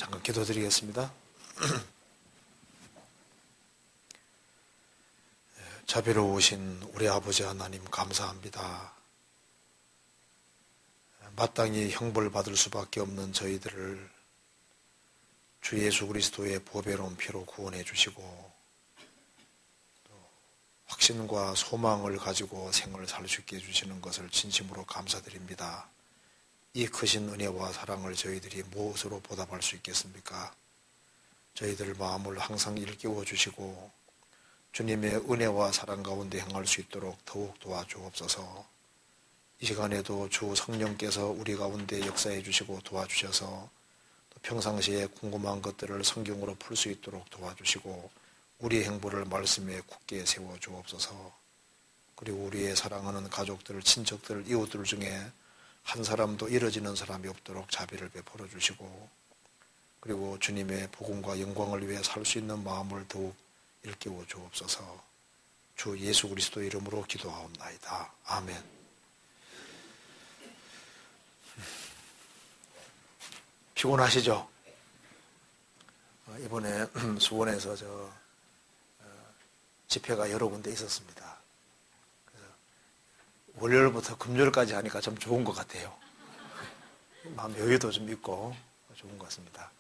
잠깐 기도드리겠습니다. 자비로우신 우리 아버지 하나님 감사합니다. 마땅히 형벌받을 수밖에 없는 저희들을 주 예수 그리스도의 보배로운 피로 구원해 주시고 또 확신과 소망을 가지고 생을 살 수 있게 해주시는 것을 진심으로 감사드립니다. 이 크신 은혜와 사랑을 저희들이 무엇으로 보답할 수 있겠습니까? 저희들 마음을 항상 일깨워 주시고 주님의 은혜와 사랑 가운데 행할 수 있도록 더욱 도와주옵소서. 이 시간에도 주 성령께서 우리 가운데 역사해 주시고 도와주셔서 또 평상시에 궁금한 것들을 성경으로 풀 수 있도록 도와주시고 우리의 행보를 말씀에 굳게 세워 주옵소서. 그리고 우리의 사랑하는 가족들, 친척들, 이웃들 중에 한 사람도 잃어지는 사람이 없도록 자비를 베풀어 주시고 그리고 주님의 복음과 영광을 위해 살 수 있는 마음을 더욱 일깨워 주옵소서. 주 예수 그리스도 이름으로 기도하옵나이다. 아멘. 피곤하시죠? 이번에 수원에서 집회가 여러 군데 있었습니다. 그래서 월요일부터 금요일까지 하니까 좀 좋은 것 같아요. 마음 여유도 좀 있고 좋은 것 같습니다.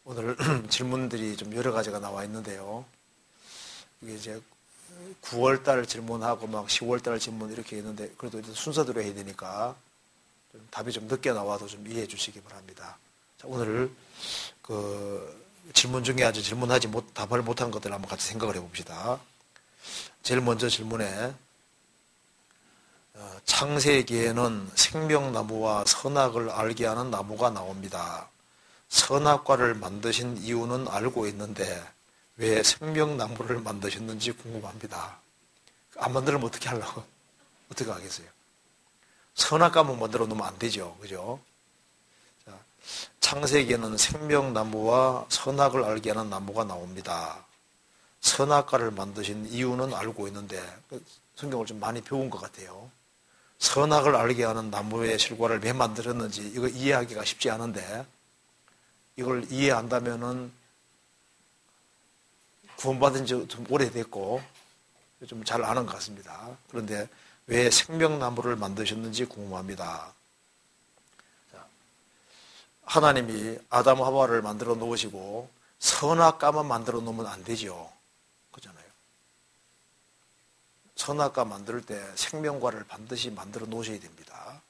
오늘 질문들이 좀 여러 가지가 나와 있는데요. 이게 이제 9월달 질문하고 막 10월달 질문 이렇게 있는데 그래도 이제 순서대로 해야 되니까 좀 답이 좀 늦게 나와도 좀 이해해 주시기 바랍니다. 자, 오늘 질문 중에 아주 답을 못한 것들 한번 같이 생각을 해봅시다. 제일 먼저 질문에 창세기에는 생명나무와 선악을 알게 하는 나무가 나옵니다. 선악과를 만드신 이유는 알고 있는데 왜 생명나무를 만드셨는지 궁금합니다. 안 만들면 어떻게 하려고? 어떻게 하겠어요? 선악과만 만들어 놓으면 안 되죠. 그죠? 자, 창세기에는 생명나무와 선악을 알게 하는 나무가 나옵니다. 선악과를 만드신 이유는 알고 있는데 성경을 좀 많이 배운 것 같아요. 선악을 알게 하는 나무의 실과를 왜 만들었는지 이거 이해하기가 쉽지 않은데 이걸 이해한다면은 구원받은 지 좀 오래됐고 좀 잘 아는 것 같습니다. 그런데 왜 생명나무를 만드셨는지 궁금합니다. 자, 하나님이 아담 하와를 만들어 놓으시고 선악과만 만들어 놓으면 안 되죠. 그렇잖아요. 선악과 만들 때 생명과를 반드시 만들어 놓으셔야 됩니다.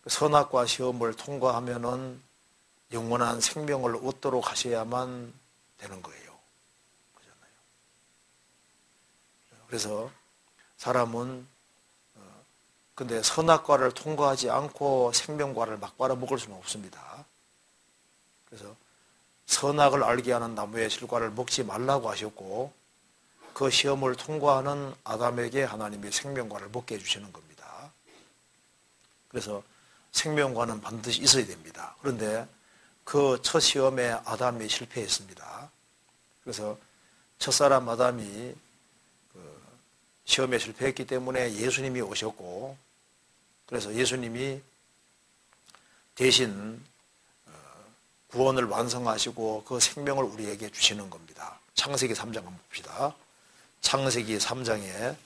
선악과 시험을 통과하면은 영원한 생명을 얻도록 하셔야만 되는 거예요. 그렇잖아요. 그래서 사람은 근데 선악과를 통과하지 않고 생명과를 막 빨아먹을 수는 없습니다. 그래서 선악을 알게 하는 나무의 실과를 먹지 말라고 하셨고 그 시험을 통과하는 아담에게 하나님이 생명과를 먹게 해주시는 겁니다. 그래서 생명과는 반드시 있어야 됩니다. 그런데 그 첫 시험에 아담이 실패했습니다. 그래서 첫사람 아담이 시험에 실패했기 때문에 예수님이 오셨고 그래서 예수님이 대신 구원을 완성하시고 그 생명을 우리에게 주시는 겁니다. 창세기 3장 한번 봅시다. 창세기 3장에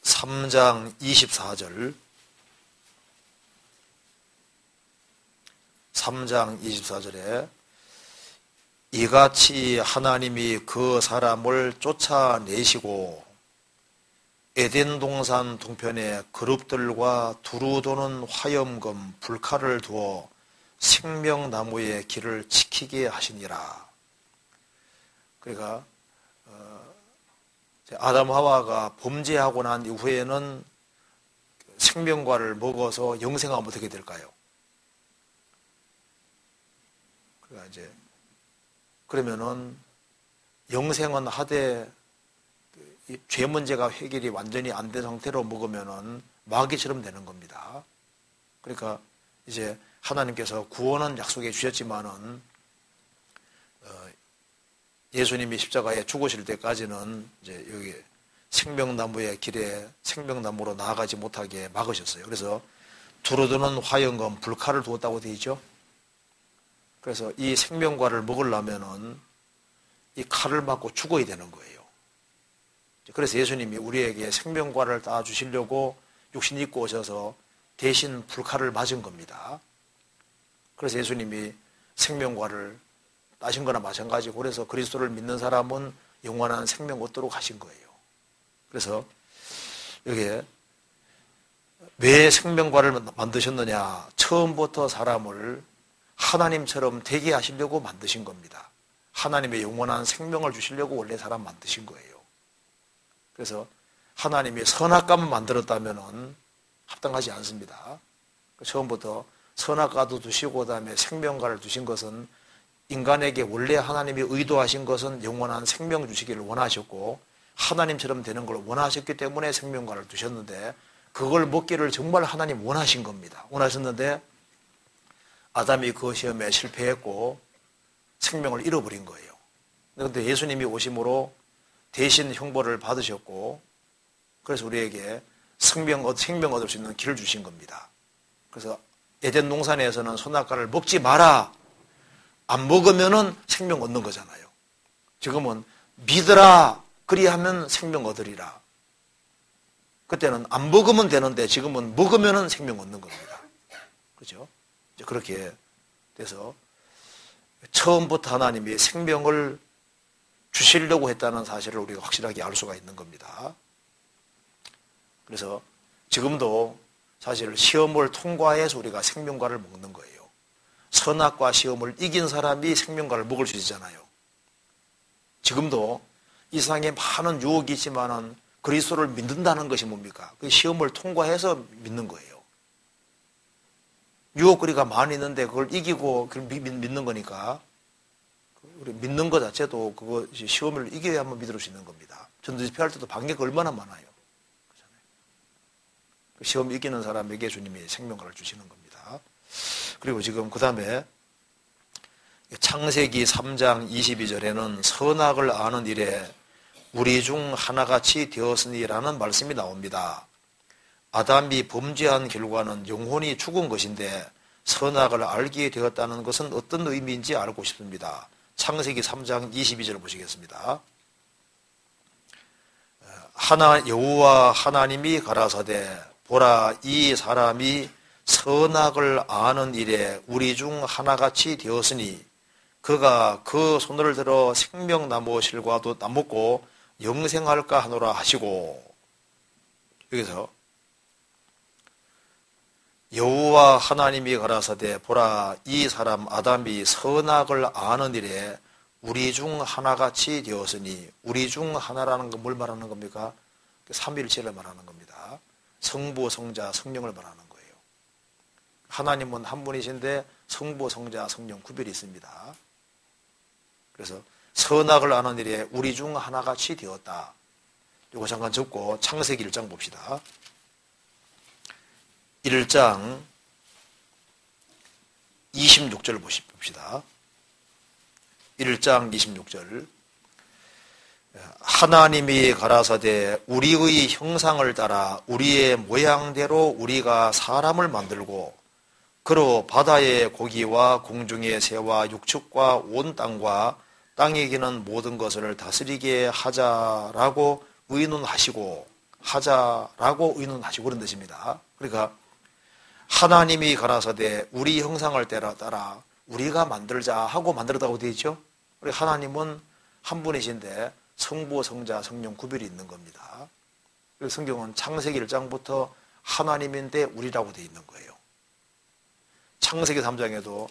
3장 24절 3장 24절에 이같이 하나님이 그 사람을 쫓아내시고 에덴 동산 동편에 그룹들과 두루 도는 화염금 불칼을 두어 생명나무의 길을 지키게 하시니라. 그러니까 아담 하와가 범죄하고 난 이후에는 생명과를 먹어서 영생하면 어떻게 될까요? 그러면은 영생은 하되 죄 문제가 해결이 완전히 안 된 상태로 먹으면은 마귀처럼 되는 겁니다. 그러니까 이제 하나님께서 구원은 약속해 주셨지만은 예수님이 십자가에 죽으실 때까지는 이제 여기 생명나무의 길에 생명나무로 나아가지 못하게 막으셨어요. 그래서 두루두는 화영검 불칼을 두었다고 되어 있죠. 그래서 이 생명과를 먹으려면은 이 칼을 맞고 죽어야 되는 거예요. 그래서 예수님이 우리에게 생명과를 다 주시려고 육신 입고 오셔서 대신 불칼을 맞은 겁니다. 그래서 예수님이 생명과를 따신 거나 마찬가지고, 그래서 그리스도를 믿는 사람은 영원한 생명 얻도록 하신 거예요. 그래서 여기에 왜 생명과를 만드셨느냐? 처음부터 사람을 하나님처럼 되게 하시려고 만드신 겁니다. 하나님의 영원한 생명을 주시려고 원래 사람 만드신 거예요. 그래서 하나님이 선악과만 만들었다면 합당하지 않습니다. 처음부터 선악과도 두시고 그다음에 생명과를 두신 것은 인간에게 원래 하나님이 의도하신 것은 영원한 생명 주시기를 원하셨고 하나님처럼 되는 걸 원하셨기 때문에 생명과를 두셨는데, 그걸 먹기를 정말 하나님 원하신 겁니다. 원하셨는데 아담이 그 시험에 실패했고 생명을 잃어버린 거예요. 그런데 예수님이 오심으로 대신 형벌을 받으셨고, 그래서 우리에게 생명 얻을 수 있는 길을 주신 겁니다. 그래서 에덴 동산에서는 선악과를 먹지 마라, 안 먹으면은 생명 얻는 거잖아요. 지금은 믿으라, 그리하면 생명 얻으리라. 그때는 안 먹으면 되는데 지금은 먹으면은 생명 얻는 겁니다. 그렇죠? 이제 그렇게 돼서 처음부터 하나님이 생명을 주시려고 했다는 사실을 우리가 확실하게 알 수가 있는 겁니다. 그래서 지금도 사실 시험을 통과해서 우리가 생명과를 먹는 거예요. 선악과 시험을 이긴 사람이 생명과를 먹을 수 있잖아요. 지금도 이 세상에 많은 유혹이 있지만은 그리스도를 믿는다는 것이 뭡니까? 그 시험을 통과해서 믿는 거예요. 유혹거리가 많이 있는데 그걸 이기고 믿는 거니까, 우리 믿는 것 자체도 그거 시험을 이겨야만 믿을 수 있는 겁니다. 전도지 피할 때도 방해가 얼마나 많아요. 그렇잖아요. 시험 이기는 사람에게 주님이 생명과를 주시는 겁니다. 그리고 지금 그 다음에 창세기 3장 22절에는 선악을 아는 일에 우리 중 하나같이 되었으니라는 말씀이 나옵니다. 아담이 범죄한 결과는 영혼이 죽은 것인데 선악을 알게 되었다는 것은 어떤 의미인지 알고 싶습니다. 창세기 3장 22절 보시겠습니다. 여호와 하나님이 가라사대 보라, 이 사람이 선악을 아는 일에 우리 중 하나같이 되었으니 그가 그 손을 들어 생명나무 실과도 따먹고 영생할까 하노라 하시고, 여기서 여호와 하나님이 가라사대 보라, 이 사람 아담이 선악을 아는 일에 우리 중 하나같이 되었으니, 우리 중 하나라는 건 뭘 말하는 겁니까? 삼위일체를 말하는 겁니다. 성부, 성자, 성령을 말하는 거예요. 하나님은 한 분이신데 성부, 성자, 성령 구별이 있습니다. 그래서 선악을 아는 일에 우리 중 하나같이 되었다. 이거 잠깐 적고 창세기 1장 봅시다. 1장 26절 봅시다. 1장 26절. 하나님이 가라사대 우리의 형상을 따라 우리의 모양대로 우리가 사람을 만들고 그로 바다의 고기와 공중의 새와 육축과 온 땅과 땅에 기는 모든 것을 다스리게 하자라고 의논하시고, 그런 뜻입니다. 그러니까 하나님이 가라사대 우리 형상을 따라 우리가 만들자 하고 만들었다고 되어 있죠. 그러니까 하나님은 한 분이신데 성부, 성자, 성령 구별이 있는 겁니다. 그래서 성경은 창세기 1장부터 하나님인데 우리라고 되어 있는 거예요. 창세기 3장에도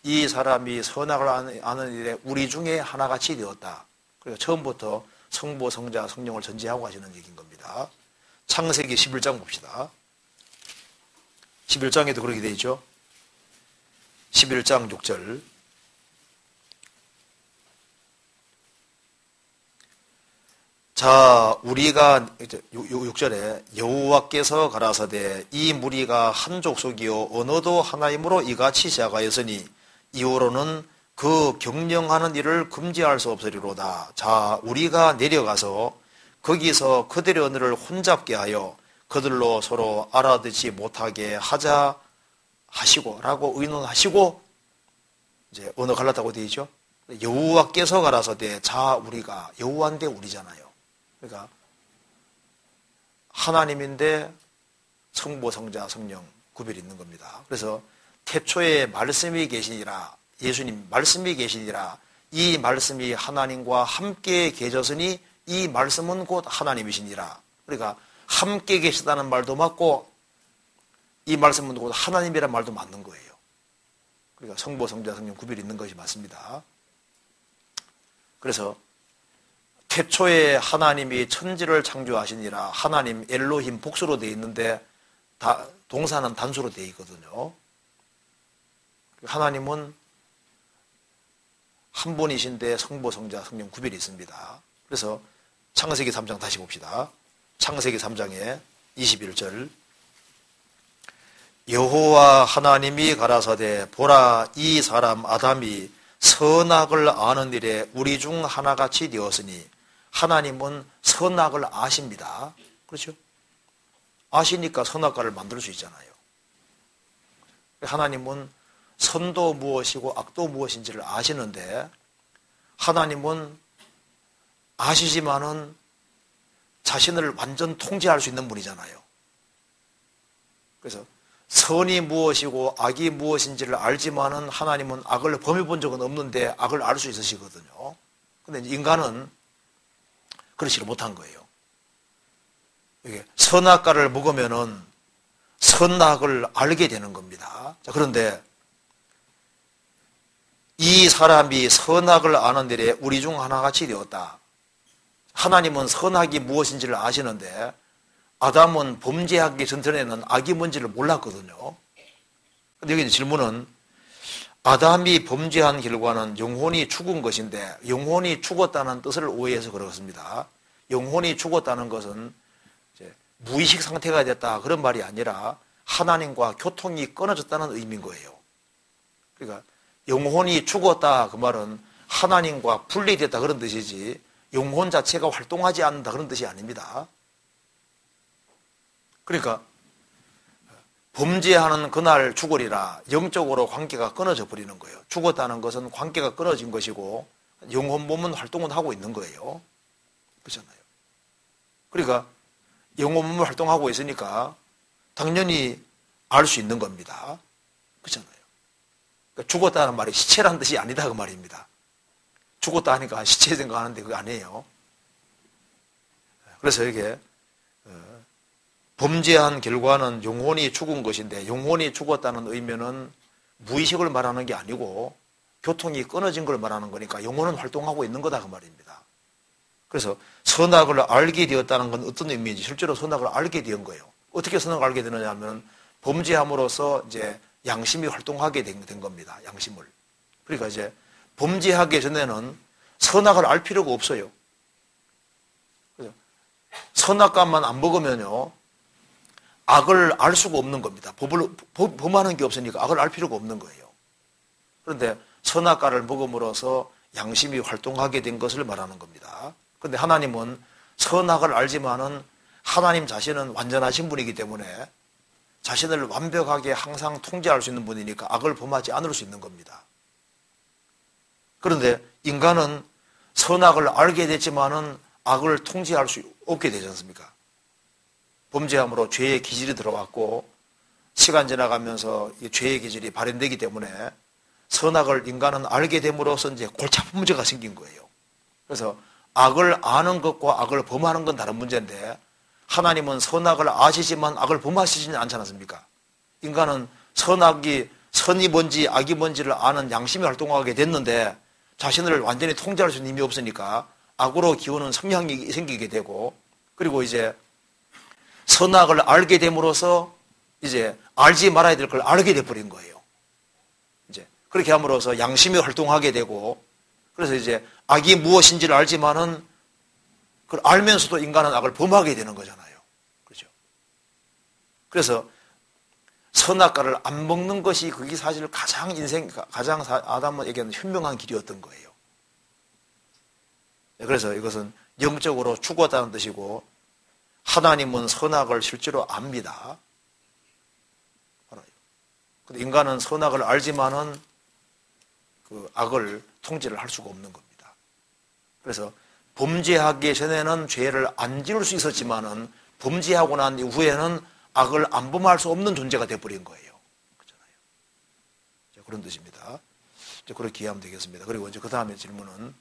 이 사람이 선악을 아는 일에 우리 중에 하나같이 되었다. 그리고 처음부터 성부, 성자, 성령을 전제하고 하시는 얘기인 겁니다. 창세기 11장 봅시다. 11장에도 그렇게 되어 있죠. 11장 6절. 자, 우리가 6절에 여호와께서 가라사대 이 무리가 한 족속이요 언어도 하나이므로 이같이 시작하였으니 이후로는 그 경영하는 일을 금지할 수 없으리로다. 자, 우리가 내려가서 거기서 그들의 언어를 혼잡게 하여 그들로 서로 알아듣지 못하게 하자 하시고 라고 의논하시고 이제 언어 갈랐다고 되어 있죠. 여호와께서 가라사대 자 우리가 여호와인데 우리잖아요. 그러니까 하나님인데 성부, 성자, 성령 구별이 있는 겁니다. 그래서 태초에 말씀이 계시니라 예수님 말씀이 계시니라 이 말씀이 하나님과 함께 계셨으니 이 말씀은 곧 하나님이시니라. 그러니까 함께 계시다는 말도 맞고 이 말씀은 곧 하나님이라는 말도 맞는 거예요. 그러니까 성부, 성자, 성령 구별이 있는 것이 맞습니다. 그래서 태초에 하나님이 천지를 창조하시니라 하나님 엘로힘 복수로 되어 있는데 동사는 단수로 되어 있거든요. 하나님은 한 분이신데 성부, 성자, 성령 구별이 있습니다. 그래서 창세기 3장 다시 봅시다. 창세기 3장에 21절 여호와 하나님이 가라사대 보라 이 사람 아담이 선악을 아는 일에 우리 중 하나같이 되었으니 하나님은 선악을 아십니다. 그렇죠? 아시니까 선악과를 만들 수 있잖아요. 하나님은 선도 무엇이고 악도 무엇인지를 아시는데 하나님은 아시지만은 자신을 완전 통제할 수 있는 분이잖아요. 그래서 선이 무엇이고 악이 무엇인지를 알지만은 하나님은 악을 범해 본 적은 없는데 악을 알 수 있으시거든요. 근데 인간은 그렇지를 못한 거예요. 이게 선악과를 먹으면은 선악을 알게 되는 겁니다. 자, 그런데 이 사람이 선악을 아는 일에 우리 중 하나같이 되었다. 하나님은 선악이 무엇인지를 아시는데 아담은 범죄하기 전에는 악이 뭔지를 몰랐거든요. 근데 여기 질문은 아담이 범죄한 결과는 영혼이 죽은 것인데 영혼이 죽었다는 뜻을 오해해서 그렇습니다. 영혼이 죽었다는 것은 이제 무의식 상태가 됐다 그런 말이 아니라 하나님과 교통이 끊어졌다는 의미인 거예요. 그러니까 영혼이 죽었다 그 말은 하나님과 분리됐다 그런 뜻이지 영혼 자체가 활동하지 않는다 그런 뜻이 아닙니다. 그러니까 범죄하는 그날 죽으리라 영적으로 관계가 끊어져 버리는 거예요. 죽었다는 것은 관계가 끊어진 것이고 영혼 몸은 활동을 하고 있는 거예요. 그렇잖아요. 그러니까 영혼 몸을 활동하고 있으니까 당연히 알 수 있는 겁니다. 그렇잖아요. 그러니까 죽었다는 말이 시체라는 뜻이 아니다 그 말입니다. 죽었다 하니까 시체 생각하는데 그거 아니에요. 그래서 이게 범죄한 결과는 영혼이 죽은 것인데 영혼이 죽었다는 의미는 무의식을 말하는 게 아니고 교통이 끊어진 걸 말하는 거니까 영혼은 활동하고 있는 거다 그 말입니다. 그래서 선악을 알게 되었다는 건 어떤 의미인지 실제로 선악을 알게 된 거예요. 어떻게 선악을 알게 되느냐 하면 범죄함으로써 이제 양심이 활동하게 된 겁니다. 양심을. 그러니까 이제 범죄하기 전에는 선악을 알 필요가 없어요. 선악과만 안 먹으면요 악을 알 수가 없는 겁니다. 범하는 게 없으니까 악을 알 필요가 없는 거예요. 그런데 선악과를 먹음으로써 양심이 활동하게 된 것을 말하는 겁니다. 그런데 하나님은 선악을 알지만은 하나님 자신은 완전하신 분이기 때문에 자신을 완벽하게 항상 통제할 수 있는 분이니까 악을 범하지 않을 수 있는 겁니다. 그런데 인간은 선악을 알게 됐지만은 악을 통제할 수 없게 되지 않습니까? 범죄함으로 죄의 기질이 들어왔고 시간 지나가면서 이 죄의 기질이 발현되기 때문에 선악을 인간은 알게 됨으로써 이제 골치 아픈 문제가 생긴 거예요. 그래서 악을 아는 것과 악을 범하는 건 다른 문제인데 하나님은 선악을 아시지만 악을 범하시지는 않지 않습니까? 인간은 선이 뭔지 악이 뭔지를 아는 양심이 활동하게 됐는데 자신을 완전히 통제할 수 있는 힘이 없으니까 악으로 기우는 성향이 생기게 되고 그리고 이제 선악을 알게 됨으로써 이제 알지 말아야 될 걸 알게 돼버린 거예요. 이제 그렇게 함으로써 양심이 활동하게 되고 그래서 이제 악이 무엇인지를 알지만은 그걸 알면서도 인간은 악을 범하게 되는 거잖아요. 그렇죠? 그래서 선악과를 안 먹는 것이 그게 사실 가장 아담에게는 현명한 길이었던 거예요. 그래서 이것은 영적으로 죽었다는 뜻이고, 하나님은 선악을 실제로 압니다. 근데 인간은 선악을 알지만은 그 악을 통제를 할 수가 없는 겁니다. 그래서 범죄하기 전에는 죄를 안 지을 수 있었지만은 범죄하고 난 이후에는 악을 안 범할 수 없는 존재가 되어버린 거예요. 그렇잖아요. 자, 그런 뜻입니다. 그렇게 이해하면 되겠습니다. 그리고 이제 그 다음에 질문은,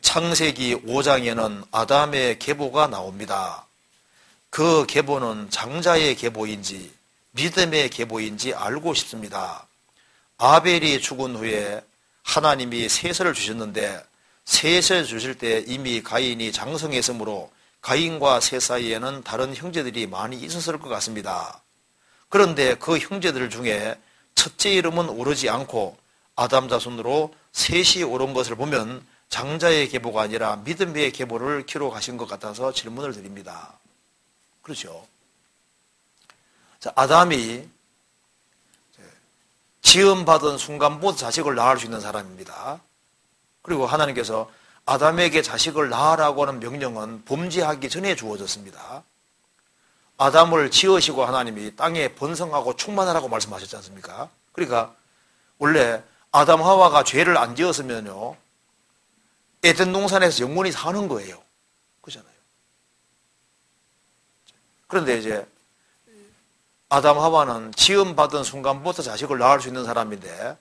창세기 5장에는 아담의 계보가 나옵니다. 그 계보는 장자의 계보인지 믿음의 계보인지 알고 싶습니다. 아벨이 죽은 후에 하나님이 셋을 주셨는데, 셋을 주실 때 이미 가인이 장성했으므로 가인과 셋 사이에는 다른 형제들이 많이 있었을 것 같습니다. 그런데 그 형제들 중에 첫째 이름은 오르지 않고 아담 자손으로 셋이 오른 것을 보면 장자의 계보가 아니라 믿음의 계보를 기록하신 것 같아서 질문을 드립니다. 그렇죠? 자, 아담이 지음받은 순간부터 자식을 낳을 수 있는 사람입니다. 그리고 하나님께서 아담에게 자식을 낳으라고 하는 명령은 범죄하기 전에 주어졌습니다. 아담을 지으시고 하나님이 땅에 번성하고 충만하라고 말씀하셨지 않습니까? 그러니까 원래 아담 하와가 죄를 안 지었으면요, 에덴 동산에서 영원히 사는 거예요. 그렇잖아요. 그런데 이제 아담 하와는 지음받은 순간부터 자식을 낳을 수 있는 사람인데,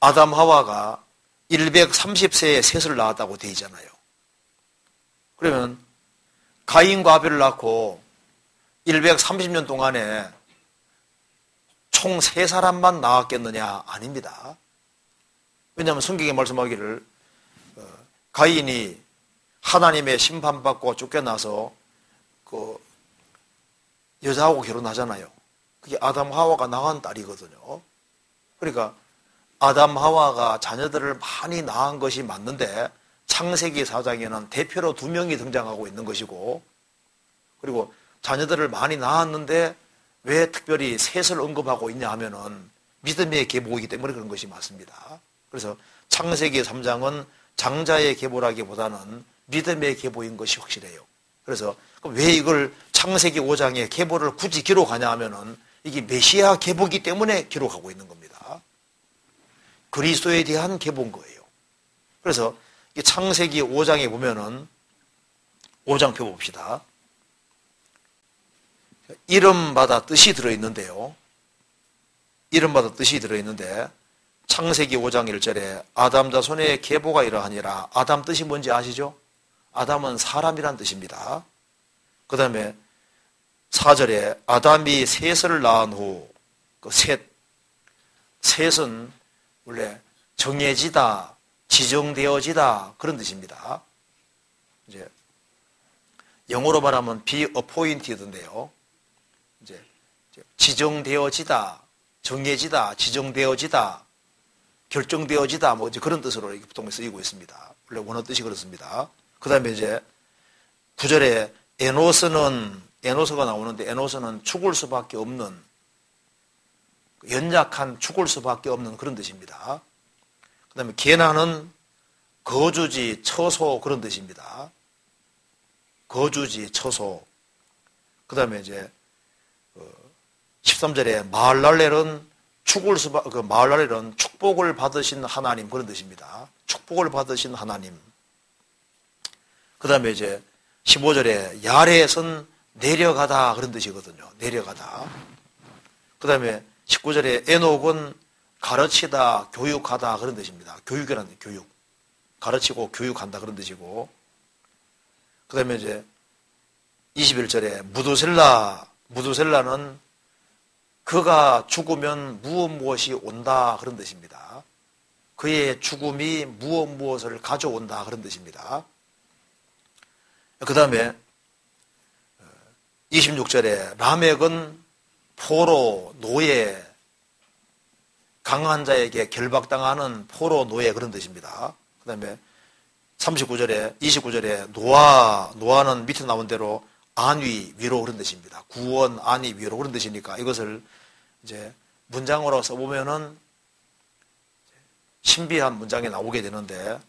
아담 하와가 130세에 셋을 낳았다고 되어 있잖아요. 그러면 가인과 아벨을 낳고 130년 동안에 총 3사람만 낳았겠느냐? 아닙니다. 왜냐하면 성경에 말씀하기를 가인이 하나님의 심판받고 쫓겨나서 그 여자하고 결혼하잖아요. 그게 아담 하와가 낳은 딸이거든요. 그러니까 아담 하와가 자녀들을 많이 낳은 것이 맞는데, 창세기 4장에는 대표로 2명이 등장하고 있는 것이고, 그리고 자녀들을 많이 낳았는데 왜 특별히 셋을 언급하고 있냐 하면은 믿음의 계보이기 때문에 그런 것이 맞습니다. 그래서 창세기 3장은 장자의 계보라기보다는 믿음의 계보인 것이 확실해요. 그래서 왜 이걸 창세기 5장에 계보를 굳이 기록하냐 하면은 이게 메시아 계보이기 때문에 기록하고 있는 겁니다. 그리스도에 대한 계보인 거예요. 그래서 창세기 5장에 보면은 5장 표 봅시다. 이름마다 뜻이 들어있는데요. 이름마다 뜻이 들어있는데, 창세기 5장 1절에 아담 자손의 계보가 이러하니라. 아담 뜻이 뭔지 아시죠? 아담은 사람이란 뜻입니다. 그 다음에 4절에 아담이 셋을 낳은 후, 그 셋은 원래 정해지다, 지정되어지다, 그런 뜻입니다. 이제 영어로 말하면 be appointed인데요. 이제 지정되어지다, 정해지다, 지정되어지다, 결정되어지다, 뭐 이제 그런 뜻으로 이렇게 보통 쓰이고 있습니다. 원래 원어 뜻이 그렇습니다. 그 다음에 이제 9절에 에노스가 나오는데, 에노스는 죽을 수밖에 없는, 연약한 죽을 수밖에 없는 그런 뜻입니다. 그 다음에 게나는 거주지, 처소, 그런 뜻입니다. 거주지, 처소. 그 다음에 이제 13절에 마할랄렐은 마할랄렐은 축복을 받으신 하나님, 그런 뜻입니다. 축복을 받으신 하나님. 그 다음에 이제 15절에 야렛은 내려가다, 그런 뜻이거든요. 내려가다. 그 다음에 19절에 에녹은 가르치다, 교육하다, 그런 뜻입니다. 교육이라는 뜻, 교육. 가르치고 교육한다, 그런 뜻이고. 그 다음에 이제 21절에 무두셀라는 그가 죽으면 무엇이 온다, 그런 뜻입니다. 그의 죽음이 무엇을 가져온다, 그런 뜻입니다. 그 다음에 26절에 라멕은 포로, 노예, 강한 자에게 결박당하는 포로, 노예, 그런 뜻입니다. 그 다음에 29절에 노아는 밑에 나온 대로 안위, 위로 그런 뜻입니다. 구원, 안위, 위로 그런 뜻이니까 이것을 이제 문장으로 써보면은 신비한 문장이 나오게 되는데,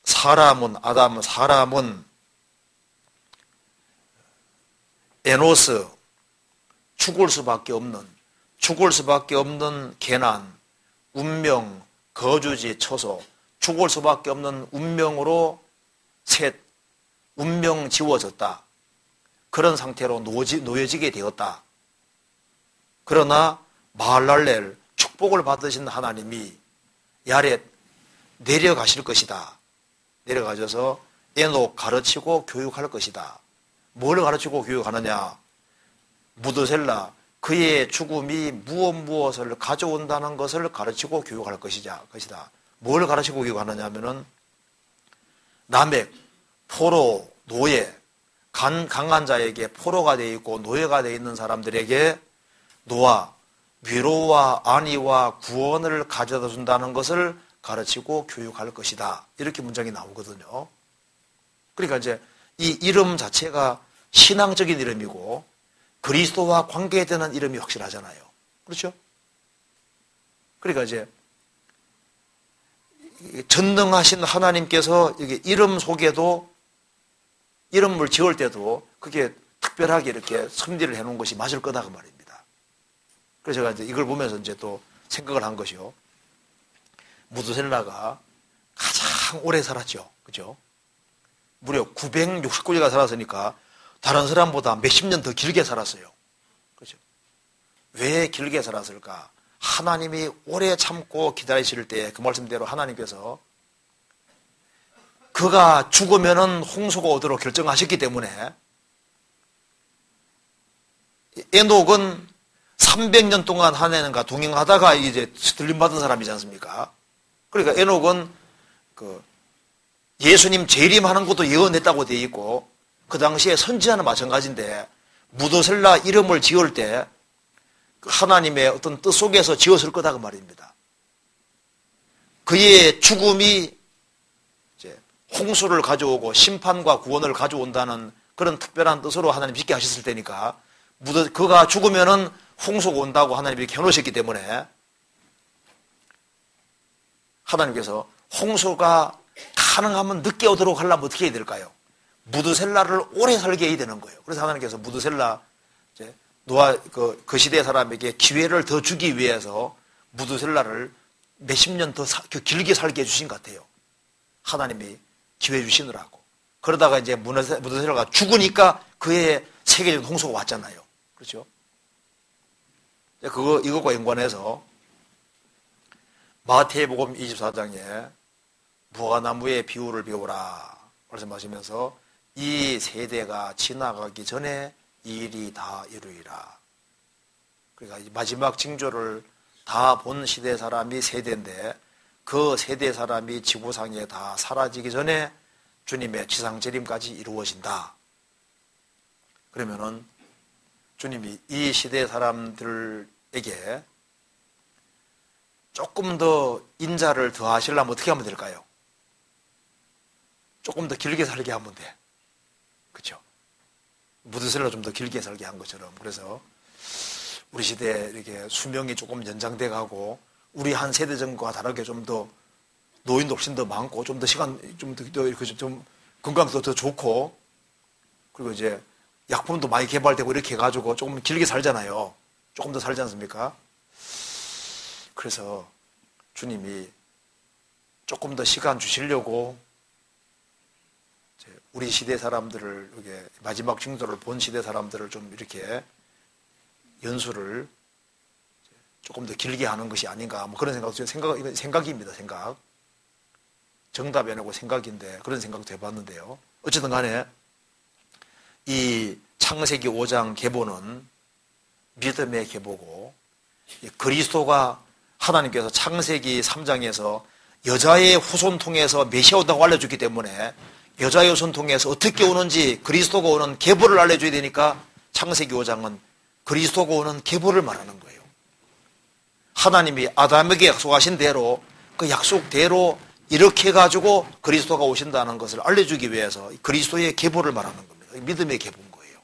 사람은 에노스, 죽을 수밖에 없는 계난, 운명, 거주지, 처소, 죽을 수밖에 없는 운명으로 운명 지워졌다. 그런 상태로 놓여지게 되었다. 그러나 마할랄렐, 축복을 받으신 하나님이 야렛 내려가실 것이다. 내려가셔서 에녹 가르치고 교육할 것이다. 뭘 가르치고 교육하느냐? 무드셀라, 그의 죽음이 무엇을 가져온다는 것을 가르치고 교육할 것이다. 뭘 가르치고 교육하느냐 하면은 나맥, 포로, 노예, 강한 자에게 포로가 되어 있고 노예가 되어 있는 사람들에게 노아, 위로와 안위와 구원을 가져다 준다는 것을 가르치고 교육할 것이다. 이렇게 문장이 나오거든요. 그러니까 이제 이 이름 자체가 신앙적인 이름이고 그리스도와 관계되는 이름이 확실하잖아요. 그렇죠? 그러니까 이제 전능하신 하나님께서 이게 이름 속에도 이름을 지을 때도 그게 특별하게 이렇게 선비를 해놓은 것이 맞을 거다 그 말입니다. 그래서 제가 이제 이걸 보면서 이제 또 생각을 한 것이요. 무드셀라가 가장 오래 살았죠. 그죠? 무려 969년가 살았으니까 다른 사람보다 몇십 년 더 길게 살았어요. 그죠? 왜 길게 살았을까? 하나님이 오래 참고 기다리실 때 그 말씀대로 하나님께서 그가 죽으면은 홍수가 오도록 결정하셨기 때문에 에녹은 300년 동안 하나님과 동행하다가 이제 들림받은 사람이지 않습니까? 그러니까 에녹은 예수님 재림하는 것도 예언했다고 되어 있고 그 당시에 선지자는 마찬가지인데 무드셀라 이름을 지을 때 하나님의 어떤 뜻 속에서 지었을 거다 그 말입니다. 그의 죽음이 이제 홍수를 가져오고 심판과 구원을 가져온다는 그런 특별한 뜻으로 하나님 짓게 하셨을 테니까 그가 죽으면은 홍수가 온다고 하나님이 이렇게 해놓으셨기 때문에 하나님께서 홍수가 가능하면 늦게 오도록 하려면 어떻게 해야 될까요? 무드셀라를 오래 살게 해야 되는 거예요. 그래서 하나님께서 무드셀라 노아 그 시대 사람에게 기회를 더 주기 위해서 무드셀라를 몇십 년 더 길게 살게 해주신 것 같아요. 하나님이 기회 주시느라고. 그러다가 이제 무드셀라가 죽으니까 그의 세계적인 홍수가 왔잖아요. 그렇죠? 이것과 연관해서 마태복음 24장에 무화과나무의 비유를 배우라 말씀하시면서 이 세대가 지나가기 전에 이 일이 다 이루리라. 그러니까 마지막 징조를 다 본 시대 사람이 세대인데 그 세대 사람이 지구상에 다 사라지기 전에 주님의 지상재림까지 이루어진다. 그러면은 주님이 이 시대 사람들에게 조금 더 인자를 더 하시려면 어떻게 하면 될까요? 조금 더 길게 살게 하면 돼. 그렇죠? 무드셀라 좀 더 길게 살게 한 것처럼. 그래서 우리 시대에 이렇게 수명이 조금 연장돼 가고 우리 한 세대 전과 다르게 좀 더 노인도 훨씬 더 많고 좀 더 시간 좀 건강도 더 좋고 그리고 이제 약품도 많이 개발되고 이렇게 해가지고 조금 길게 살잖아요. 조금 더 살지 않습니까? 그래서 주님이 조금 더 시간 주시려고 우리 시대 사람들을 이렇게 마지막 징조를 본 시대 사람들을 좀 이렇게 연수를 조금 더 길게 하는 것이 아닌가 뭐 그런 생각입니다. 생각. 정답이 아니고 생각인데 그런 생각도 해봤는데요. 어쨌든 간에 이 창세기 5장 계보는 믿음의 계보고 그리스도가 하나님께서 창세기 3장에서 여자의 후손 통해서 메시아 온다고 알려줬기 때문에 여자의 후손 통해서 어떻게 오는지 그리스도가 오는 계보를 알려줘야 되니까 창세기 5장은 그리스도가 오는 계보를 말하는 거예요. 하나님이 아담에게 약속하신 대로 그 약속대로 이렇게 해가지고 그리스도가 오신다는 것을 알려주기 위해서 그리스도의 계보를 말하는 겁니다. 믿음의 계보인 거예요.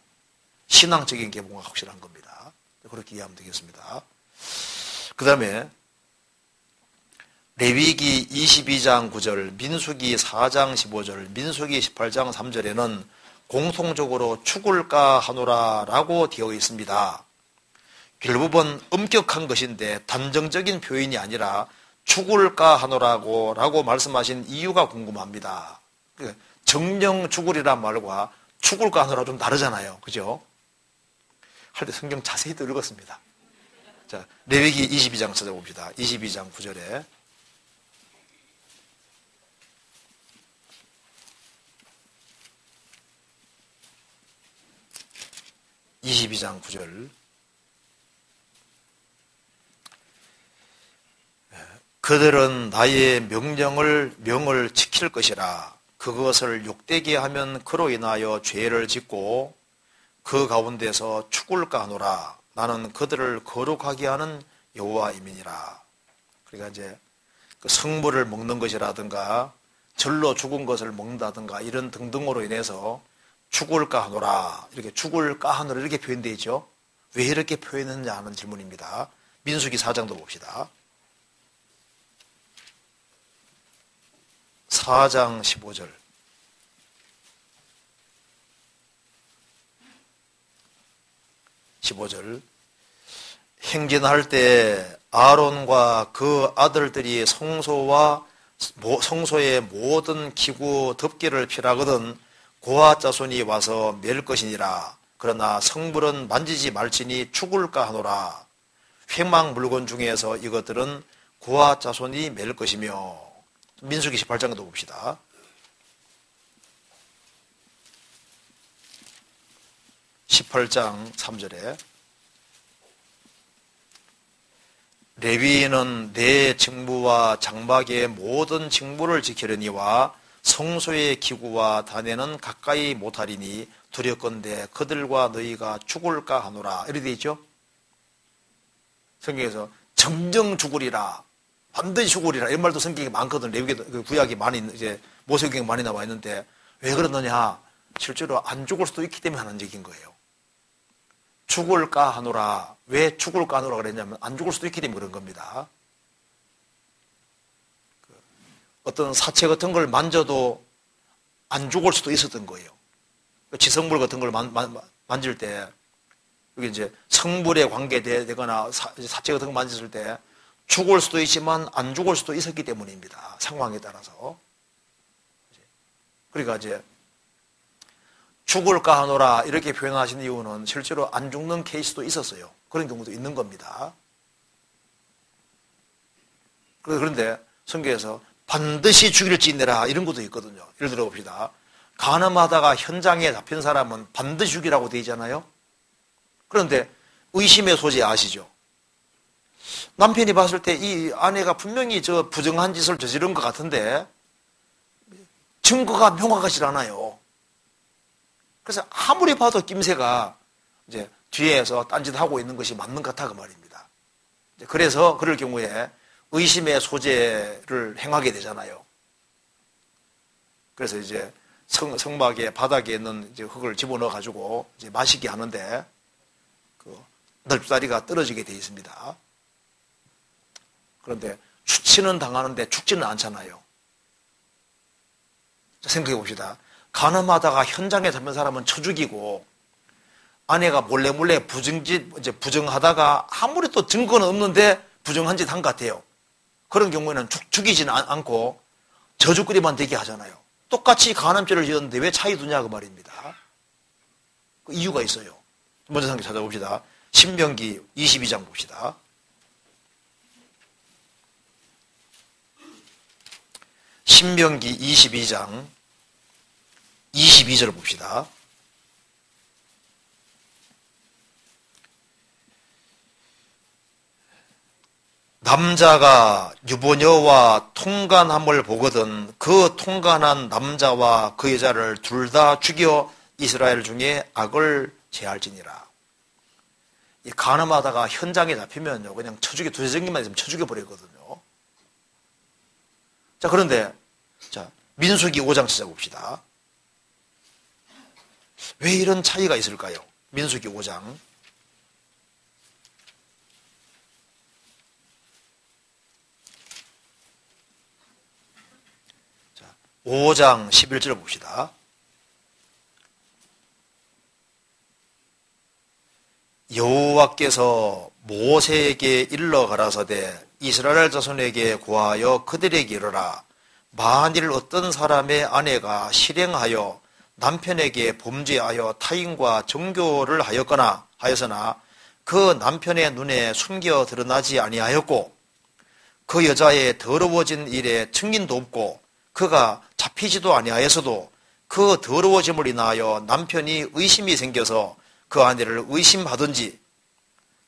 신앙적인 게 뭔가 확실한 겁니다. 그렇게 이해하면 되겠습니다. 그 다음에 레위기 22장 9절, 민수기 4장 15절, 민수기 18장 3절에는 공통적으로 죽을까 하노라라고 되어 있습니다. 결국은 엄격한 것인데 단정적인 표현이 아니라 죽을까 하노라고 말씀하신 이유가 궁금합니다. 정령 죽으리란 말과 죽을까 하노라 좀 다르잖아요. 그죠? 할 때 성경 자세히 또 읽었습니다. 자, 레위기 22장 찾아봅시다. 22장 9절에 22장 9절. 그들은 나의 명을 지킬 것이라. 그것을 욕되게 하면 그로 인하여 죄를 짓고 그 가운데서 죽을까 하노라. 나는 그들을 거룩하게 하는 여호와임이니라. 그러니까 이제 그 성물을 먹는 것이라든가 절로 죽은 것을 먹는다든가 이런 등등으로 인해서 죽을까 하노라. 이렇게 죽을까 하노라 이렇게 표현되어 있죠. 왜 이렇게 표현했느냐 하는 질문입니다. 민수기 4장도 봅시다. 4장 15절. 행진할 때 아론과 그 아들들이 성소의 모든 기구 덮개를 피라거든 고아 자손이 와서 맬 것이니라. 그러나 성물은 만지지 말지니 죽을까 하노라. 횡망 물건 중에서 이것들은 고아 자손이 맬 것이며. 민수기 18장도 봅시다. (18장 3절에) 레위인은 내 직무와 장막의 모든 직무를 지키려니와 성소의 기구와 단에는 가까이 못하리니 두렵건대 그들과 너희가 죽을까 하노라. 이렇게 되어 있죠. 성경에서 정정 죽으리라, 반드시 죽으리라 이런 말도 성경에 많거든. 레위기 구약이 많이 이제 모세경에 많이 나와 있는데 왜 그러느냐? 실제로 안 죽을 수도 있기 때문에 하는 얘기인 거예요. 죽을까 하노라. 왜 죽을까 하노라 그랬냐면 안 죽을 수도 있기 때문에 그런 겁니다. 어떤 사체 같은 걸 만져도 안 죽을 수도 있었던 거예요. 지성물 같은 걸 만질 때 여기 이제 성물에 관계되거나 사체 같은 걸 만졌을 때 죽을 수도 있지만 안 죽을 수도 있었기 때문입니다. 상황에 따라서. 그러니까 이제 죽을까 하노라 이렇게 표현하신 이유는 실제로 안 죽는 케이스도 있었어요. 그런 경우도 있는 겁니다. 그런데 성경에서 반드시 죽일지니라 이런 것도 있거든요. 예를 들어 봅시다. 간음하다가 현장에 잡힌 사람은 반드시 죽이라고 되어 있잖아요. 그런데 의심의 소지 아시죠? 남편이 봤을 때 이 아내가 분명히 저 부정한 짓을 저지른 것 같은데 증거가 명확하지 않아요. 그래서 아무리 봐도 낌새가 이제 뒤에서 딴짓하고 있는 것이 맞는 것 같아 그 말입니다. 그래서 그럴 경우에 의심의 소재를 행하게 되잖아요. 그래서 이제 성막의 바닥에 있는 이제 흙을 집어넣어 가지고 이제 마시게 하는데 그 널다리가 떨어지게 되어 있습니다. 그런데 수치는 당하는데 죽지는 않잖아요. 생각해 봅시다. 간음하다가 현장에 잡힌 사람은 쳐 죽이고 아내가 몰래 부정하다가 아무리 또 증거는 없는데 부정한 짓 한 것 같아요. 그런 경우에는 죽이지는 않고 저주거리만 되게 하잖아요. 똑같이 간음죄를 지었는데 왜 차이 두냐 그 말입니다. 그 이유가 있어요. 먼저 성경 찾아봅시다. 신명기 22장 봅시다. 신명기 22장 22절 봅시다. 남자가 유부녀와 통간함을 보거든 그 통간한 남자와 그 여자를 둘 다 죽여 이스라엘 중에 악을 제할지니라. 이 간음하다가 현장에 잡히면요 그냥 두세정기만 있으면 쳐 죽여버리거든요. 자, 그런데 자 민수기 5장 찾아봅시다. 왜 이런 차이가 있을까요? 민수기 5장. 자, 5장 11절 봅시다. 여호와께서 모세에게 일러 가라사대 이스라엘 자손에게 구하여 그들에게 이르라. 만일 어떤 사람의 아내가 실행하여 남편에게 범죄하여 타인과 정교를 하였으나 그 남편의 눈에 숨겨 드러나지 아니하였고 그 여자의 더러워진 일에 증인도 없고 그가 잡히지도 아니하였어도 그 더러워짐을 인하여 남편이 의심이 생겨서 그 아내를 의심하든지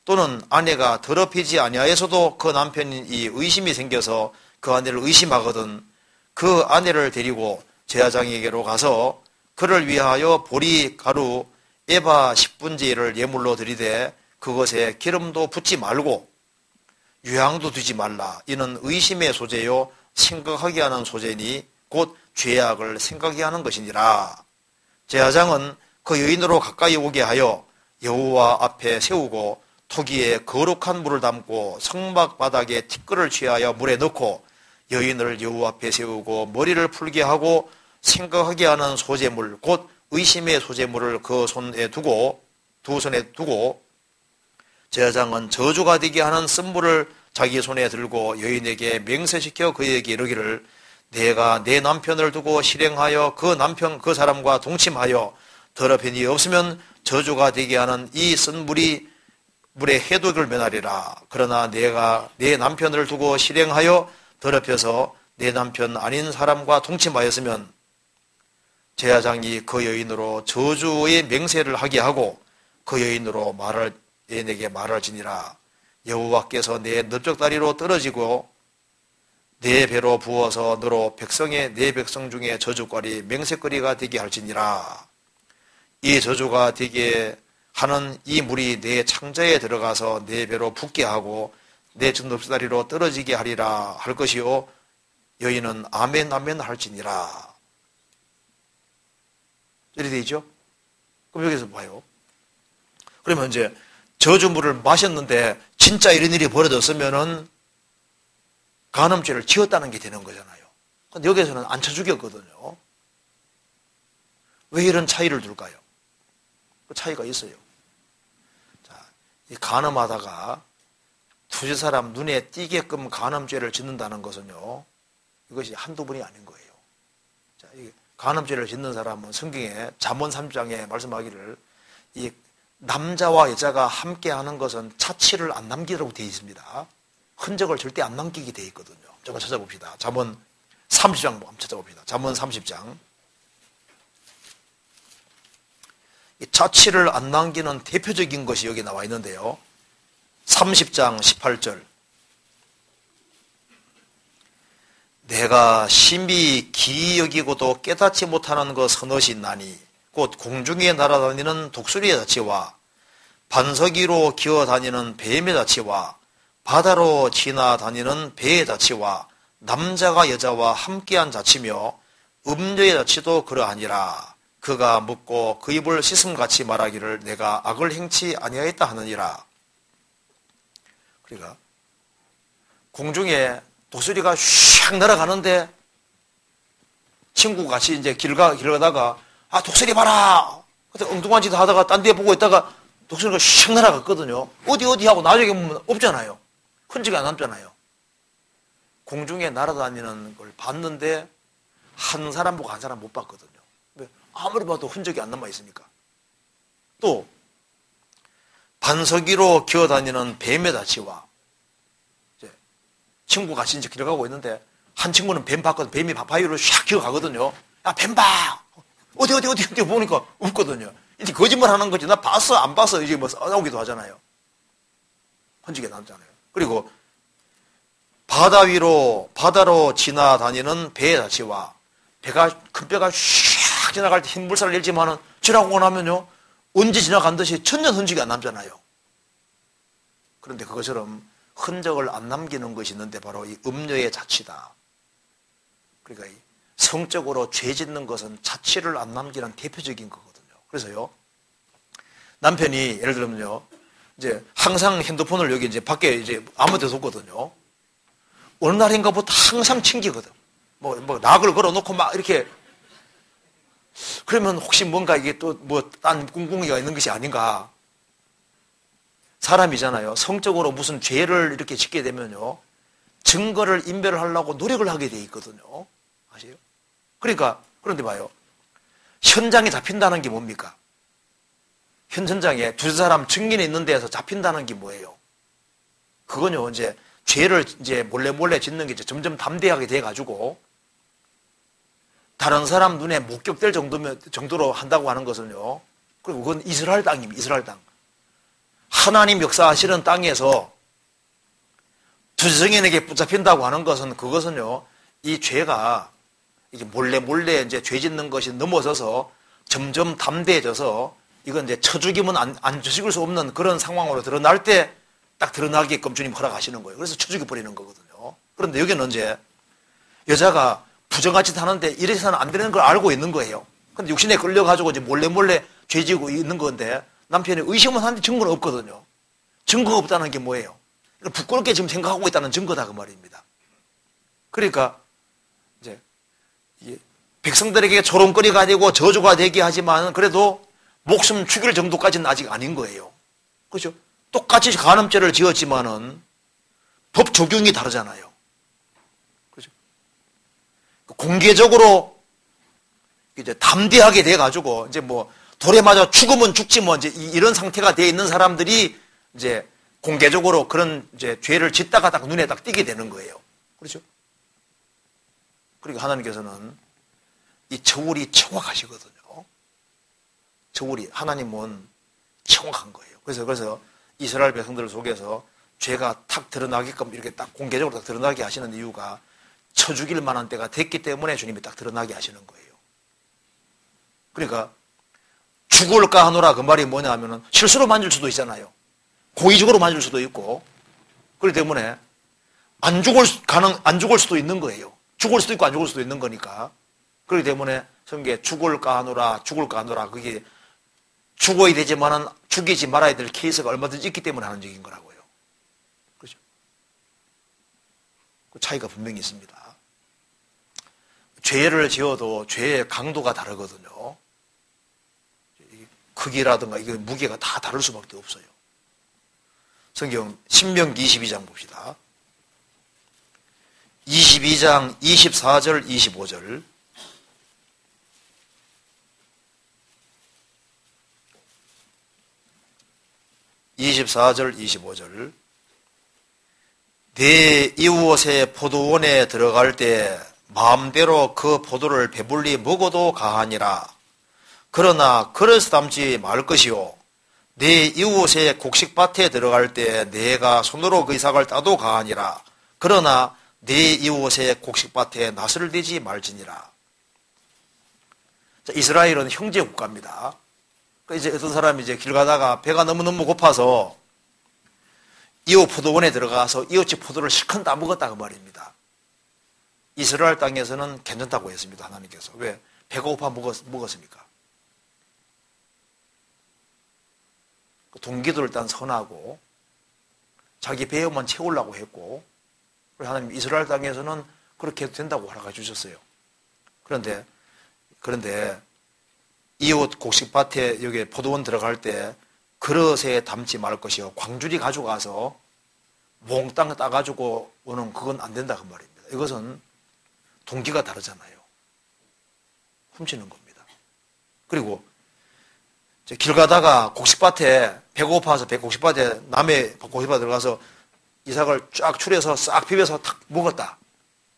또는 아내가 더럽히지 아니하여서도 그 남편이 의심이 생겨서 그 아내를 의심하거든 그 아내를 데리고 제사장에게로 가서 그를 위하여 보리 가루 에바 10분제를 예물로 드리되 그것에 기름도 붓지 말고 유향도 두지 말라. 이는 의심의 소재요 생각하게 하는 소재니 곧 죄악을 생각하게 하는 것이니라. 제사장은 그 여인으로 가까이 오게 하여 여호와 앞에 세우고 토기에 거룩한 물을 담고 성막 바닥에 티끌을 취하여 물에 넣고 여인을 여호와 앞에 세우고 머리를 풀게 하고 생각하게 하는 소재물 곧 의심의 소재물을 그 손에 두고 두 손에 두고 제사장은 저주가 되게 하는 쓴물을 자기 손에 들고 여인에게 맹세시켜 그에게 이르기를 내가 내 남편을 두고 실행하여 그 사람과 동침하여 더럽힌이 없으면 저주가 되게 하는 이 쓴물이 물의 해독을 면하리라. 그러나 내가 내 남편을 두고 실행하여 더럽혀서 내 남편 아닌 사람과 동침하였으면 제사장이 그 여인으로 저주의 맹세를 하게 하고 그 여인으로 여인에게 말할지니라. 여호와께서 내 넓적다리로 떨어지고 내 배로 부어서 너로 내 백성 중에 저주거리 맹세거리가 되게 할지니라. 이 저주가 되게 하는 이 물이 내 창자에 들어가서 내 배로 붓게 하고 내 넓적다리로 떨어지게 하리라 할 것이요 여인은 아멘 아멘 할지니라. 이렇게 되죠? 그럼 여기서 봐요. 그러면 이제 저주물을 마셨는데 진짜 이런 일이 벌어졌으면은 간음죄를 지었다는 게 되는 거잖아요. 근데 여기서는 안 쳐 죽였거든요. 왜 이런 차이를 둘까요? 그 차이가 있어요. 자, 이 간음하다가 두세 사람 눈에 띄게끔 간음죄를 짓는다는 것은요, 이것이 한두 번이 아닌 거예요. 자, 이 간음죄를 짓는 사람은 성경에 잠언 3장에 말씀하기를 이 남자와 여자가 함께 하는 것은 자취를 안 남기라고 되어 있습니다. 흔적을 절대 안 남기게 되어 있거든요. 조금 찾아봅시다. 잠언 30장 한번 찾아봅시다. 잠언 30장. 이 자취를 안 남기는 대표적인 것이 여기 나와 있는데요. 30장 18절. 내가 심히 기이 여기고도 깨닫지 못하는 것 서너시 있나니 곧 공중에 날아다니는 독수리의 자치와 반석 위로 기어다니는 뱀의 자치와 바다로 지나다니는 배의 자치와 남자가 여자와 함께한 자치며 음녀의 자치도 그러하니라. 그가 묻고 그 입을 씻음같이 말하기를 내가 악을 행치 아니하였다 하느니라. 그러니까 공중에 독수리가 슉 날아가는데 친구가 같이 이제 길 가다가 아, 독수리 봐라! 그때 엉뚱한 짓 하다가 딴 데 보고 있다가 독수리가 슉 날아갔거든요. 어디 하고 나중에 보면 없잖아요. 흔적이 안 남잖아요. 공중에 날아다니는 걸 봤는데 한 사람 보고 한 사람 못 봤거든요. 아무리 봐도 흔적이 안 남아 있으니까. 또 반석 위로 기어다니는 뱀의 자치와 친구가 같이 이제 길어가고 있는데 한 친구는 뱀 봤거든. 뱀이 바위로 샥 기어가거든요. 야, 뱀 봐! 어디 보니까 없거든요. 이제 거짓말 하는 거지. 나 봤어, 안 봤어. 이제 뭐 싸우기도 하잖아요. 흔적이 남잖아요. 그리고 바다로 지나다니는 배의 자치와 큰 배가 샥 지나갈 때 흰 물살을 내지만은 지나고 나면요. 언제 지나간 듯이 천년 흔적이 안 남잖아요. 그런데 그것처럼 흔적을 안 남기는 것이 있는데 바로 이 음녀의 자치다. 그러니까 이 성적으로 죄 짓는 것은 자취를 안 남기는 대표적인 거거든요. 그래서요, 남편이 예를 들면요, 이제 항상 핸드폰을 여기 이제 밖에 이제 아무 데도 없거든요. 어느 날인가부터 항상 챙기거든. 뭐 락을 걸어놓고 막 이렇게. 그러면 혹시 뭔가 이게 또 뭐 딴 꿍꿍이가 있는 것이 아닌가. 사람이잖아요. 성적으로 무슨 죄를 이렇게 짓게 되면요, 증거를 인멸을 하려고 노력을 하게 돼 있거든요. 아세요? 그러니까, 그런데 봐요. 현장에 잡힌다는 게 뭡니까? 현장에 두 사람 증인이 있는 데에서 잡힌다는 게 뭐예요? 그건요, 이제 죄를 이제 몰래 짓는 게 이제 점점 담대하게 돼가지고 다른 사람 눈에 목격될 정도로 한다고 하는 것은요, 그리고 그건 이스라엘 땅입니다. 이스라엘 땅. 하나님 역사하시는 땅에서 두 증인에게 붙잡힌다고 하는 것은, 그것은요, 이 죄가 이게 몰래 이제 죄 짓는 것이 넘어서서 점점 담대해져서 이건 이제 쳐죽이면 안 죽일 수 없는 그런 상황으로 드러날 때 딱 드러나게끔 주님 허락하시는 거예요. 그래서 쳐죽여 버리는 거거든요. 그런데 여기는 이제 여자가 부정같이 사는데 이래서는 안 되는 걸 알고 있는 거예요. 근데 육신에 끌려가지고 이제 몰래 죄 지고 있는 건데 남편이 의심은 하는데 증거는 없거든요. 증거가 없다는 게 뭐예요? 부끄럽게 지금 생각하고 있다는 증거다, 그 말입니다. 그러니까 이제 백성들에게 조롱거리가 되고 저주가 되게 하지만 그래도 목숨 죽일 정도까지는 아직 아닌 거예요. 그렇죠? 똑같이 간음죄를 지었지만은 법 적용이 다르잖아요. 그렇죠? 공개적으로 이제 담대하게 돼가지고 이제 뭐 돌에 맞아 죽으면 죽지 뭐 이제 이런 상태가 돼 있는 사람들이 이제 공개적으로 그런 이제 죄를 짓다가 딱 눈에 딱 띄게 되는 거예요. 그렇죠? 그러니까 하나님께서는 이 저울이 정확하시거든요. 저울이, 하나님은 정확한 거예요. 그래서 이스라엘 백성들 속에서 죄가 탁 드러나게끔 이렇게 딱 공개적으로 딱 드러나게 하시는 이유가 쳐 죽일 만한 때가 됐기 때문에 주님이 딱 드러나게 하시는 거예요. 그러니까 죽을까 하노라 그 말이 뭐냐 하면은 실수로 만질 수도 있잖아요. 고의적으로 만질 수도 있고. 그렇기 때문에 안 죽을 수도 있는 거예요. 죽을 수도 있고 안 죽을 수도 있는 거니까. 그렇기 때문에 성경에 죽을까 하노라 그게 죽어야 되지만은 죽이지 말아야 될 케이스가 얼마든지 있기 때문에 하는 얘기인 거라고요. 그렇죠? 그 차이가 분명히 있습니다. 죄를 지어도 죄의 강도가 다르거든요. 크기라든가 이게 무게가 다 다를 수밖에 없어요. 성경 신명기 22장 봅시다. 22장 24절 25절. (24절) (25절) 내 이웃의 포도원에 들어갈 때 마음대로 그 포도를 배불리 먹어도 가하니라. 그러나 그릇 담지 말 것이요 내 이웃의 곡식밭에 들어갈 때 내가 손으로 그 이삭을 따도 가하니라. 그러나 내 이웃의 곡식밭에 낫을 대지 말지니라. 자, 이스라엘은 형제 국가입니다. 이제 어떤 사람이 이제 길 가다가 배가 너무너무 고파서 이웃 포도원에 들어가서 이웃집 포도를 실컷 다 먹었다 그 말입니다. 이스라엘 땅에서는 괜찮다고 했습니다. 하나님께서. 왜? 배가 고파 먹었습니까? 동기도 일단 선하고 자기 배만 채우려고 했고, 하나님 이스라엘 땅에서는 그렇게 해도 된다고 허락해 주셨어요. 그런데 이웃 곡식밭에 여기 포도원 들어갈 때 그릇에 담지 말 것이요 광주리 가져가서 몽땅 따가지고 오는 그건 안 된다 그 말입니다. 이것은 동기가 다르잖아요. 훔치는 겁니다. 그리고 길 가다가 곡식밭에 배고파서 곡식밭에 남의 곡식밭에 들어가서 이삭을 쫙 추려서 싹 비벼서 탁 먹었다.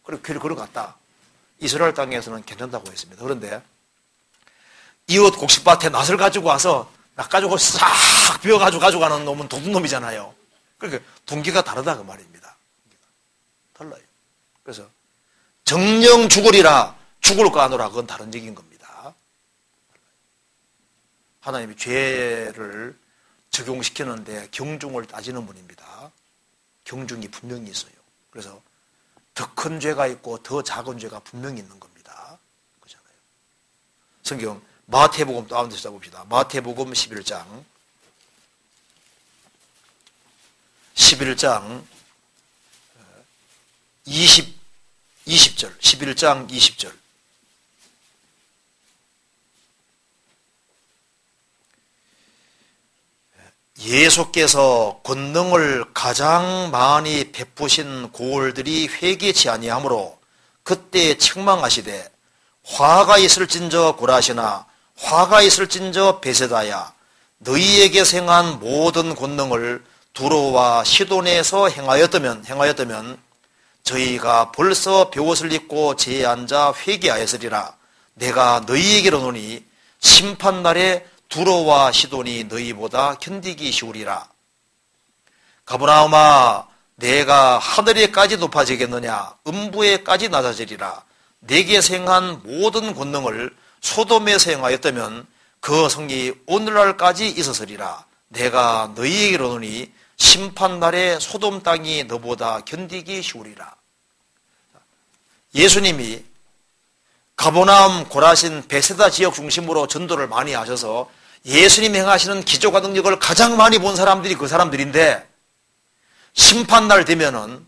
그리고 길을 걸어갔다. 이스라엘 땅에서는 괜찮다고 했습니다. 그런데 이웃 곡식밭에 낫을 가지고 와서 낫 가지고 싹 비워가지고 가져가는 놈은 도둑놈이잖아요. 그러니까 동기가 다르다 그 말입니다. 달라요. 그래서 정령 죽으리라 죽을까 하노라 그건 다른 얘기인 겁니다. 하나님이 죄를 적용시키는데 경중을 따지는 분입니다. 경중이 분명히 있어요. 그래서 더 큰 죄가 있고 더 작은 죄가 분명히 있는 겁니다. 그렇잖아요. 성경 마태복음 또 한번 봅시다. 마태복음 11장 11장 20절 11장 20절 예수께서 권능을 가장 많이 베푸신 고을들이 회개치 아니하므로 그때 책망하시되 화가 있을진저 고라시나 화가 있을진저 베세다야 너희에게 행한 모든 권능을 두로와 시돈에서 행하였다면 저희가 벌써 벼옷을 입고 제에 앉아 회개하였으리라. 내가 너희에게로 노니 심판날에 두로와 시돈이 너희보다 견디기 쉬우리라. 가버나움아 내가 하늘에까지 높아지겠느냐 음부에까지 낮아지리라. 내게 행한 모든 권능을 소돔에서 행하였다면 그 성이 오늘날까지 있었으리라. 내가 너희에게로 노니 심판날에 소돔 땅이 너보다 견디기 쉬우리라. 예수님이 가버나움, 고라신, 베세다 지역 중심으로 전도를 많이 하셔서 예수님이 행하시는 기적과 능력을 가장 많이 본 사람들이 그 사람들인데 심판날 되면은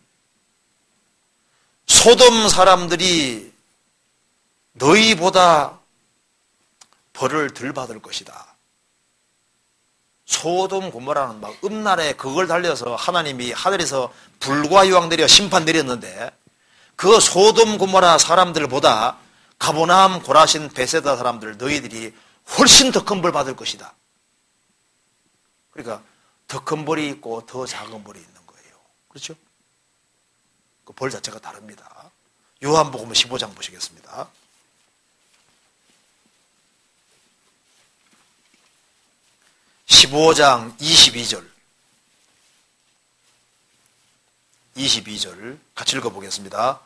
소돔 사람들이 너희보다 벌을 덜 받을 것이다. 소돔 고모라는 막 음날에 그걸 달려서 하나님이 하늘에서 불과 유황 내려 심판 내렸는데 그 소돔 고모라 사람들보다 가버나움, 고라신, 베세다 사람들 너희들이 훨씬 더 큰 벌 받을 것이다. 그러니까 더 큰 벌이 있고 더 작은 벌이 있는 거예요. 그렇죠? 그 벌 자체가 다릅니다. 요한복음 15장 보시겠습니다. (15장) 22절 같이 읽어보겠습니다.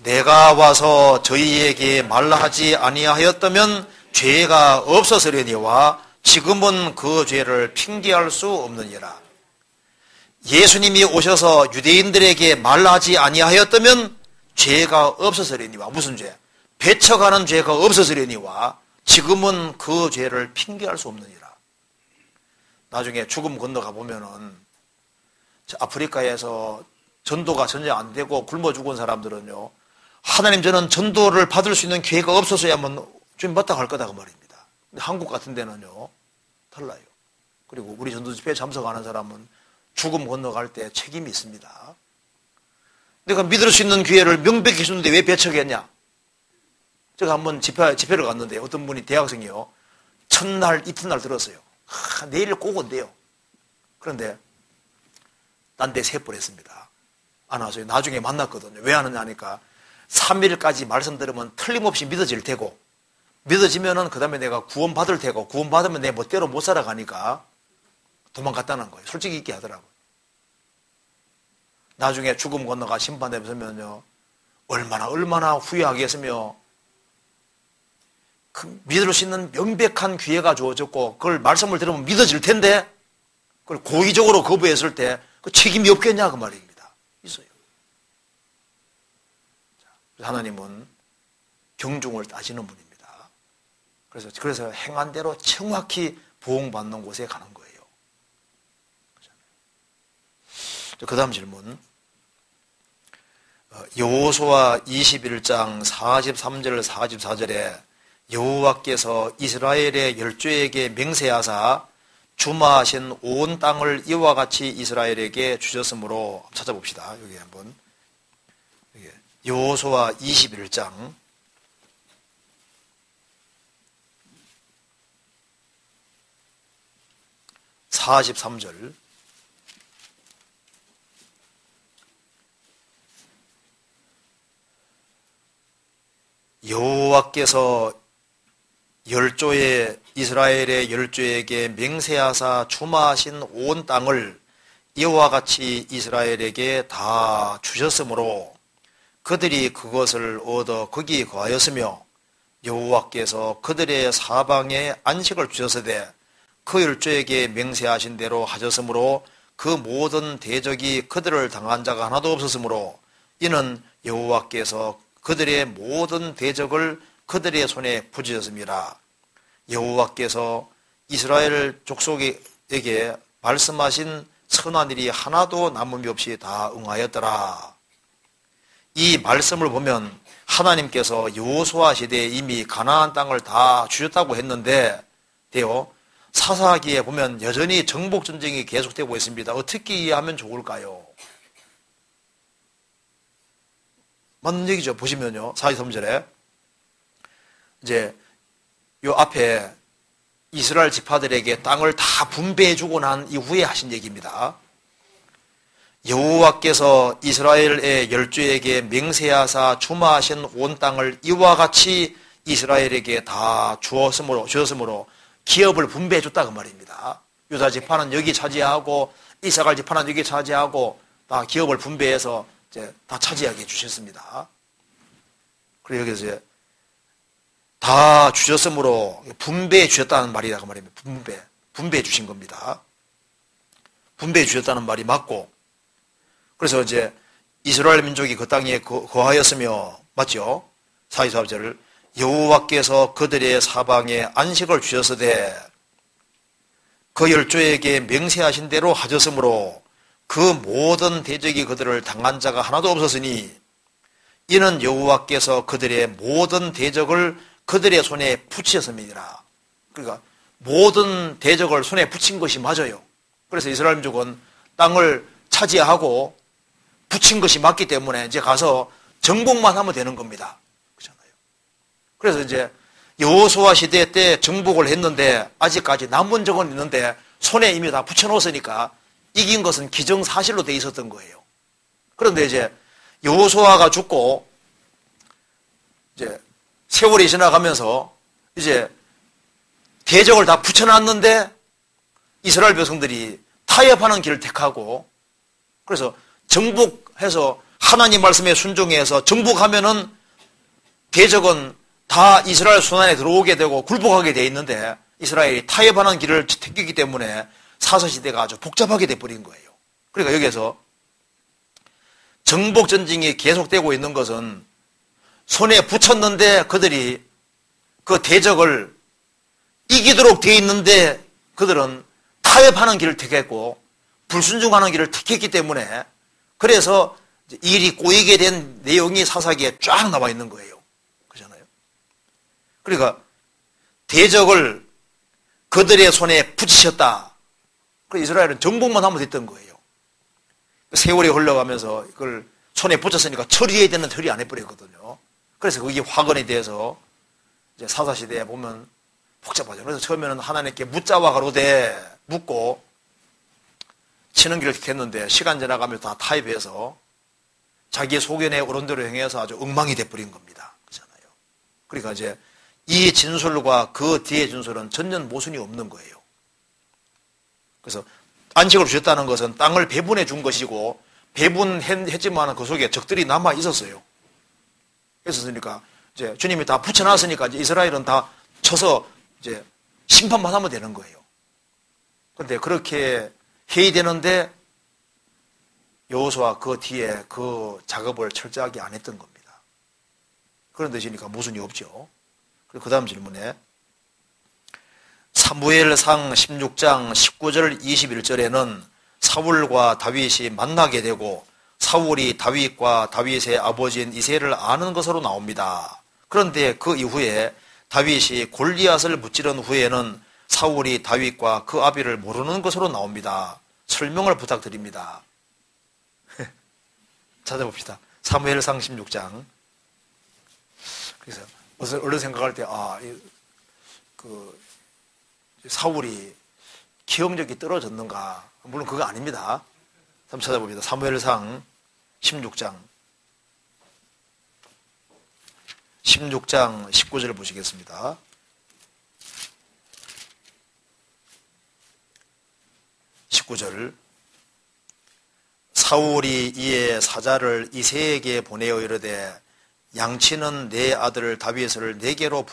내가 와서 저희에게 말하지 아니하였다면 죄가 없었으려니와 지금은 그 죄를 핑계할 수 없느니라. 예수님이 오셔서 유대인들에게 말하지 아니하였다면 죄가 없었으려니와 무슨 죄? 배척하는 죄가 없었으려니와 지금은 그 죄를 핑계할 수 없느니라. 나중에 죽음 건너가 보면은 아프리카에서 전도가 전혀 안 되고 굶어 죽은 사람들은요, 하나님 저는 전도를 받을 수 있는 기회가 없어서야만 좀 마땅할 거다 그 말입니다. 근데 한국 같은 데는요 달라요. 그리고 우리 전도 집회에 참석하는 사람은 죽음 건너갈 때 책임이 있습니다. 내가 믿을 수 있는 기회를 명백히 주는데 왜 배척했냐? 제가 한번 집회를 갔는데 어떤 분이 대학생이요, 첫날 이튿날 들었어요. 내일 꼭 온대요. 그런데 딴 데 세번했습니다. 안 와서요. 나중에 만났거든요. 왜 하느냐 하니까 3일까지 말씀 들으면 틀림없이 믿어질 테고, 믿어지면은 그 다음에 내가 구원받을 테고, 구원받으면 내 멋대로 못 살아가니까 도망갔다는 거예요. 솔직히 있게 하더라고요. 나중에 죽음 건너가 심판되면요 얼마나 후회하겠으며, 그 믿을 수 있는 명백한 기회가 주어졌고 그걸 말씀을 들으면 믿어질 텐데 그걸 고의적으로 거부했을 때 그 책임이 없겠냐 그 말입니다. 있어요. 하나님은 경중을 따지는 분입니다. 그래서 행한 대로 정확히 보응받는 곳에 가는 거예요. 그 다음 질문. 여호수아 21장 43절 44절에 여호와께서 이스라엘의 열조에게 맹세하사 주마하신 온 땅을 이와 같이 이스라엘에게 주셨으므로 찾아봅시다. 여기 한번 여호수아 21장 43절 여호와께서 이스라엘의 열조에게 맹세하사 주마하신 온 땅을 이와 같이 이스라엘에게 다 주셨으므로 그들이 그것을 얻어 거기 거하였으며 여호와께서 그들의 사방에 안식을 주셨으되 그 열조에게 맹세하신 대로 하셨으므로 그 모든 대적이 그들을 당한 자가 하나도 없었으므로 이는 여호와께서 그들의 모든 대적을 그들의 손에 부지셨습니다. 여호와께서 이스라엘 족속에게 말씀하신 선한 일이 하나도 남음이 없이 다 응하였더라. 이 말씀을 보면 하나님께서 여호수아 시대에 이미 가나안 땅을 다 주셨다고 했는데 사사기에 보면 여전히 정복 전쟁이 계속되고 있습니다. 어떻게 이해하면 좋을까요? 맞는 얘기죠. 보시면요. 43절에 이제 요 앞에 이스라엘 지파들에게 땅을 다 분배해주고 난 이후에 하신 얘기입니다. 여호와께서 이스라엘의 열조에게 맹세하사 주마하신 온 땅을 이와 같이 이스라엘에게 다 주었으므로 기업을 분배해 줬다 그 말입니다. 유다 지파는 여기 차지하고 이사갈 지파는 여기 차지하고 다 기업을 분배해서 이제 다 차지하게 해주셨습니다. 그리고 여기서 이제 다 주셨으므로 분배해 주셨다는 말이라고 말입니다. 분배해 주신 겁니다. 분배해 주셨다는 말이 맞고, 그래서 이제 이스라엘 민족이 그 땅에 거하였으며, 맞죠? 44절을 여호와께서 그들의 사방에 안식을 주셨으되 그 열조에게 맹세하신 대로 하셨으므로 그 모든 대적이 그들을 당한 자가 하나도 없었으니 이는 여호와께서 그들의 모든 대적을 그들의 손에 붙이셨습니다. 그러니까 모든 대적을 손에 붙인 것이 맞아요. 그래서 이스라엘 민족은 땅을 차지하고 붙인 것이 맞기 때문에 이제 가서 정복만 하면 되는 겁니다. 그렇잖아요. 그래서 이제 여호수아 시대 때 정복을 했는데 아직까지 남은 적은 있는데 손에 이미 다 붙여놓았으니까 이긴 것은 기정사실로 돼 있었던 거예요. 그런데 이제 여호수아가 죽고 이제 세월이 지나가면서 이제 대적을 다 붙여놨는데 이스라엘 백성들이 타협하는 길을 택하고, 그래서 정복해서 하나님 말씀에 순종해서 정복하면은 대적은 다 이스라엘 손 안에 들어오게 되고 굴복하게 돼 있는데 이스라엘이 타협하는 길을 택했기 때문에 사사시대가 아주 복잡하게 돼버린 거예요. 그러니까 여기에서 정복 전쟁이 계속되고 있는 것은 손에 붙였는데 그들이 그 대적을 이기도록 돼 있는데 그들은 타협하는 길을 택했고 불순종하는 길을 택했기 때문에, 그래서 일이 꼬이게 된 내용이 사사기에 쫙 나와 있는 거예요. 그렇잖아요. 그러니까 대적을 그들의 손에 붙이셨다. 그 이스라엘은 정복만 하면 됐던 거예요. 세월이 흘러가면서 이걸 손에 붙였으니까 처리해야 되는 처리 안 해버렸거든요. 그래서 그게 화근이 돼서 이제 사사시대에 보면 복잡하죠. 그래서 처음에는 하나님께 묻자와 가로되 묻고 치는 길을 택했는데 시간 지나가면서 다 타협해서 자기의 소견에 오른대로 행해서 아주 엉망이 돼버린 겁니다. 그렇잖아요. 그러니까 이제 이 진술과 그 뒤의 진술은 전혀 모순이 없는 거예요. 그래서 안식을 주셨다는 것은 땅을 배분해 준 것이고 배분했지만 그 속에 적들이 남아 있었어요. 있었으니까 이제 주님이 다 붙여놨으니까 이제 이스라엘은 다 쳐서 이제 심판만 하면 되는 거예요. 그런데 그렇게 해야 되는데 여호수아 그 뒤에 그 작업을 철저하게 안 했던 겁니다. 그런 뜻이니까 모순이 없죠. 그리고 그 다음 질문에 사무엘상 16장 19절 21절에는 사울과 다윗이 만나게 되고 사울이 다윗과 다윗의 아버지인 이새를 아는 것으로 나옵니다. 그런데 그 이후에 다윗이 골리앗을 무찌른 후에는 사울이 다윗과 그 아비를 모르는 것으로 나옵니다. 설명을 부탁드립니다. 찾아봅시다. 사무엘상 16장. 그래서 얼른 생각할 때 사울이 기억력이 떨어졌는가? 물론 그거 아닙니다. 한번 찾아봅니다. 사무엘상 16장 19절을 보시겠습니다. 사울이 이에 사자를 이새에게 보내어 이르되 양치는 내 아들 다윗을 내게로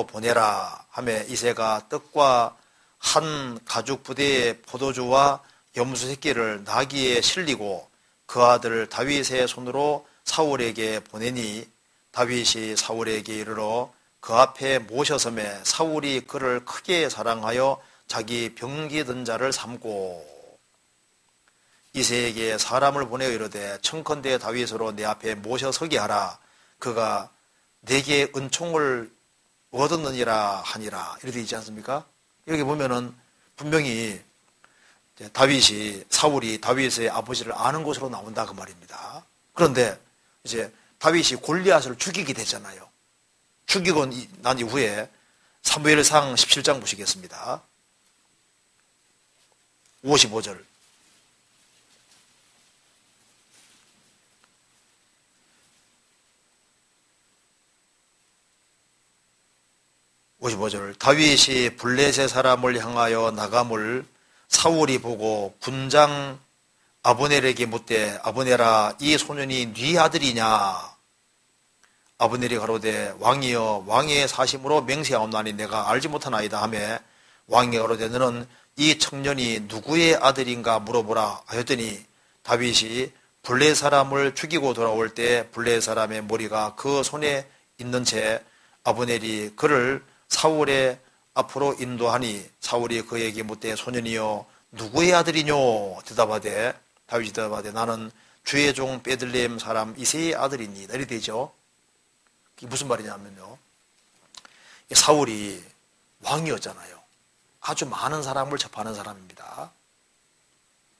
보내라 하매 이새가 떡과 한 가죽 부대의 포도주와 염소 새끼를 나귀에 실리고 그 아들 다윗의 손으로 사울에게 보내니 다윗이 사울에게 이르러 그 앞에 모셔섬에 사울이 그를 크게 사랑하여 자기 병기든 자를 삼고, 이새에게 사람을 보내어 이르되 청컨대 다윗으로 내 앞에 모셔 서게 하라. 그가 내게 은총을 얻었느니라 하니라. 이렇게 되어 있지 않습니까? 여기 보면은 분명히 사울이 다윗의 아버지를 아는 것으로 나온다 그 말입니다. 그런데 이제 다윗이 골리앗을 죽이게 되잖아요. 죽이고 난 이후에 사무엘상 17장 보시겠습니다. 55절. 다윗이 블레셋 사람을 향하여 나감을 사울이 보고 군장 아브넬에게 묻되 아브넬아 이 소년이 네 아들이냐? 아브넬이 가로되 왕이여 왕의 사심으로 맹세하옵나니 내가 알지 못하나이다 하매 왕이 가로되 너는 이 청년이 누구의 아들인가 물어보라 하였더니 다윗이 블레 사람을 죽이고 돌아올 때 블레 사람의 머리가 그 손에 있는 채 아브넬이 그를 사울의 앞으로 인도하니 사울이 그에게 묻되 소년이여 누구의 아들이뇨? 다윗이 대답하되 나는 주의 종 베들레헴 사람 이새의 아들이니이다. 이렇게 되죠. 이게 무슨 말이냐면요, 사울이 왕이었잖아요. 아주 많은 사람을 접하는 사람입니다.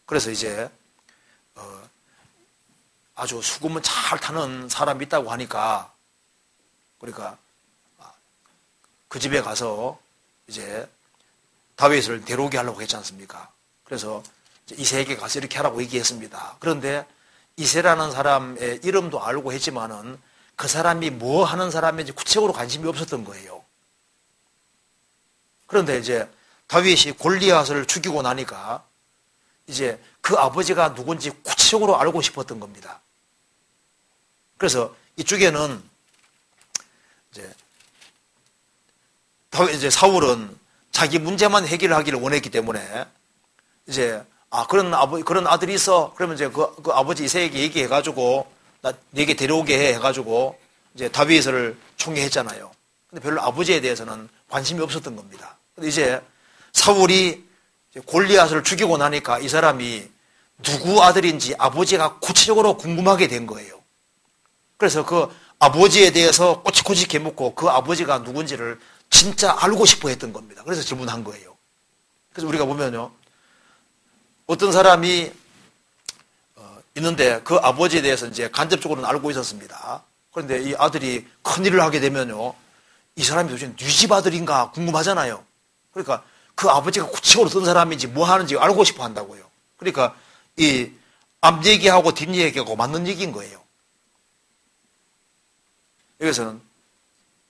그래서 이제 아주 수금을 잘 타는 사람이 있다고 하니까, 그러니까 그 집에 가서 이제 다윗을 데려오게 하려고 했지 않습니까? 그래서 이새에게 가서 이렇게 하라고 얘기했습니다. 그런데 이새라는 사람의 이름도 알고 했지만은 그 사람이 뭐 하는 사람인지 구체적으로 관심이 없었던 거예요. 그런데 이제 다윗이 골리앗을 죽이고 나니까 이제 그 아버지가 누군지 구체적으로 알고 싶었던 겁니다. 그래서 이쪽에는 이제 사울은 자기 문제만 해결하기를 원했기 때문에 이제 그런 아들이 있어. 그러면 이제 그 아버지 이새에게 얘기해가지고 내게 데려오게 해가지고 이제 다윗을 총애했잖아요. 근데 별로 아버지에 대해서는 관심이 없었던 겁니다. 근데 이제 사울이 골리앗을 죽이고 나니까 이 사람이 누구 아들인지 아버지가 구체적으로 궁금하게 된 거예요. 그래서 그 아버지에 대해서 꼬치꼬치 개묻고 그 아버지가 누군지를 진짜 알고 싶어 했던 겁니다. 그래서 질문한 거예요. 그래서 우리가 보면요, 어떤 사람이 있는데 그 아버지에 대해서 이제 간접적으로는 알고 있었습니다. 그런데 이 아들이 큰일을 하게 되면요, 이 사람이 도대체 네 집 아들인가 궁금하잖아요. 그러니까 그 아버지가 구체적으로 어떤 사람인지 뭐 하는지 알고 싶어 한다고요. 그러니까 이 앞 얘기하고 뒷 얘기하고 맞는 얘기인 거예요. 여기서는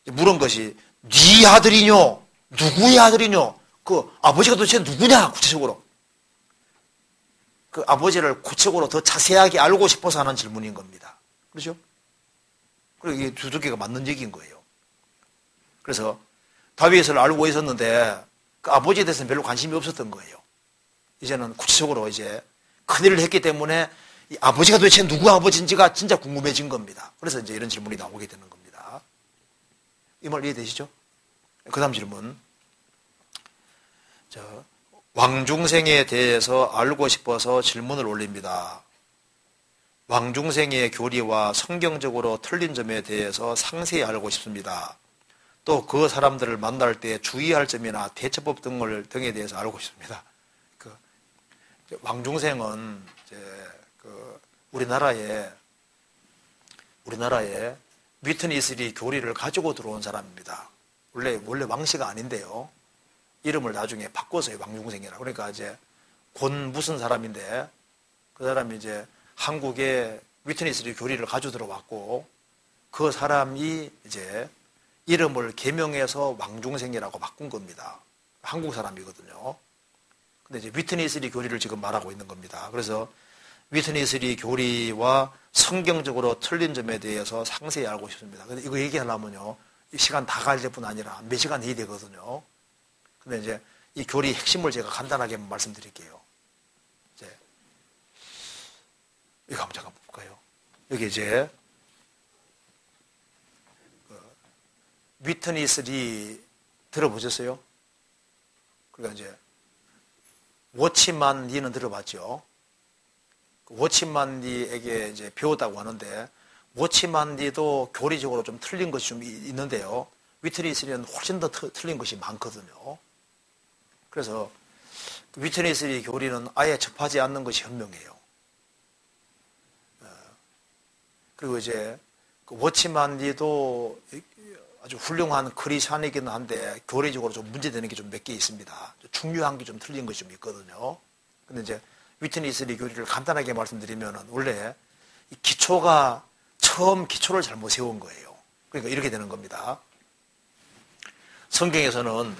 물은 것이 네 아들이뇨? 누구의 아들이뇨? 그 아버지가 도대체 누구냐? 구체적으로. 그 아버지를 구체적으로 더 자세하게 알고 싶어서 하는 질문인 겁니다. 그렇죠? 그리고 이게 두둑이가 맞는 얘기인 거예요. 그래서 다윗을 알고 있었는데 그 아버지에 대해서는 별로 관심이 없었던 거예요. 이제는 구체적으로 이제 큰일을 했기 때문에 이 아버지가 도대체 누구 아버지인지가 진짜 궁금해진 겁니다. 그래서 이제 이런 질문이 나오게 되는 겁니다. 이 말 이해되시죠? 그 다음 질문. 왕중생에 대해서 알고 싶어서 질문을 올립니다. 왕중생의 교리와 성경적으로 틀린 점에 대해서 상세히 알고 싶습니다. 또 그 사람들을 만날 때 주의할 점이나 대처법 등에 대해서 알고 싶습니다. 왕중생은 우리나라에 위트니스리 교리를 가지고 들어온 사람입니다. 원래 왕씨가 아닌데요. 이름을 나중에 바꿔서요, 왕중생이라고. 그러니까 이제 곤 무슨 사람인데 그 사람이 이제 한국에 위트니스리 교리를 가지고 들어왔고 그 사람이 이제 이름을 개명해서 왕중생이라고 바꾼 겁니다. 한국 사람이거든요. 근데 이제 위트니스리 교리를 지금 말하고 있는 겁니다. 그래서 위트니스리 교리와 성경적으로 틀린 점에 대해서 상세히 알고 싶습니다. 근데 이거 얘기하려면요, 시간 다 갈 뿐 아니라 몇 시간 해야 되거든요. 근데 이제 이 교리 핵심을 제가 간단하게 말씀드릴게요. 이거 한번 잠깐 볼까요? 여기 이제 위트니스리 들어보셨어요? 그러니까 이제 워치만 리는 들어봤죠. 워치만디에게 이제 배웠다고 하는데, 워치만디도 교리적으로 좀 틀린 것이 좀 있는데요. 위트니스리는 훨씬 더 틀린 것이 많거든요. 그래서 위트니스리 교리는 아예 접하지 않는 것이 현명해요. 그리고 이제 워치만디도 아주 훌륭한 크리스찬이긴 한데 교리적으로 좀 문제되는 게 좀 몇 개 있습니다. 중요한 게 좀 틀린 것이 좀 있거든요. 근데 이제 위트니스리 교리를 간단하게 말씀드리면 원래 이 기초가 처음 기초를 잘못 세운 거예요. 그러니까 이렇게 되는 겁니다. 성경에서는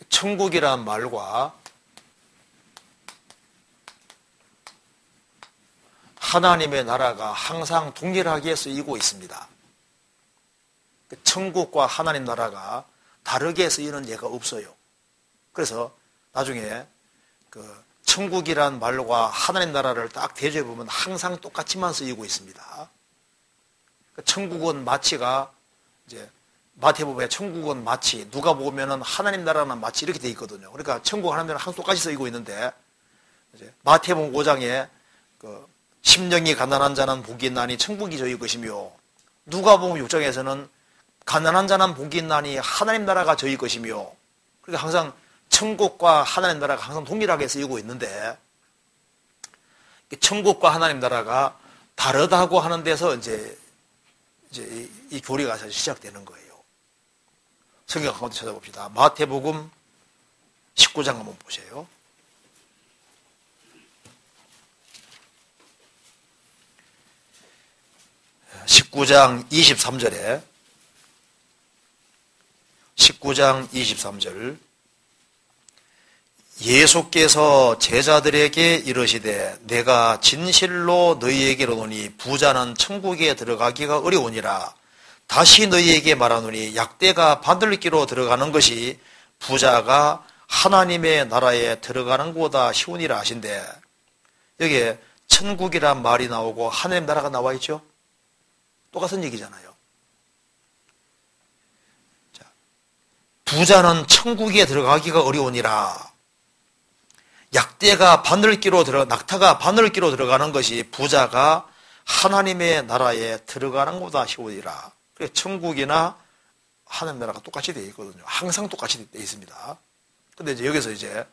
천국이란 말과 하나님의 나라가 항상 동일하게 쓰이고 있습니다. 천국과 하나님 나라가 다르게 쓰이는 예가 없어요. 그래서 나중에 천국이란 말과 하나님 나라를 딱 대조해 보면 항상 똑같이만 쓰이고 있습니다. 천국은 마치가 이제 마태복음에 천국은 마치, 누가 보면은 하나님 나라는 마치 이렇게 돼 있거든요. 그러니까 천국 하나님 나라 항상 똑같이 쓰이고 있는데 이제 마태복음 5장에 심령이 가난한 자는 복이 있나니 천국이 저희 것이며, 누가복음 6장에서는 가난한 자는 복이 있나니 하나님 나라가 저희 것이며, 그러니까 항상 천국과 하나님 나라가 항상 동일하게 쓰이고 있는데, 천국과 하나님 나라가 다르다고 하는 데서 이제 이 교리가 사실 시작되는 거예요. 성경 한번 찾아봅시다. 마태복음 19장 한번 보세요. 19장 23절에 19장 23절 예수께서 제자들에게 이르시되 내가 진실로 너희에게 이르노니 부자는 천국에 들어가기가 어려우니라. 다시 너희에게 말하노니 약대가 바늘기로 들어가는 것이 부자가 하나님의 나라에 들어가는 것보다 쉬우니라 하신대. 여기에 천국이란 말이 나오고 하나님 나라가 나와 있죠. 똑같은 얘기잖아요. 자, 부자는 천국에 들어가기가 어려우니라. 약대가 바늘기로 낙타가 바늘기로 들어가는 것이 부자가 하나님의 나라에 들어가는 것보다 쉬우니라. 그래서 천국이나 하나님 나라가 똑같이 되어 있거든요. 항상 똑같이 되어 있습니다. 근데 이제 여기서 이제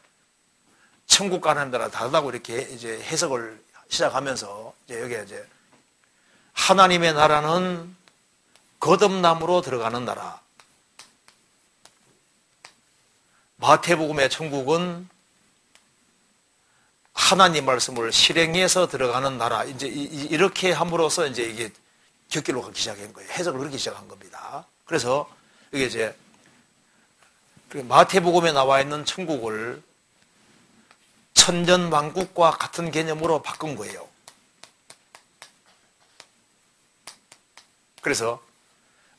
천국과 하나님 나라가 다르다고 이렇게 이제 해석을 시작하면서 이제 여기에 이제 하나님의 나라는 거듭남으로 들어가는 나라. 마태복음의 천국은 하나님 말씀을 실행해서 들어가는 나라. 이제 이렇게 함으로써 이제 이게 곁길로 가기 시작한 거예요. 해석을 그렇게 시작한 겁니다. 그래서 이게 이제 마태복음에 나와 있는 천국을 천년왕국과 같은 개념으로 바꾼 거예요. 그래서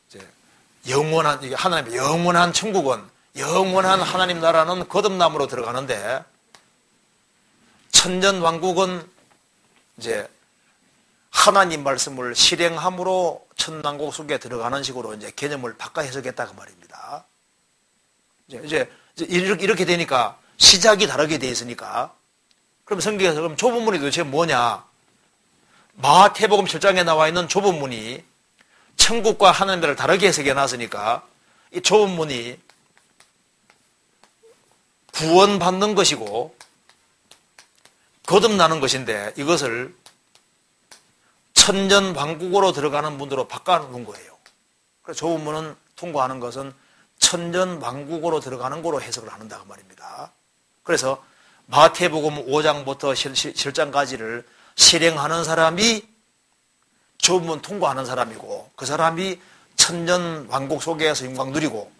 이제 영원한 하나님의 영원한 천국은 영원한 하나님 나라는 거듭남으로 들어가는데 천년왕국은 이제 하나님 말씀을 실행함으로 천왕국 속에 들어가는 식으로 이제 개념을 바꿔 해석했다 그 말입니다. 이제 이렇게 되니까 시작이 다르게 돼 있으니까 그럼 성경에서 그럼 좁은 문이 도대체 뭐냐? 마태복음 7장에 나와 있는 좁은 문이 천국과 하나님 나라를 다르게 해석해 놨으니까 이 좁은 문이 구원받는 것이고 거듭나는 것인데 이것을 천년왕국으로 들어가는 문으로 바꿔놓은 거예요. 그래서 좁은 문은 통과하는 것은 천년왕국으로 들어가는 거로 해석을 한다 그 말입니다. 그래서 마태복음 5장부터 7장까지를 실행하는 사람이 좁은 문 통과하는 사람이고 그 사람이 천년왕국 속에서 영광 누리고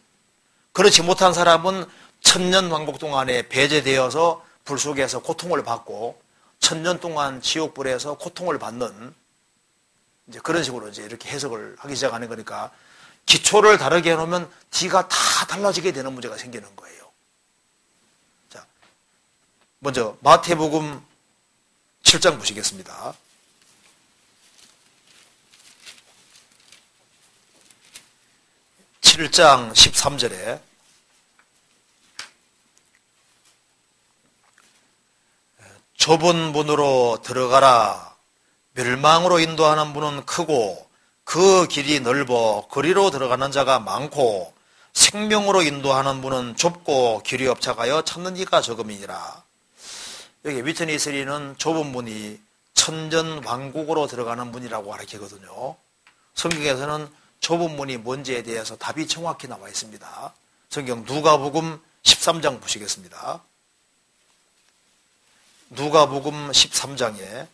그렇지 못한 사람은 천년왕국 동안에 배제되어서 불 속에서 고통을 받고 천년 동안 지옥불에서 고통을 받는 이제 그런 식으로 이제 이렇게 해석을 하기 시작하는 거니까 기초를 다르게 해놓으면 뒤가 다 달라지게 되는 문제가 생기는 거예요. 자, 먼저 마태복음 7장 보시겠습니다. (7장 13절에) 좁은 문으로 들어가라. 멸망으로 인도하는 문은 크고 그 길이 넓어 그리로 들어가는 자가 많고 생명으로 인도하는 문은 좁고 길이 없차가여 찾는 이가 적음이니라. 여기 위트니스리는 좁은 문이 천전왕국으로 들어가는 문이라고 가르치거든요. 성경에서는 좁은 문이 뭔지에 대해서 답이 정확히 나와 있습니다. 성경 누가복음 13장 보시겠습니다. 누가복음 13장에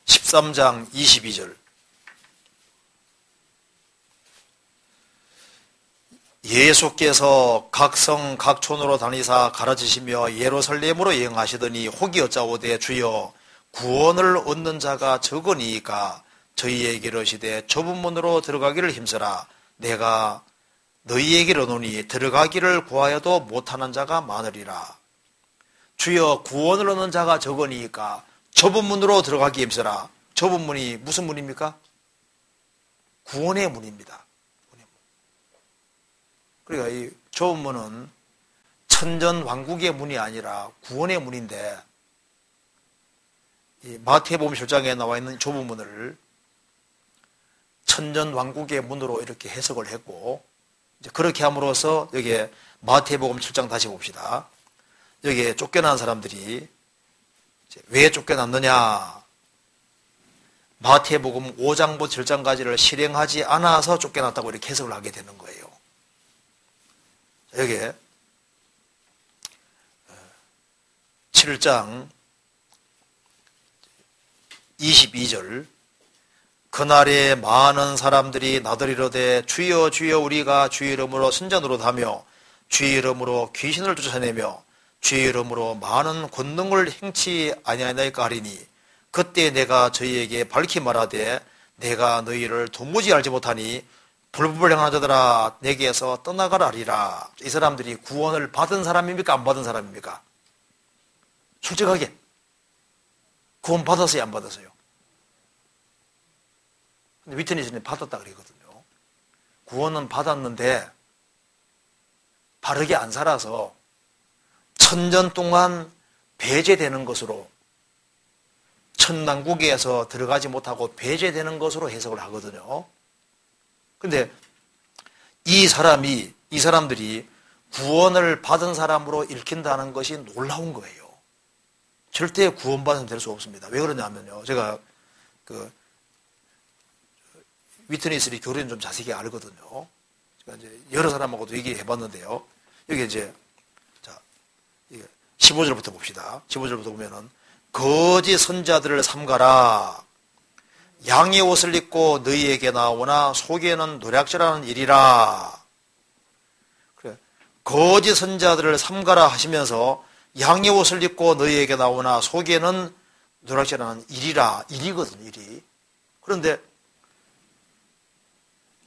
13장 22절 예수께서 각성 각촌으로 다니사 가르치시며 예루살렘으로 여행하시더니 혹이 여짜오되 주여 구원을 얻는 자가 적으니이까 저희에게 이르시되 좁은 문으로 들어가기를 힘쓰라. 내가 너희에게 이르노니 들어가기를 구하여도 못하는 자가 많으리라. 주여 구원을 얻는 자가 적으니이까 좁은 문으로 들어가기 힘쓰라. 좁은 문이 무슨 문입니까? 구원의 문입니다. 그러니까 이 좁은 문은 천전왕국의 문이 아니라 구원의 문인데, 이 마태복음 7장에 나와 있는 좁은 문을 천전왕국의 문으로 이렇게 해석을 했고, 이제 그렇게 함으로써 여기에 마태복음 7장 다시 봅시다. 여기에 쫓겨난 사람들이 왜 쫓겨났느냐? 마태복음 5장부터 7장까지를 실행하지 않아서 쫓겨났다고 이렇게 해석을 하게 되는 거예요. 여기에 7장 22절 그날에 많은 사람들이 나더리로되 주여 주여 우리가 주의 이름으로 선전으로 다며 주의 이름으로 귀신을 쫓아내며 주의 이름으로 많은 권능을 행치 아니하나이까 하리니 그때 내가 저희에게 밝히 말하되 내가 너희를 도무지 알지 못하니 불법을 행하는 자들아 내게서 떠나가라 하리라. 이 사람들이 구원을 받은 사람입니까? 안 받은 사람입니까? 솔직하게 구원 받았어요? 안 받았어요? 근데 위트니스는 받았다 그러거든요. 구원은 받았는데 바르게 안 살아서 천년 동안 배제되는 것으로, 천당국에서 들어가지 못하고 배제되는 것으로 해석을 하거든요. 근데 이 사람들이 구원을 받은 사람으로 읽힌다는 것이 놀라운 거예요. 절대 구원받으면 될 수 없습니다. 왜 그러냐면요. 제가 위트니스리 교리는 좀 자세히 알거든요. 제가 이제 여러 사람하고도 얘기해 봤는데요. 여기 이제, 자, 15절부터 봅시다. 15절부터 보면은, 거짓 선자들을 삼가라. 양의 옷을 입고 너희에게 나오나 속에는 노략질하는 일이라. 그래. 거짓 선자들을 삼가라 하시면서 양의 옷을 입고 너희에게 나오나 속에는 노략질하는 일이라. 일이거든요, 일이. 그런데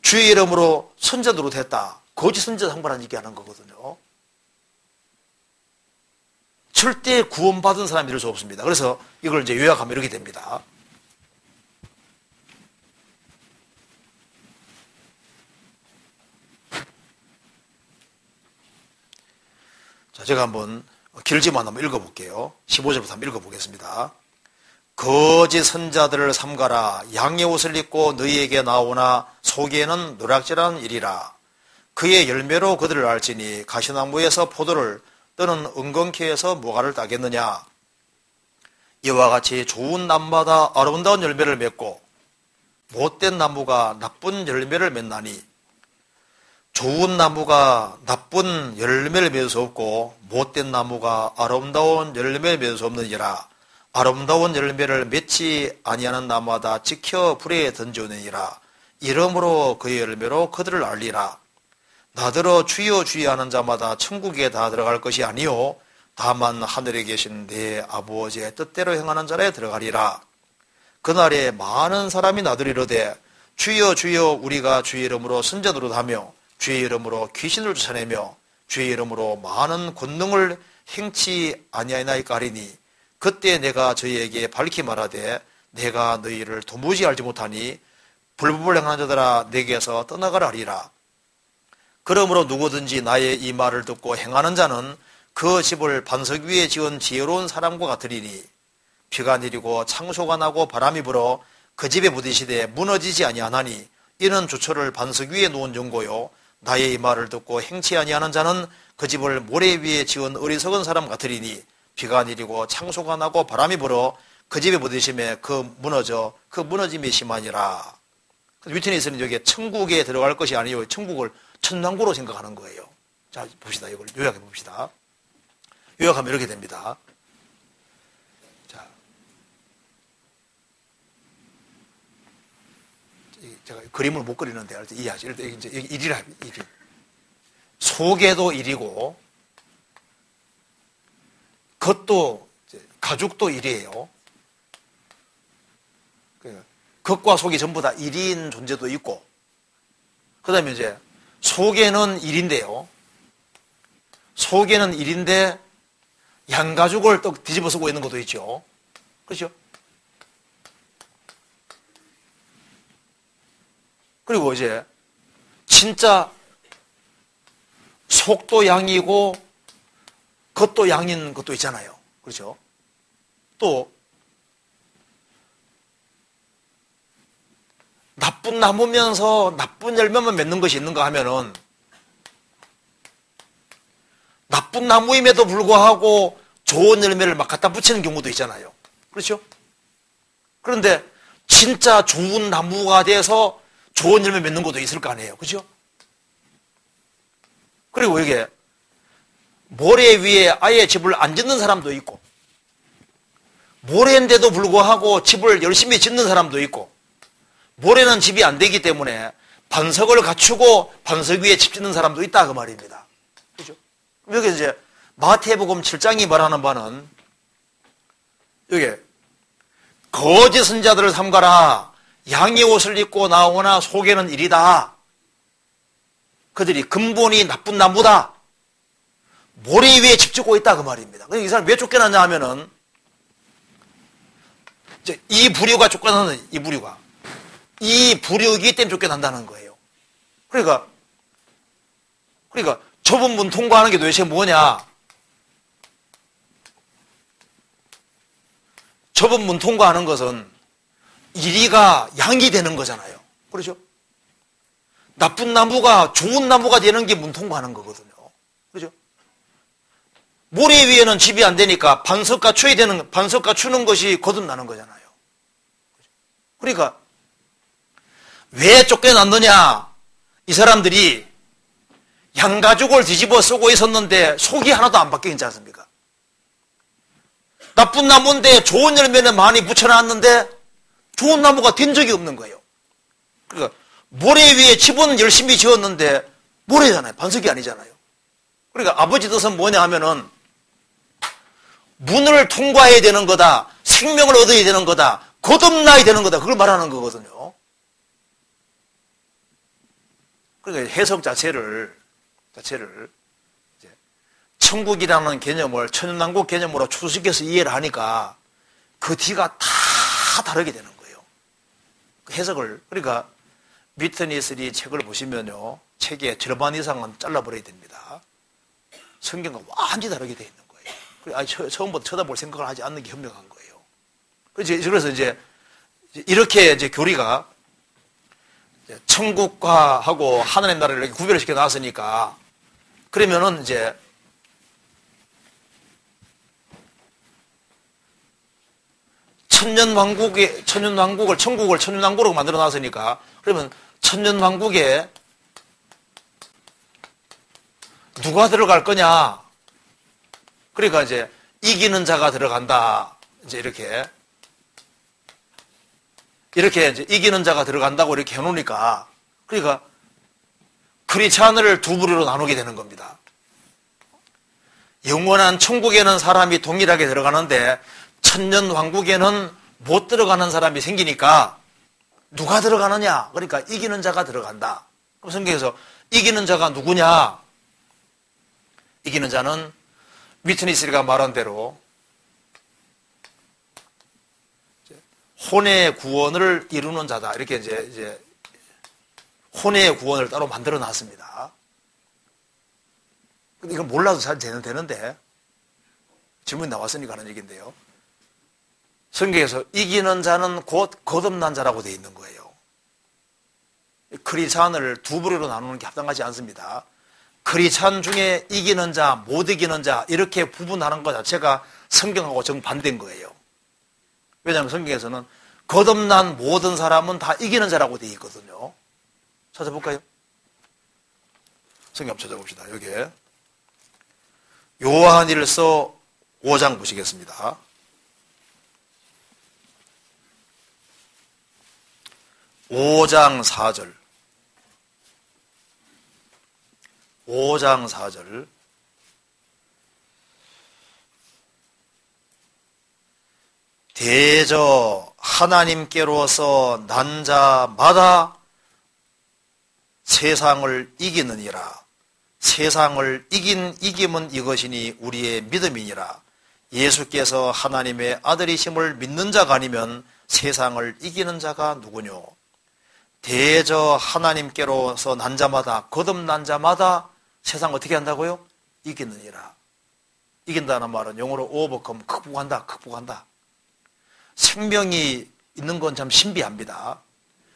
주의 이름으로 선자 노릇했다. 거짓 선자 상관한 얘기하는 거거든요. 절대 구원받은 사람이 될 수 없습니다. 그래서 이걸 이제 요약하면 이렇게 됩니다. 자, 제가 한번 길지만 한번 읽어볼게요. 15절부터 한번 읽어보겠습니다. 거짓 선자들을 삼가라. 양의 옷을 입고 너희에게 나오나 속에는 노략질하는 일이라. 그의 열매로 그들을 알지니 가시나무에서 포도를 또는 은건키에서 무화과를 따겠느냐. 이와 같이 좋은 나무마다 아름다운 열매를 맺고 못된 나무가 나쁜 열매를 맺나니 좋은 나무가 나쁜 열매를 맺을 수 없고 못된 나무가 아름다운 열매를 맺을 수 없느니라. 아름다운 열매를 맺지 아니하는 나무마다 지켜 불에 던져오느니라. 이러므로 그의 열매로 그들을 알리라. 나더러 주여 주여 하는 자마다 천국에 다 들어갈 것이 아니요 다만 하늘에 계신 내 아버지의 뜻대로 행하는 자라에 들어가리라. 그날에 많은 사람이 나더리로되 주여 주여 우리가 주의 이름으로 선전으로 하며 주의 이름으로 귀신을 쫓아내며 주의 이름으로 많은 권능을 행치 아니하나이까 하리니 그때 내가 저희에게 밝히 말하되 내가 너희를 도무지 알지 못하니 불법을 행하는 자들아 내게서 떠나가라 하리라. 그러므로 누구든지 나의 이 말을 듣고 행하는 자는 그 집을 반석 위에 지은 지혜로운 사람과 같으리니 비가 내리고 창소가 나고 바람이 불어 그 집에 부딪히되 무너지지 아니하나니 이는 주초를 반석 위에 놓은 정고요 나의 이 말을 듣고 행치 아니하는 자는 그 집을 모래 위에 지은 어리석은 사람 같으리니 비가 내리고 창소가 나고 바람이 불어 그 집에 부딪히매 그 무너짐이 심하니라. 위트니스는 여기에 천국에 들어갈 것이 아니요 천국을 천당구로 생각하는 거예요. 자 봅시다. 이걸 요약해 봅시다. 요약하면 이렇게 됩니다. 자, 제가 그림을 못 그리는데 이해하죠. 이제 일이라 일. 속에도 일이고 겉도 가죽도 일이에요. 겉과 속이 전부 다 일인 존재도 있고, 그 다음에 이제 속에는 일인데요. 속에는 일인데 양가죽을 또 뒤집어 쓰고 있는 것도 있죠. 그렇죠? 그리고 이제 진짜 속도 양이고 겉도 양인 것도 있잖아요. 그렇죠? 또 나쁜 나무면서 나쁜 열매만 맺는 것이 있는가 하면은 나쁜 나무임에도 불구하고 좋은 열매를 막 갖다 붙이는 경우도 있잖아요. 그렇죠? 그런데 진짜 좋은 나무가 돼서 좋은 열매 맺는 것도 있을 거 아니에요. 그렇죠? 그리고 이게 모래 위에 아예 집을 안 짓는 사람도 있고, 모래인데도 불구하고 집을 열심히 짓는 사람도 있고, 모래는 집이 안 되기 때문에 반석을 갖추고 반석 위에 집 짓는 사람도 있다 그 말입니다. 그죠? 여기 이제 마태복음 7장이 말하는 바는 여기 거짓 선자들을 삼가라. 양의 옷을 입고 나오나 속에는 일이다. 그들이 근본이 나쁜 나무다. 모래 위에 집 짓고 있다 그 말입니다. 이 사람 왜 쫓겨났냐 하면은 이 부류가 쫓겨나는 이 부류이기 때문에 쫓겨난다는 거예요. 그러니까 좁은 문 통과하는 게 도대체 뭐냐? 좁은 문 통과하는 것은 이리가 양이 되는 거잖아요. 그렇죠? 나쁜 나무가 좋은 나무가 되는 게 문 통과하는 거거든요. 그렇죠? 모래 위에는 집이 안 되니까 반석 갖추는 것이 거듭나는 거잖아요. 그러니까 왜 쫓겨났느냐? 이 사람들이 양가죽을 뒤집어 쓰고 있었는데 속이 하나도 안 바뀌지 않습니까? 나쁜 나무인데 좋은 열매는 많이 붙여놨는데 좋은 나무가 된 적이 없는 거예요. 그러니까 모래 위에 집은 열심히 지었는데 모래잖아요. 반석이 아니잖아요. 그러니까 아버지 뜻은 뭐냐 하면은 문을 통과해야 되는 거다. 생명을 얻어야 되는 거다. 거듭나야 되는 거다. 그걸 말하는 거거든요. 그러니까 해석 자체를 이제 천국이라는 개념을 천연왕국 개념으로 추수시켜서 이해를 하니까 그 뒤가 다 다르게 되는 거예요. 그 해석을. 그러니까 위트니스리 책을 보시면요, 책의 절반 이상은 잘라버려야 됩니다. 성경과 완전히 다르게 되어 있는 거예요. 처음부터 쳐다볼 생각을 하지 않는 게 현명한 거예요. 그래서 이제 이렇게 이제 교리가 천국과 하고 하나님 나라를 이렇게 구별을 시켜 놨으니까, 그러면은 이제 천년왕국을 천년왕국으로 만들어 놨으니까, 그러면 천년왕국에 누가 들어갈 거냐? 그러니까 이제 이기는 자가 들어간다. 이제 이렇게 이제 이기는 자가 들어간다고 이렇게 해놓으니까, 그러니까 크리스찬을 두 부류로 나누게 되는 겁니다. 영원한 천국에는 사람이 동일하게 들어가는데 천년 왕국에는 못 들어가는 사람이 생기니까 누가 들어가느냐? 그러니까 이기는 자가 들어간다. 그럼 성경에서 이기는 자가 누구냐? 이기는 자는 위트니스가 말한 대로 혼의 구원을 이루는 자다. 이렇게 이제 혼의 구원을 따로 만들어 놨습니다. 이건 몰라도 잘 되는데, 질문이 나왔으니까 하는 얘기인데요. 성경에서 이기는 자는 곧 거듭난 자라고 되어 있는 거예요. 크리스찬을 두 부류로 나누는 게 합당하지 않습니다. 크리스찬 중에 이기는 자, 못 이기는 자 이렇게 구분하는 것 자체가 성경하고 정반대인 거예요. 왜냐하면 성경에서는 거듭난 모든 사람은 다 이기는 자라고 되어 있거든요. 찾아볼까요? 성경 한번 찾아봅시다. 여기에 요한일서 5장 보시겠습니다. 5장 4절. 5장 4절. 대저 하나님께로서 난 자마다 세상을 이기느니라. 세상을 이긴 이김은 이것이니 우리의 믿음이니라. 예수께서 하나님의 아들이심을 믿는 자가 아니면 세상을 이기는 자가 누구뇨? 대저 하나님께로서 난 자마다, 거듭난 자마다 세상 어떻게 한다고요? 이기느니라. 이긴다는 말은 영어로 overcome, 극복한다, 극복한다. 생명이 있는 건 참 신비합니다.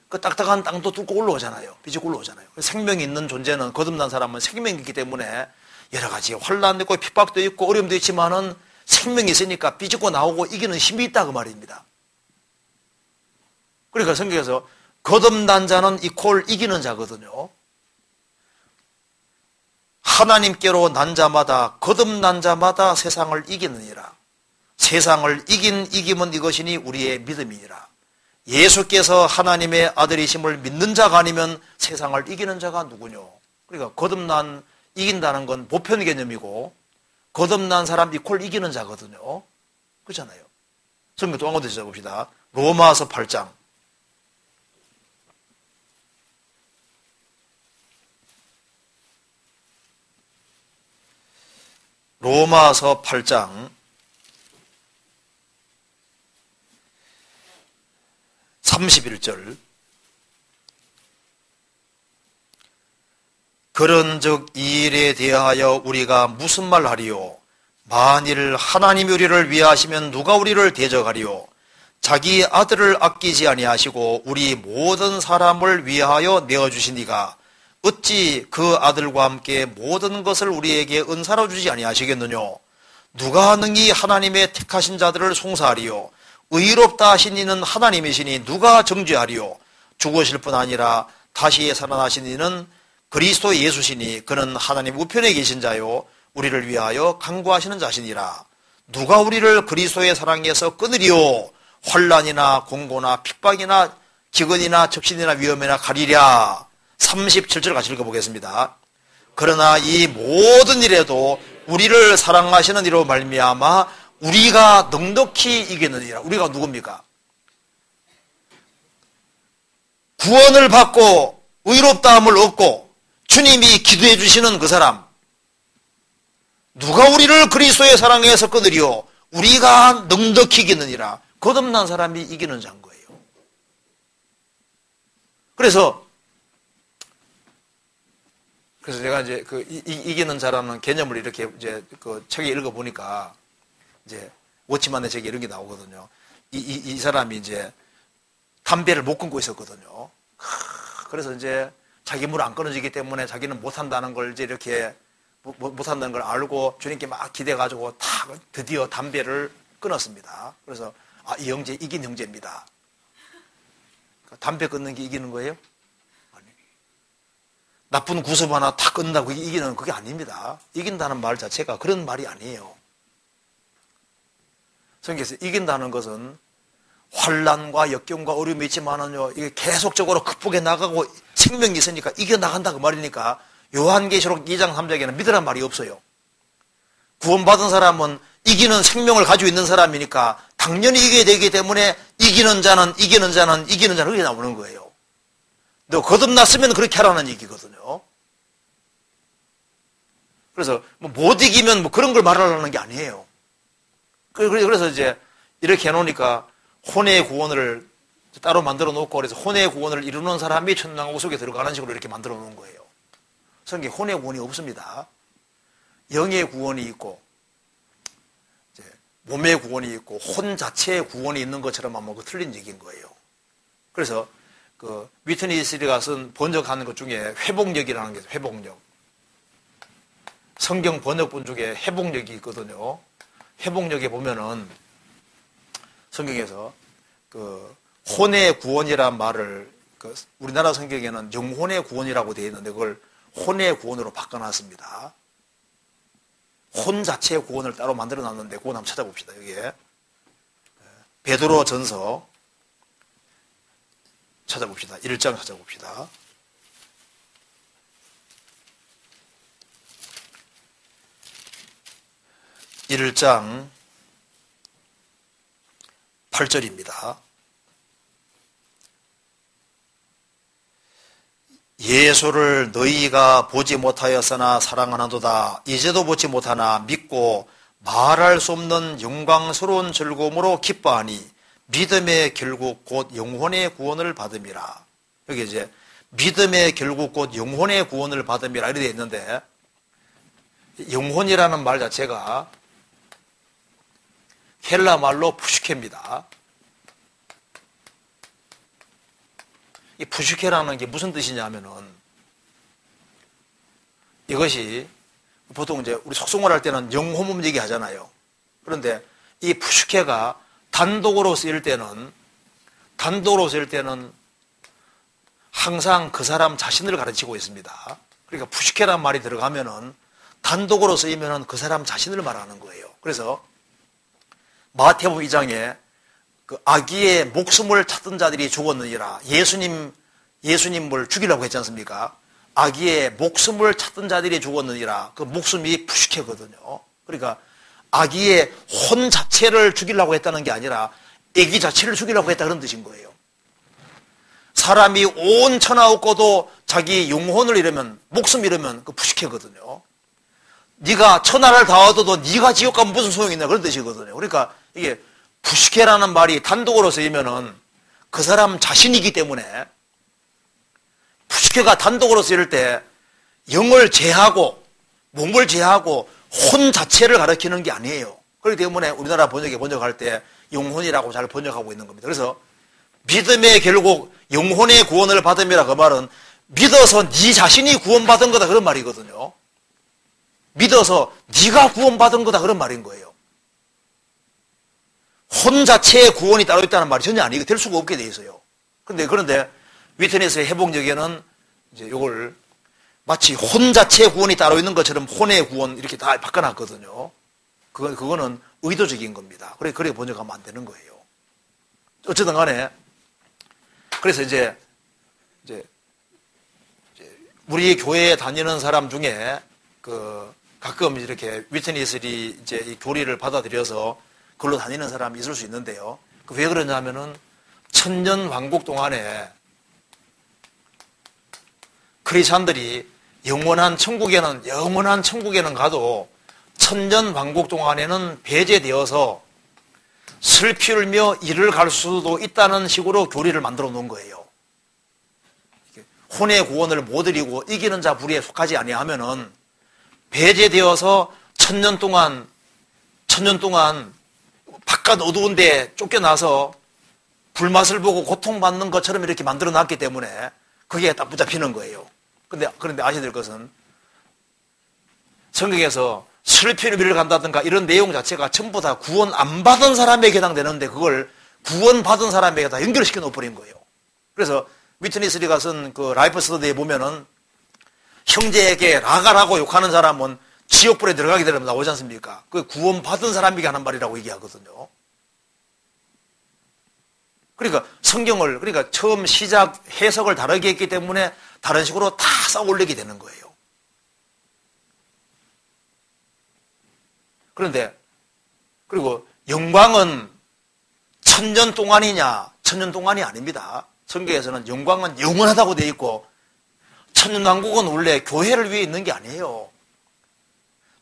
그 딱딱한 땅도 뚫고 올라오잖아요. 비집고 올라오잖아요. 생명이 있는 존재는, 거듭난 사람은 생명이 있기 때문에 여러 가지 환란도 있고 핍박도 있고 어려움도 있지만은 생명이 있으니까 비집고 나오고 이기는 힘이 있다 그 말입니다. 그러니까 성경에서 거듭난 자는 이퀄 이기는 자거든요. 하나님께로 난 자마다, 거듭난 자마다 세상을 이기느니라. 세상을 이긴 이김은 이것이니 우리의 믿음이니라. 예수께서 하나님의 아들이심을 믿는 자가 아니면 세상을 이기는 자가 누구뇨? 그러니까 거듭난, 이긴다는 건 보편 개념이고 거듭난 사람 이퀄 이기는 자거든요. 그렇잖아요. 성경 또 한 번 더 찾아봅시다. 로마서 8장. 로마서 8장 31절. 그런즉 이 일에 대하여 우리가 무슨 말 하리요? 만일 하나님이 우리를 위하시면 누가 우리를 대적하리요? 자기 아들을 아끼지 아니하시고 우리 모든 사람을 위하여 내어주시니가 어찌 그 아들과 함께 모든 것을 우리에게 은사로 주지 아니하시겠느냐? 누가 능히 하나님의 택하신 자들을 송사하리요? 의롭다 하신 이는 하나님이시니 누가 정죄하리요? 죽으실 뿐 아니라 다시 살아나신 이는 그리스도 예수시니 그는 하나님 우편에 계신 자요 우리를 위하여 간구하시는 자시니라. 누가 우리를 그리스도의 사랑에서 끊으리요? 환난이나 공고나 핍박이나 기근이나 적신이나 위험이나 가리랴. 37절 같이 읽어보겠습니다. 그러나 이 모든 일에도 우리를 사랑하시는 이로 말미암아 우리가 넉넉히 이기느니라. 우리가 누굽니까? 구원을 받고 의롭다함을 얻고 주님이 기도해 주시는 그 사람. 누가 우리를 그리스도의 사랑에서 끊으리요? 우리가 넉넉히 이기느니라. 거듭난 사람이 이기는 자인 거예요. 그래서 제가 이제 그 이기는 자라는 개념을 이렇게 이제 그 책에 읽어보니까 이제 워치만의 책에 이런 게 나오거든요. 이 사람이 이제 담배를 못 끊고 있었거든요. 그래서 이제 자기 물 안 끊어지기 때문에 자기는 못한다는 걸 이제 이렇게 못한다는 걸 알고 주님께 막 기대가지고 드디어 담배를 끊었습니다. 그래서 이 형제 이긴 형제입니다. 담배 끊는 게 이기는 거예요? 아니. 나쁜 구습 하나 탁 끊는다고 이기는 그게 아닙니다. 이긴다는 말 자체가 그런 말이 아니에요. 성경에서 이긴다는 것은 환난과 역경과 어려움이 있지만은요, 이게 계속적으로 극복해 나가고 생명이 있으니까 이겨나간다 그 말이니까 요한계시록 2장 3장에는 믿으란 말이 없어요. 구원받은 사람은 이기는 생명을 가지고 있는 사람이니까 당연히 이겨야 되기 때문에 이기는 자는 그렇게 나오는 거예요. 너 거듭났으면 그렇게 하라는 얘기거든요. 그래서 못 이기면 그런 걸 말하려는 게 아니에요. 그래서 이제 이렇게 해놓으니까 혼의 구원을 따로 만들어 놓고 그래서 혼의 구원을 이루는 사람이 천당국 속에 들어가는 식으로 이렇게 만들어 놓은 거예요. 성경에 혼의 구원이 없습니다. 영의 구원이 있고 이제 몸의 구원이 있고 혼 자체의 구원이 있는 것처럼 아마 그 틀린 얘기인 거예요. 그래서 그 위트니 스리가 쓴 번역하는 것 중에 회복력이라는 게 있어요. 회복력. 성경 번역본 중에 회복력이 있거든요. 회복력에 보면은 성경에서 그 혼의 구원이란 말을 그 우리나라 성경에는 영혼의 구원이라고 되어 있는데 그걸 혼의 구원으로 바꿔놨습니다. 혼 자체의 구원을 따로 만들어 놨는데 그건 한번 찾아봅시다. 여기에 베드로 전서 찾아봅시다. 1장 찾아봅시다. 1장 8절입니다. 예수를 너희가 보지 못하였으나 사랑하는도다. 이제도 보지 못하나 믿고 말할 수 없는 영광스러운 즐거움으로 기뻐하니 믿음의 결국 곧 영혼의 구원을 받음이라. 여기 이제 믿음의 결국 곧 영혼의 구원을 받음이라 이렇게 되어 있는데 영혼이라는 말 자체가 헬라 말로 푸시케입니다. 이 푸시케라는 게 무슨 뜻이냐 하면은 이것이 보통 이제 우리 속성어를 할 때는 영혼몸 얘기하잖아요. 그런데 이 푸시케가 단독으로 쓰일 때는 항상 그 사람 자신을 가르치고 있습니다. 그러니까 푸시케라는 말이 들어가면은 단독으로 쓰이면은 그 사람 자신을 말하는 거예요. 그래서 마태복음 2장에 그 아기의 목숨을 찾던 자들이 죽었느니라. 예수님을 죽이려고 했지 않습니까? 아기의 목숨을 찾던 자들이 죽었느니라. 그 목숨이 푸시케거든요. 그러니까 아기의 혼 자체를 죽이려고 했다는 게 아니라 아기 자체를 죽이려고 했다 그런 뜻인 거예요. 사람이 온 천하없고도 자기 영혼을 잃으면 목숨 잃으면 그 푸시케거든요. 네가 천하를 다 얻어도 네가 지옥 가면 무슨 소용이 있나 그런 뜻이거든요. 그러니까 이게 푸시케라는 말이 단독으로 쓰이면은 그 사람 자신이기 때문에 푸시케가 단독으로 쓰일 때 영을 제하고 몸을 제하고 혼 자체를 가리키는 게 아니에요. 그렇기 때문에 우리나라 번역할 때 영혼이라고 잘 번역하고 있는 겁니다. 그래서 믿음의 결국 영혼의 구원을 받음이라 그 말은 믿어서 네 자신이 구원받은 거다 그런 말이거든요. 믿어서 네가 구원받은 거다 그런 말인 거예요. 혼 자체의 구원이 따로 있다는 말이 전혀 아니고 될 수가 없게 돼 있어요. 그런데 위트니스의 회복력에는 이제 이걸 마치 혼 자체의 구원이 따로 있는 것처럼 혼의 구원 이렇게 다 바꿔놨거든요. 그거는 의도적인 겁니다. 그래 번역하면 안 되는 거예요. 어쨌든 간에 그래서 이제 우리 교회에 다니는 사람 중에 가끔 이렇게 위트니스리 이제 이 교리를 받아들여서 그걸로 다니는 사람이 있을 수 있는데요. 왜 그러냐면은 천년 왕국 동안에 크리스찬들이 영원한 천국에는 가도 천년 왕국 동안에는 배제되어서 슬피 울며 이를 갈 수도 있다는 식으로 교리를 만들어 놓은 거예요. 혼의 구원을 못 이루고 이기는 자 부리에 속하지 아니하면은 배제되어서 천년 동안 바깥 어두운 데 쫓겨나서 불맛을 보고 고통받는 것처럼 이렇게 만들어 놨기 때문에 그게 딱 붙잡히는 거예요. 그런데 아셔야 될 것은 성경에서 슬피를 미를 간다든가 이런 내용 자체가 전부 다 구원 안 받은 사람에게 해당되는데 그걸 구원 받은 사람에게 다 연결시켜 놓아버린 거예요. 그래서 위트니스리가 쓴 그 라이프 스터디에 보면은 형제에게 라가라고 욕하는 사람은 지옥불에 들어가게 되면 나오지 않습니까? 그 구원 받은 사람에게 하는 말이라고 얘기하거든요. 그러니까 그러니까 처음 시작 해석을 다르게 했기 때문에 다른 식으로 다 싹 올리게 되는 거예요. 그리고 영광은 천년 동안이냐? 천년 동안이 아닙니다. 성경에서는 영광은 영원하다고 되어 있고 천년왕국은 원래 교회를 위해 있는 게 아니에요.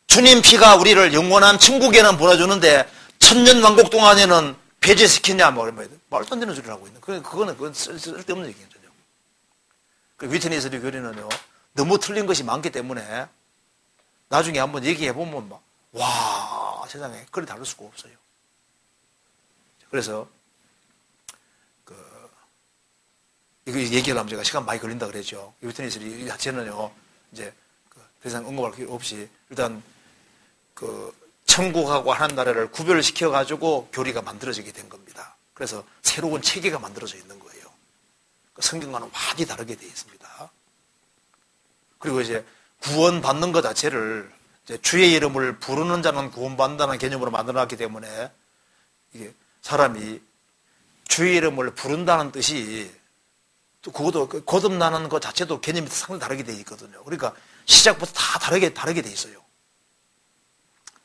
주님 피가 우리를 영원한 천국에는 보내주는데 천년왕국 동안에는 배제시키냐 말도 안 되는 소리를 하고 있는 그건 쓸데없는 얘기죠. 위트니스리 교리는요 너무 틀린 것이 많기 때문에 나중에 한번 얘기해 보면 와 세상에 그리 다를 수가 없어요. 그래서 이거 얘기하려면 제가 시간 많이 걸린다 그랬죠. 유태니스리 자체는요, 이제 더 이상 언급할 필요 없이 일단 천국하고 하나님 나라를 구별시켜 가지고 교리가 만들어지게 된 겁니다. 그래서 새로운 체계가 만들어져 있는 거예요. 성경과는 완전히 다르게 되어 있습니다. 그리고 이제 구원받는 것 자체를 이제 주의 이름을 부르는 자는 구원받는다는 개념으로 만들어놨기 때문에 이게 사람이 주의 이름을 부른다는 뜻이 또 그것도 거듭나는 것 자체도 개념이 상당히 다르게 되어 있거든요. 그러니까 시작부터 다 다르게 되어 있어요.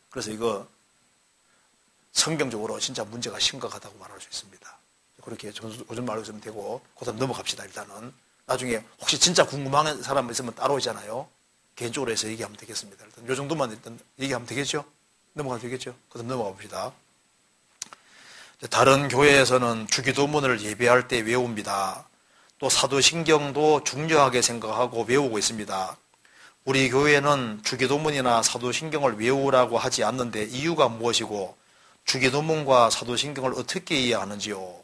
그래서 이거 성경적으로 진짜 문제가 심각하다고 말할 수 있습니다. 그렇게 요즘 말로 있으면 되고 그다음 넘어갑시다. 일단은 나중에 혹시 진짜 궁금한 사람 있으면 따로 오잖아요. 개인적으로 해서 얘기하면 되겠습니다. 일단 요 정도만 일단 얘기하면 되겠죠? 넘어가도 되겠죠? 그다음 넘어가 봅시다. 다른 교회에서는 주기도문을 예배할 때 외웁니다. 또 사도신경도 중요하게 생각하고 외우고 있습니다. 우리 교회는 주기도문이나 사도신경을 외우라고 하지 않는데 이유가 무엇이고 주기도문과 사도신경을 어떻게 이해하는지요?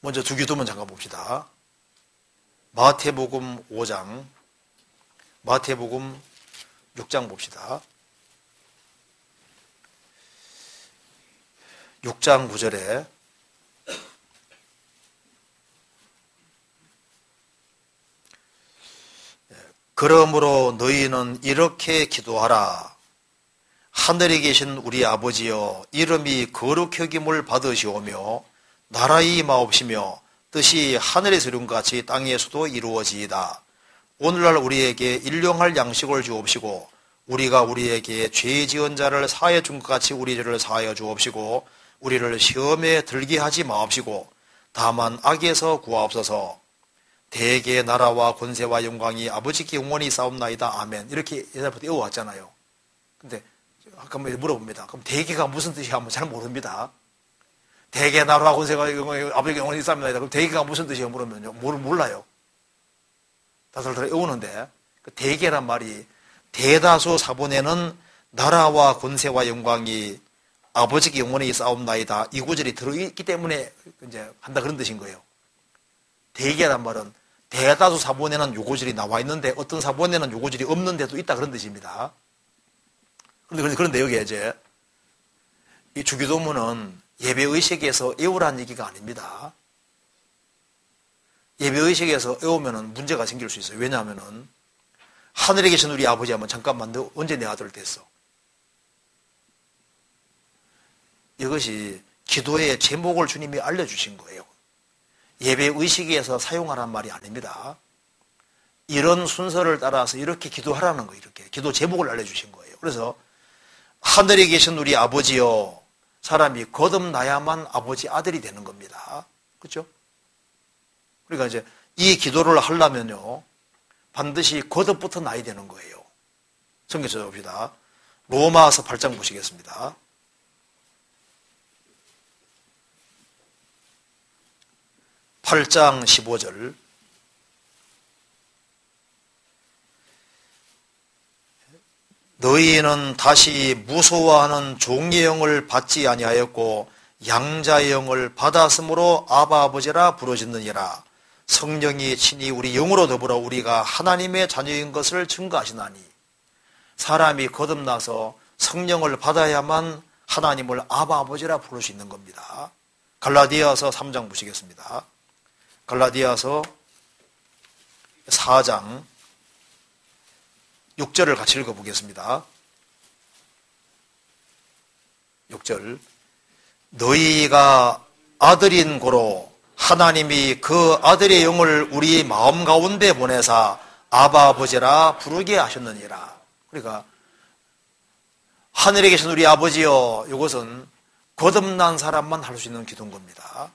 먼저 주기도문 잠깐 봅시다. 마태복음 5장, 마태복음 6장 봅시다. 6장 9절에 그러므로 너희는 이렇게 기도하라. 하늘에 계신 우리 아버지여, 이름이 거룩히 여김을 받으시오며 나라의 임하옵시며 뜻이 하늘에서 이룬 같이 땅에서도 이루어지이다. 오늘날 우리에게 일용할 양식을 주옵시고 우리가 우리에게 죄 지은 자를 사하여 준 것 같이 우리 죄를 사하여 주옵시고 우리를 시험에 들게 하지 마옵시고 다만 악에서 구하옵소서. 대개 나라와 권세와 영광이 아버지께 영원히 싸움나이다. 아멘. 이렇게 옛날부터 외워왔잖아요. 근데 아까 물어봅니다. 그럼 대개가 무슨 뜻이야? 하면 잘 모릅니다. 대개 나라와 권세와 영광이 아버지께 영원히 싸움나이다. 그럼 대개가 무슨 뜻이야? 물으면요. 몰라요. 다들 외우는데 대개란 말이 대다수 사본에는 나라와 권세와 영광이 아버지께 영원히 싸움나이다. 이 구절이 들어있기 때문에 이제 한다 그런 뜻인 거예요. 대개란 말은 대다수 사본에는 요 구절이 나와 있는데 어떤 사본에는 요 구절이 없는데도 있다 그런 뜻입니다. 그런데 여기에 이제 이 주기도문은 예배의식에서 외우라는 얘기가 아닙니다. 예배의식에서 외우면 문제가 생길 수 있어요. 왜냐하면 하늘에 계신 우리 아버지 하면 잠깐만 너 언제 내 아들 됐어? 이것이 기도의 제목을 주님이 알려주신 거예요. 예배의식에서 사용하라는 말이 아닙니다. 이런 순서를 따라서 이렇게 기도하라는 거예요. 이렇게 기도 제목을 알려주신 거예요. 그래서 하늘에 계신 우리 아버지여, 사람이 거듭나야만 아버지 아들이 되는 겁니다. 그렇죠? 그러니까 이제 이 기도를 하려면요 반드시 거듭부터 나야 되는 거예요. 성경 찾아봅시다. 로마서 8장 보시겠습니다. 8장 15절. 너희는 다시 무소화하는 종의 영을 받지 아니하였고 양자의 영을 받았으므로 아바 아버지라 부르짖느니라. 성령이 친히 우리 영으로 더불어 우리가 하나님의 자녀인 것을 증거하시나니. 사람이 거듭나서 성령을 받아야만 하나님을 아바 아버지라 부를 수 있는 겁니다. 갈라디아서 3장 보시겠습니다. 갈라디아서 4장 6절을 같이 읽어보겠습니다. 6절. 너희가 아들인 고로 하나님이 그 아들의 영을 우리 마음 가운데 보내사 아바 아버지라 부르게 하셨느니라. 그러니까 하늘에 계신 우리 아버지여, 이것은 거듭난 사람만 할 수 있는 기도인 겁니다.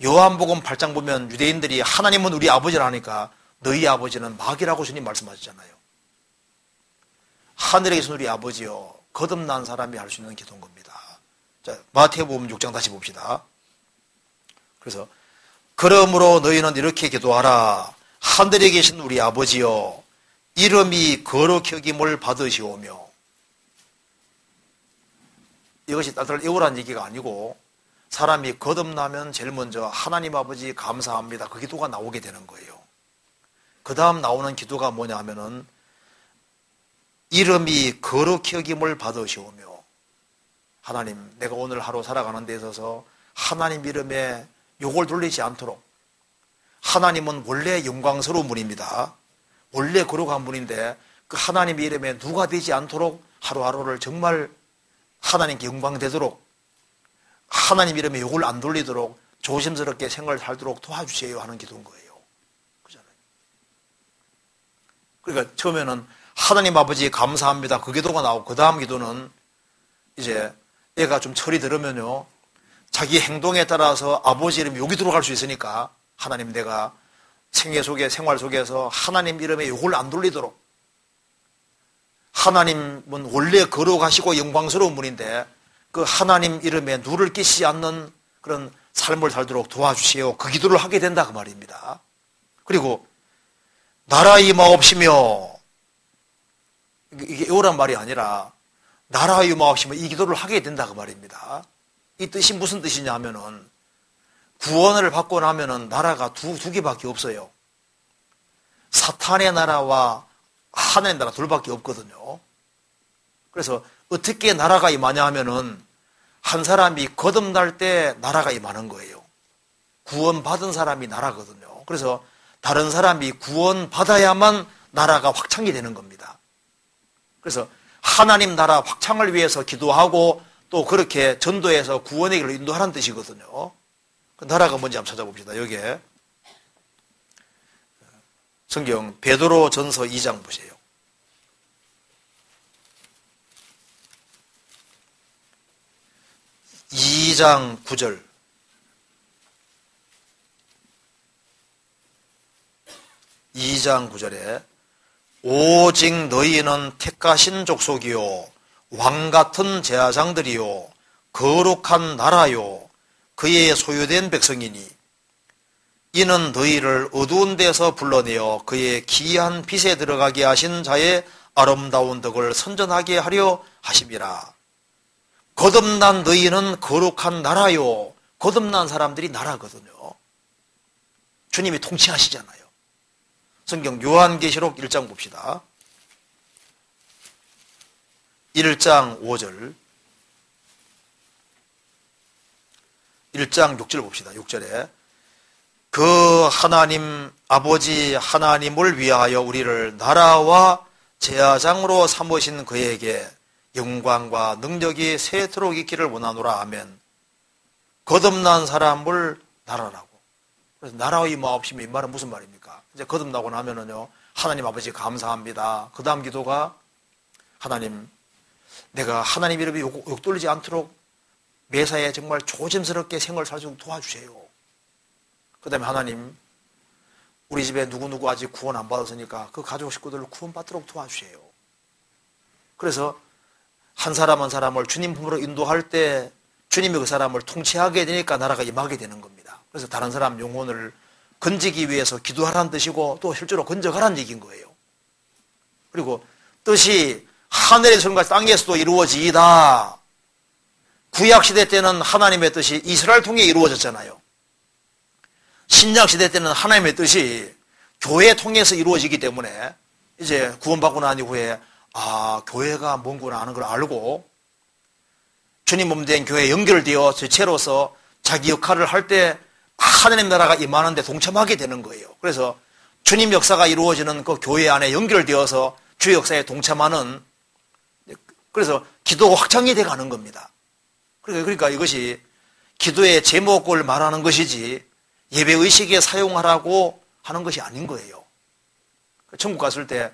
요한복음 8장 보면 유대인들이 하나님은 우리 아버지라 하니까 너희 아버지는 마귀라고 주님 말씀하셨잖아요. 하늘에 계신 우리 아버지여, 거듭난 사람이 할 수 있는 기도인 겁니다. 자, 마태복음 6장 다시 봅시다. 그래서 그러므로 너희는 이렇게 기도하라. 하늘에 계신 우리 아버지여, 이름이 거룩히 여김을 받으시오며. 이것이 딸딸 애우라는 얘기가 아니고 사람이 거듭나면 제일 먼저 하나님 아버지 감사합니다. 그 기도가 나오게 되는 거예요. 그 다음 나오는 기도가 뭐냐 하면은 이름이 거룩히 여김을 받으시오며 하나님 내가 오늘 하루 살아가는 데 있어서 하나님 이름에 욕을 돌리지 않도록 하나님은 원래 영광스러운 분입니다. 원래 거룩한 분인데 그 하나님 이름에 누가 되지 않도록 하루하루를 정말 하나님께 영광되도록 하나님 이름에 욕을 안 돌리도록 조심스럽게 생활을 살도록 도와주세요 하는 기도인 거예요. 그잖아요. 그러니까 처음에는 하나님 아버지 감사합니다. 그 기도가 나오고 그 다음 기도는 이제 애가 좀 철이 들으면요. 자기 행동에 따라서 아버지 이름에 욕이 들어갈 수 있으니까 하나님 내가 생애 속에 생활 속에서 하나님 이름에 욕을 안 돌리도록 하나님은 원래 거룩하시고 영광스러운 분인데 그 하나님 이름에 누를 끼치지 않는 그런 삶을 살도록 도와주시오. 그 기도를 하게 된다 그 말입니다. 그리고 나라 임하옵시며 이게 애오란 말이 아니라 나라 임하옵시며 이 기도를 하게 된다 그 말입니다. 이 뜻이 무슨 뜻이냐 하면은 구원을 받고 나면은 나라가 두 개밖에 없어요. 사탄의 나라와 하나님의 나라 둘밖에 없거든요. 그래서 어떻게 나라가 임하냐 하면은 한 사람이 거듭날 때 나라가 임하는 거예요. 구원받은 사람이 나라거든요. 그래서 다른 사람이 구원받아야만 나라가 확창이 되는 겁니다. 그래서 하나님 나라 확창을 위해서 기도하고 또 그렇게 전도해서 구원의 길을 인도하라는 뜻이거든요. 그 나라가 뭔지 한번 찾아봅시다. 여기에 성경 베드로 전서 2장 보세요. 2장 9절. 오직 너희는 택하신 족속이요 왕같은 제사장들이요 거룩한 나라요 그의 소유된 백성이니 이는 너희를 어두운 데서 불러내어 그의 기이한 빛에 들어가게 하신 자의 아름다운 덕을 선전하게 하려 하심이라. 거듭난 너희는 거룩한 나라요. 거듭난 사람들이 나라거든요. 주님이 통치하시잖아요. 성경 요한계시록 1장 봅시다. 1장 5절 1장 6절 봅시다. 6절에 그 하나님 아버지 하나님을 위하여 우리를 나라와 제사장으로 삼으신 그에게 영광과 능력이 세토록 있기를 원하노라. 아멘. 거듭난 사람을 나라라고. 그래서 나라의 임하옵시며 이 말은 무슨 말입니까? 이제 거듭나고 나면은요 하나님 아버지 감사합니다. 그 다음 기도가 하나님 내가 하나님 이름에 욕 돌리지 않도록 매사에 정말 조심스럽게 생활을 살도록 도와주세요. 그 다음에 하나님 우리 집에 누구누구 아직 구원 안 받았으니까 그 가족 식구들을 구원받도록 도와주세요. 그래서 한 사람 한 사람을 주님 품으로 인도할 때 주님이 그 사람을 통치하게 되니까 나라가 임하게 되는 겁니다. 그래서 다른 사람 영혼을 건지기 위해서 기도하라는 뜻이고 또 실제로 건져가라는 얘기인 거예요. 그리고 뜻이 하늘에서과 땅에서도 이루어지이다. 구약시대 때는 하나님의 뜻이 이스라엘 통해 이루어졌잖아요. 신약시대 때는 하나님의 뜻이 교회 통해서 이루어지기 때문에 이제 구원받고 난 이후에 교회가 뭔구나 하는 걸 알고 주님 몸된 교회에 연결되어 지체로서 자기 역할을 할 때 하나님 나라가 임하는데 동참하게 되는 거예요. 그래서 주님 역사가 이루어지는 그 교회 안에 연결되어서 주 역사에 동참하는 그래서 기도가 확장이 돼 가는 겁니다. 그러니까 이것이 기도의 제목을 말하는 것이지 예배의식에 사용하라고 하는 것이 아닌 거예요. 천국 갔을 때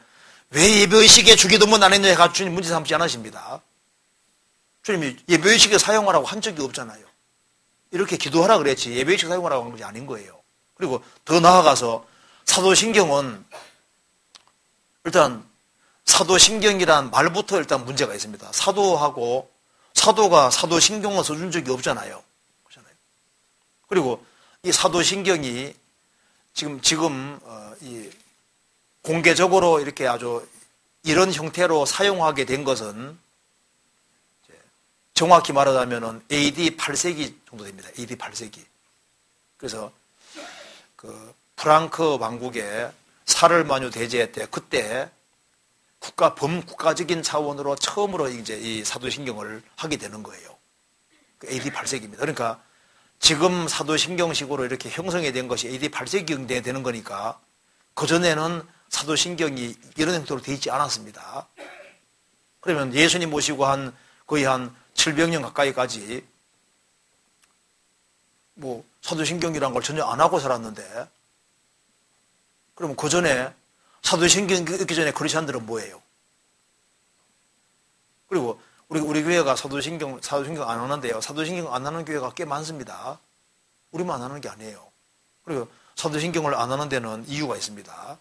왜 예배의식에 주기도문 안 했냐 해가지고 주님 문제 삼지 않으십니다. 주님이 예배의식에 사용하라고 한 적이 없잖아요. 이렇게 기도하라 그랬지 예배의식 사용하라고 한 것이 아닌 거예요. 그리고 더 나아가서 사도신경은 일단 사도신경이란 말부터 일단 문제가 있습니다. 사도가 사도신경을 써준 적이 없잖아요. 그렇잖아요. 그리고 이 사도신경이 지금 이 공개적으로 이렇게 아주 이런 형태로 사용하게 된 것은 정확히 말하자면 AD 8세기 정도 됩니다. AD 8세기. 그래서 그 프랑크 왕국의 사르마뉴 대제 때 그때 범국가적인 차원으로 처음으로 이제 이 사도신경을 하게 되는 거예요. AD 8세기입니다. 그러니까 지금 사도신경식으로 이렇게 형성이 된 것이 AD 8세기경에 되는 거니까 그전에는 사도신경이 이런 형태로 되어 있지 않았습니다. 그러면 예수님 모시고 거의 한 700년 가까이까지 뭐 사도신경이라는 걸 전혀 안 하고 살았는데, 그러면 그 전에 사도신경 있기 전에 크리스천들은 뭐예요? 그리고 우리 교회가 사도신경 안 하는데요. 사도신경 안 하는 교회가 꽤 많습니다. 우리만 안 하는 게 아니에요. 그리고 사도신경을 안 하는 데는 이유가 있습니다.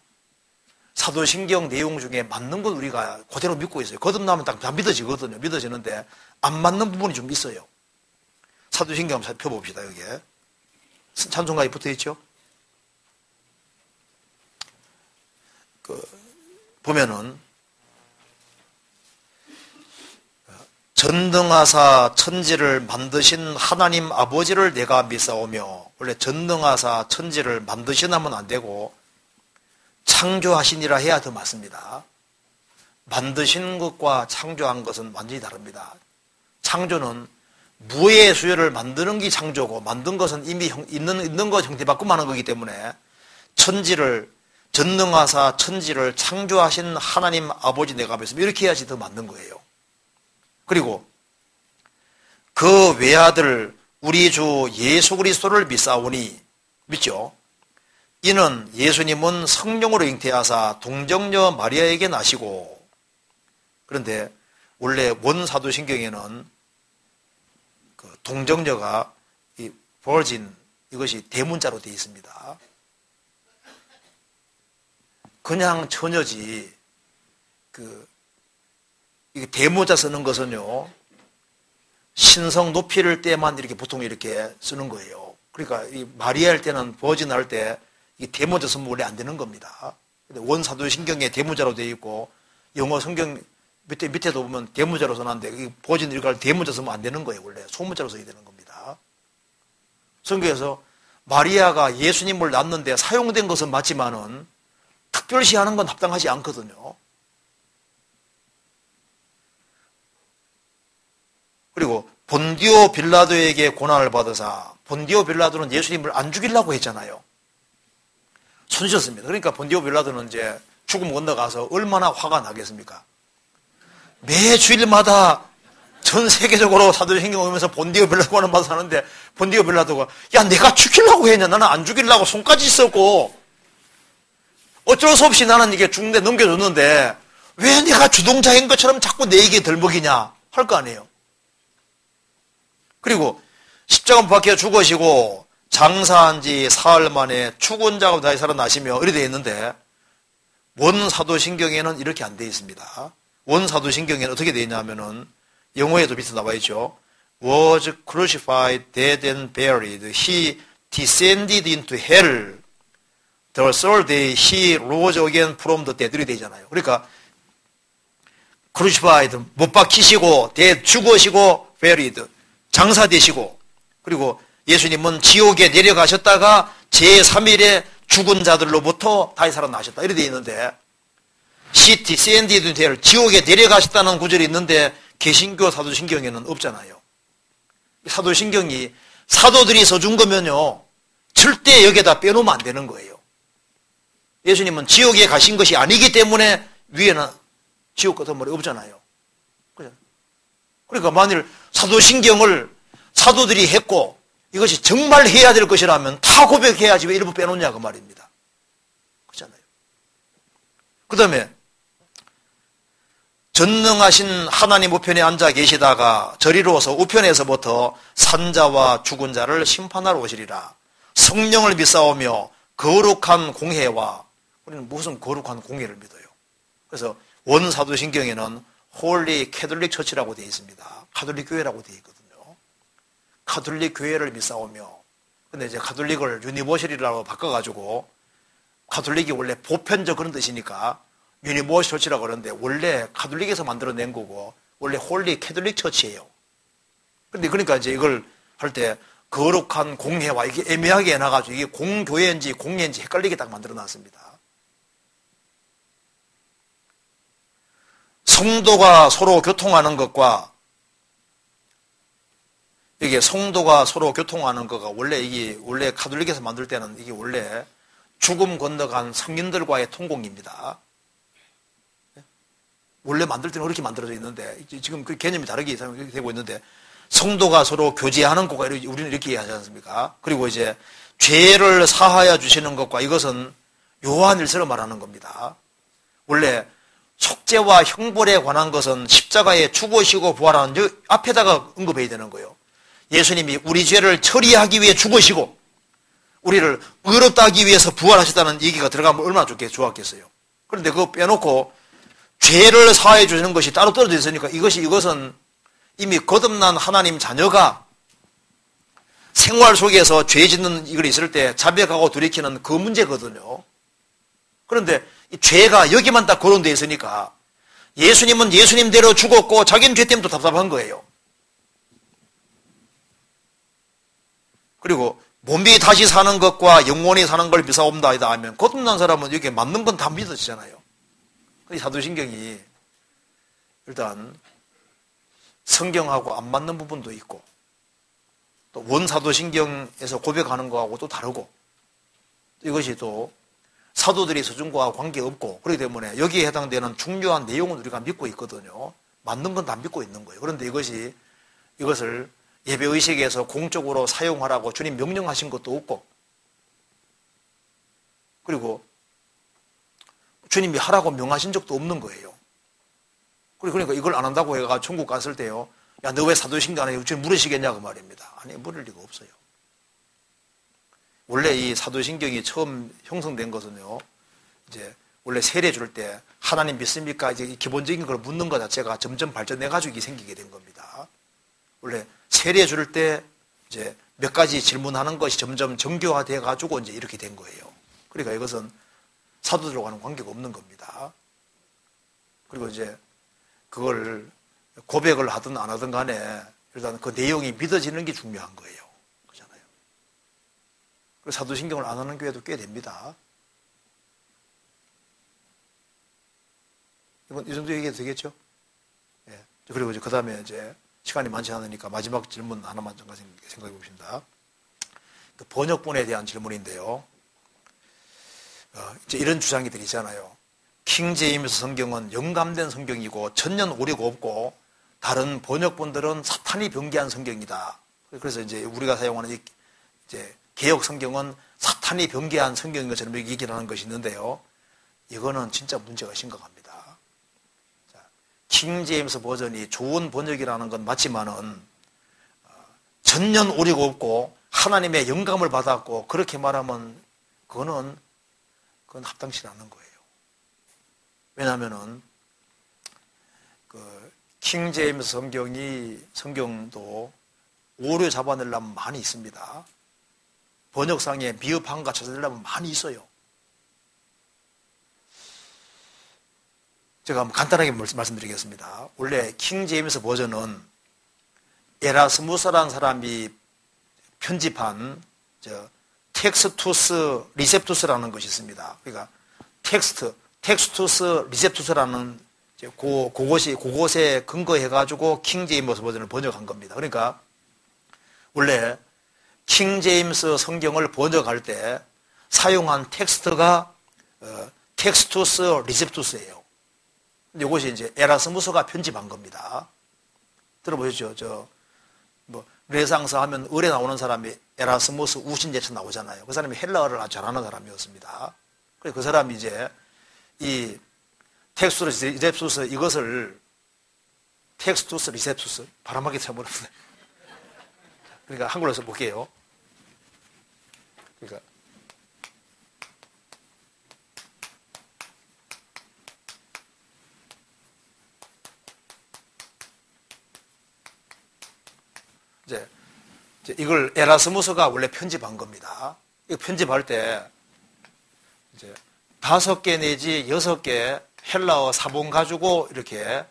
사도신경 내용 중에 맞는 건 우리가 그대로 믿고 있어요. 거듭나면 다 믿어지거든요. 믿어지는데 안 맞는 부분이 좀 있어요. 사도신경 한번 살펴봅시다. 여기에 찬송가에 붙어있죠. 보면은 전능하사 천지를 만드신 하나님 아버지를 내가 믿사오며, 원래 전능하사 천지를 만드시나면 안 되고 창조하시니라 해야 더 맞습니다. 만드신 것과 창조한 것은 완전히 다릅니다. 창조는 무의 수요를 만드는 게 창조고, 만든 것은 이미 있는 것 형태 바꾸면 하는 거기 때문에 전능하사 천지를 창조하신 하나님 아버지 내가 믿습니다. 이렇게 해야지 더 맞는 거예요. 그리고 그 외아들 우리 주 예수 그리스도를 믿사오니, 믿죠? 이는 예수님은 성령으로 잉태하사 동정녀 마리아에게 나시고, 그런데 원래 원사도신경에는 그 동정녀가 이 virgin, 이것이 대문자로 되어 있습니다. 그냥 처녀지, 이게 대문자 쓰는 것은요, 신성 높이를 때만 이렇게 보통 이렇게 쓰는 거예요. 그러니까 이 마리아 할 때는 버진 할 때 이 대문자 쓰면 원래 안 되는 겁니다. 원사도신경에 대문자로 되어 있고, 영어 성경 밑에도 보면 대문자로 써놨는데, 버진 이렇게 할 대문자 쓰면 안 되는 거예요. 원래 소문자로 써야 되는 겁니다. 성경에서 마리아가 예수님을 낳는데 사용된 것은 맞지만은 특별시 하는 건 합당하지 않거든요. 그리고 본디오 빌라도에게 고난을 받으사, 본디오 빌라도는 예수님을 안 죽이려고 했잖아요. 손주셨습니다. 그러니까 본디오 빌라도는 이제 죽음 건너가서 얼마나 화가 나겠습니까? 매 주일마다 전 세계적으로 사도신경 오면서 본디오 빌라도 고난 받아서 하는데, 본디오 빌라도가 야 내가 죽이려고 했냐, 나는 안 죽이려고 손까지 썼고 어쩔 수 없이 나는 이게 죽는데 넘겨줬는데 왜 내가 주동자인 것처럼 자꾸 내 얘기에 덜먹이냐 할 거 아니에요. 그리고 십자가 못 박혀 죽으시고 장사한 지 사흘 만에 죽은 자가 다시 살아나시며 이렇게 되어 있는데, 원사도신경에는 이렇게 안 되어 있습니다. 원사도신경에는 어떻게 되어 있냐면은 영어에도 밑에 나와 있죠. Was crucified, dead and buried. He descended into hell. The third day he rose again from the dead. 이렇게 되잖아요. 그러니까 crucified 못 박히시고, dead 죽으시고, buried 장사되시고, 그리고 예수님은 지옥에 내려가셨다가 제3일에 죽은 자들로부터 다시 살아나셨다. 이렇게 되어 있는데, He descended into hell, 지옥에 내려가셨다는 구절이 있는데 개신교 사도신경에는 없잖아요. 사도신경이 사도들이 써준 거면요, 절대 여기에다 빼놓으면 안 되는 거예요. 예수님은 지옥에 가신 것이 아니기 때문에 위에는 지옥 같은 말이 없잖아요. 그러니까 만일 사도신경을 사도들이 했고 이것이 정말 해야 될 것이라면 다 고백해야지 왜 일부 빼놓냐 그 말입니다. 그렇잖아요. 그 다음에 전능하신 하나님 우편에 앉아 계시다가 저리로서 우편에서부터 산자와 죽은 자를 심판하러 오시리라. 성령을 믿사오며 거룩한 공회와, 우리는 무슨 거룩한 공회를 믿어요. 그래서 원사도신경에는 홀리 캐톨릭 처치라고 되어 있습니다. 가톨릭 교회라고 되어 있거든요. 가톨릭 교회를 믿사오며, 근데 이제 가톨릭을 유니버셜이라고 바꿔가지고, 가톨릭이 원래 보편적 그런 뜻이니까 유니버셜 처치라고 그러는데 원래 가톨릭에서 만들어낸 거고 원래 홀리 캐톨릭 처치예요. 그러니까 이제 이걸 할 때 거룩한 공회와 이게 애매하게 해놔가지고 이게 공교회인지 공예인지 헷갈리게 딱 만들어 놨습니다. 성도가 서로 교통하는 것과 이게 성도가 서로 교통하는 거가 원래 가톨릭에서 만들 때는 이게 원래 죽음 건너간 성인들과의 통공입니다. 원래 만들 때는 그렇게 만들어져 있는데 지금 그 개념이 다르게 되고 있는데 성도가 서로 교제하는 것과 우리는 이렇게 하지 않습니까? 그리고 이제 죄를 사하여 주시는 것과 이것은 요한일서로 말하는 겁니다. 원래 속죄와 형벌에 관한 것은 십자가에 죽으시고 부활하는 앞에다가 언급해야 되는 거예요. 예수님이 우리 죄를 처리하기 위해 죽으시고 우리를 의롭다 하기 위해서 부활하셨다는 얘기가 들어가면 얼마나 좋았겠어요. 그런데 그거 빼놓고 죄를 사해 주시는 것이 따로 떨어져 있으니까 이것은 이미 거듭난 하나님 자녀가 생활 속에서 죄 짓는 이걸 있을 때 자백하고 돌이키는 그 문제거든요. 그런데 이 죄가 여기만 딱 거론되어 있으니까 예수님은 예수님대로 죽었고 자기는 죄 때문에 또 답답한 거예요. 그리고 몸이 다시 사는 것과 영원히 사는 걸 비사옵나이다 하면 거듭난 사람은 여기에 맞는 건 다 믿어지잖아요. 사도신경이 일단 성경하고 안 맞는 부분도 있고 또 원사도신경에서 고백하는 거하고 또 다르고 이것이 또 사도들이 서준과 관계없고 그렇기 때문에 여기에 해당되는 중요한 내용은 우리가 믿고 있거든요. 맞는 건 다 믿고 있는 거예요. 그런데 이것을 예배의식에서 공적으로 사용하라고 주님 명령하신 것도 없고 그리고 주님이 하라고 명하신 적도 없는 거예요. 그러니까 이걸 안 한다고 해가 천국 갔을 때요. 야, 너 왜 사도신경 안 해? 주님 물으시겠냐고 말입니다. 아니, 물을 리가 없어요. 원래 이 사도신경이 처음 형성된 것은요. 이제 원래 세례 줄 때 하나님 믿습니까? 이제 기본적인 걸 묻는 것 자체가 점점 발전해 가지고 생기게 된 겁니다. 원래 세례 줄 때 이제 몇 가지 질문하는 것이 점점 정교화돼 가지고 이제 이렇게 된 거예요. 그러니까 이것은 사도들과는 관계가 없는 겁니다. 그리고 이제 그걸 고백을 하든 안 하든 간에 일단 그 내용이 믿어지는 게 중요한 거예요. 그렇잖아요. 그래서 사도신경을 안 하는 교회도 꽤 됩니다. 이번 이 정도 얘기해도 되겠죠? 예. 그리고 이제 그 다음에 이제 시간이 많지 않으니까 마지막 질문 하나만 생각해 봅시다. 그 번역본에 대한 질문인데요. 이제 이런 주장이들이 있잖아요. 킹 제임스 성경은 영감된 성경이고 전혀 오류가 없고 다른 번역본들은 사탄이 변개한 성경이다. 그래서 이제 우리가 사용하는 이제 개역 성경은 사탄이 변개한 성경인 것처럼 얘기를 하는 것이 있는데요. 이거는 진짜 문제가 심각합니다. 킹 제임스 버전이 좋은 번역이라는 건 맞지만은 전혀 오류가 없고 하나님의 영감을 받았고 그렇게 말하면 그건 합당치 않은 거예요. 왜냐하면은 킹 제임스 성경도 오류 잡아내려면 많이 있습니다. 번역상에 미흡한 거 찾아내려면 많이 있어요. 제가 한번 간단하게 말씀드리겠습니다. 원래 킹 제임스 버전은 에라스무스라는 사람이 편집한 텍스투스 리셉투스라는 것이 있습니다. 그러니까 텍스투스 리셉투스라는 그곳에 근거해가지고 킹 제임스 버전을 번역한 겁니다. 그러니까 원래 킹 제임스 성경을 번역할 때 사용한 텍스트가 텍스투스 리셉투스예요. 근데 이것이 이제 에라스무스가 편집한 겁니다. 들어보셨죠? 르네상스 하면 을에 나오는 사람이 에라스무스 우신제처 나오잖아요. 그 사람이 헬라어를 아주 잘하는 사람이었습니다. 그래서 그 사람이 이제 이 텍스투스 리셉투스 이것을 텍스투스 리셉투스 바람하게 쳐버렸어요. 그러니까 한글로 해서 볼게요. 그러니까 이제 이걸 에라스무스가 원래 편집한 겁니다. 이 편집할 때 이제 5개 내지 6개 헬라어 사본 가지고 이렇게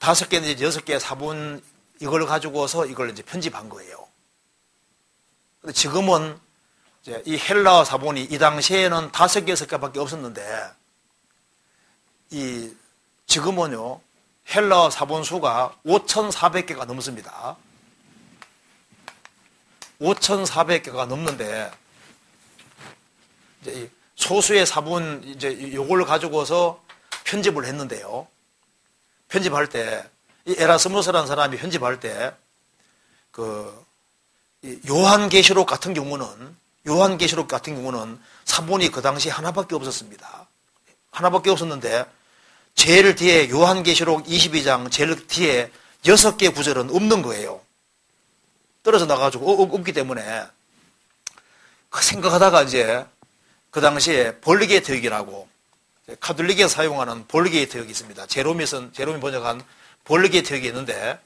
5개 내지 6개 사본 이걸 가지고서 이걸 이제 편집한 거예요. 근데 지금은 이제 이 헬라어 사본이 이 당시에는 5개, 6개밖에 없었는데, 지금은요, 헬라어 사본 수가 5,400개가 넘습니다. 5,400개가 넘는데, 이제 소수의 사본, 이제 요걸 가지고서 편집을 했는데요. 편집할 때, 이 에라스무스라는 사람이 편집할 때, 요한계시록 같은 경우는 사본이 그 당시 하나밖에 없었습니다. 하나밖에 없었는데, 제일 뒤에 요한계시록 22장 제일 뒤에 6개 구절은 없는 거예요. 떨어져 나가지고 없기 때문에 생각하다가 이제 그 당시에 벌리게이트역이라고 카톨릭에 사용하는 벌리게이트역이 있습니다. 제롬이 번역한 벌리게이트역이 있는데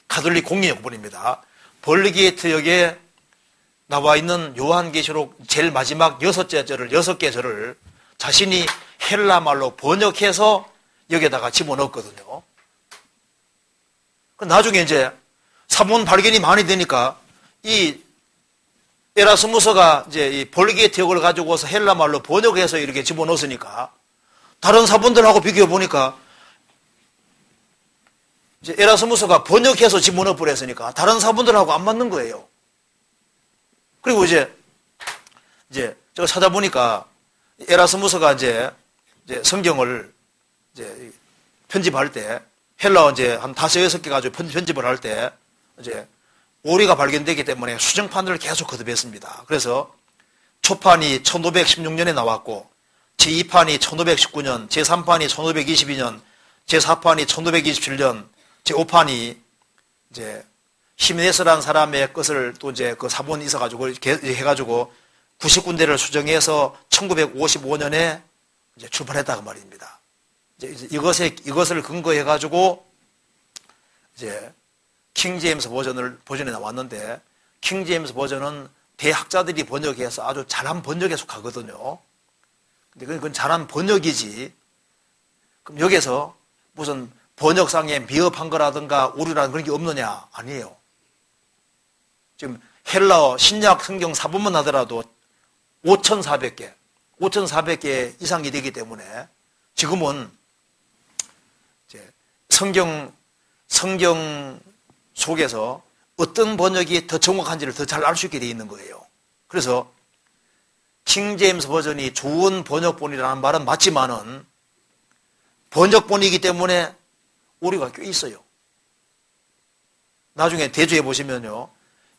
카톨릭 공인역본입니다. 벌리게이트역에 나와 있는 요한계시록 제일 마지막 6개 절을 자신이 헬라말로 번역해서 여기에다가 집어넣었거든요. 나중에 이제 사본 발견이 많이 되니까 이 에라스무스가 이제 이 벌리게이트역을 가지고서 헬라말로 번역해서 이렇게 집어넣었으니까 다른 사본들하고 비교해 보니까 이제 에라스무스가 번역해서 집어넣어 버렸으니까 다른 사본들하고 안 맞는 거예요. 그리고 이제 제가 찾아보니까 에라스무스가 이제 성경을 이제 편집할 때 헬라어 이제 한 5, 6개 가지고 편집을 할 때 이제 오류가 발견되기 때문에 수정판을 계속 거듭했습니다. 그래서 초판이 1516년에 나왔고 제2판이 1519년, 제3판이 1522년, 제4판이 1527년, 제5판이 이제 히메네스라는 사람의 것을 또 이제 그 사본이 있어가지고 해가지고 90군데를 수정해서 1955년에 이제 출판했다고 말입니다. 이제 이것을 근거해가지고 이제 킹제임스 버전에 나왔는데 킹제임스 버전은 대학자들이 번역해서 아주 잘한 번역에 속하거든요. 근데 그건 잘한 번역이지. 그럼 여기서 무슨 번역상에 미흡한 거라든가 오류라는 그런 게 없느냐? 아니에요. 지금 헬라어 신약 성경 사본만 하더라도 5,400개 이상이 되기 때문에 지금은 이제 성경 속에서 어떤 번역이 더 정확한지를 더 잘 알 수 있게 되어 있는 거예요. 그래서 킹제임스 버전이 좋은 번역본이라는 말은 맞지만은 번역본이기 때문에 오류가 꽤 있어요. 나중에 대조해 보시면요.